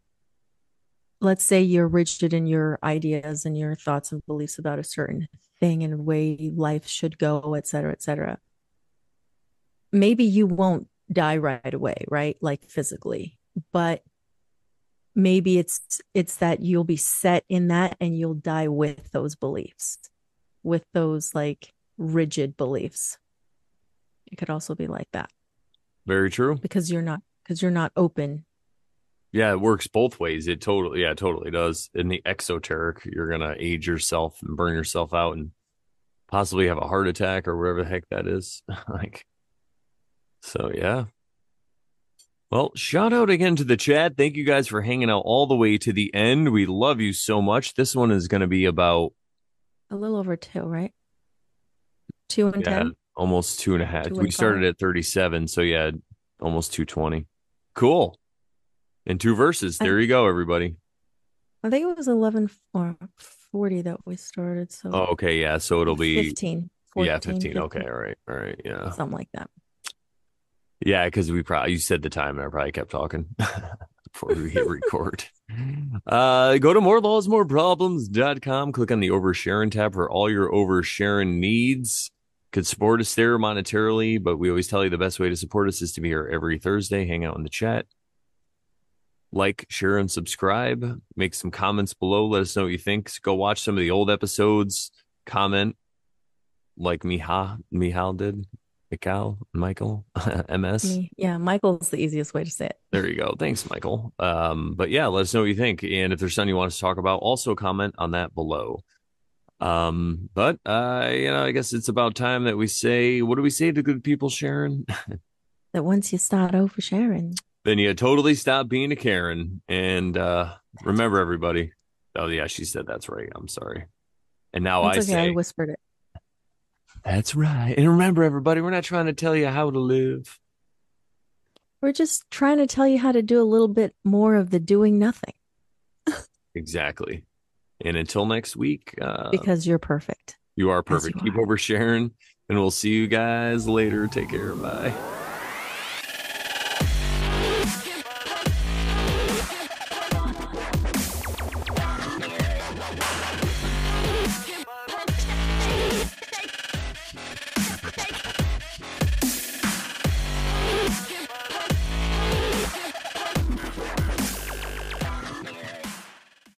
let's say you're rigid in your ideas and your thoughts and beliefs about a certain thing and way life should go, et cetera, et cetera. Maybe you won't die right away, right? Like physically, but maybe it's that you'll be set in that and you'll die with those beliefs, with those like rigid beliefs. It could also be like that very true. because you're not open. Yeah, it works both ways. It totally does. In the exoteric, you're going to age yourself and burn yourself out and possibly have a heart attack or whatever the heck that is. Like, so yeah. Well, shout out again to the chat. Thank you guys for hanging out all the way to the end. We love you so much. This one is going to be about, A little over two, right? Two and yeah, 10, almost two and a half. two We and five. started at 37. So, yeah, almost 220. Cool. In two verses. I, There you go, everybody. I think it was 11 or 40 that we started. Oh, So okay. Yeah. So it'll like be, 15, yeah, 14, 15. Okay. 15, All right. All right. Yeah. something like that. Yeah. Because you said the time and I probably kept talking before we hit record. Go to morelawsmoreproblems.com. Click on the Oversharing tab for all your oversharing needs. Could support us there monetarily, but we always tell you the best way to support us is to be here every Thursday. Hang out in the chat, like, share, and subscribe. Make some comments below. Let us know what you think. Go watch some of the old episodes. Comment like Mihal did. Michael, MS. Me, yeah, Michael's the easiest way to say it. There you go. Thanks, Michael. But yeah, let us know what you think. And if there's something you want us to talk about, also comment on that below. But I guess it's about time that we say, what do we say to good people, Sharon? That once you start oversharing, Then you totally stop being a Karen. And remember, everybody. Oh yeah, she said that's right. I'm sorry. And now it's I okay. I say, whispered it. That's right. And remember, everybody, we're not trying to tell you how to live. We're just trying to tell you how to do a little bit more of the doing nothing Exactly. And until next week, because you're perfect you are as you perfect. Keep are. over Sharon, and we'll see you guys later. Take care. Bye.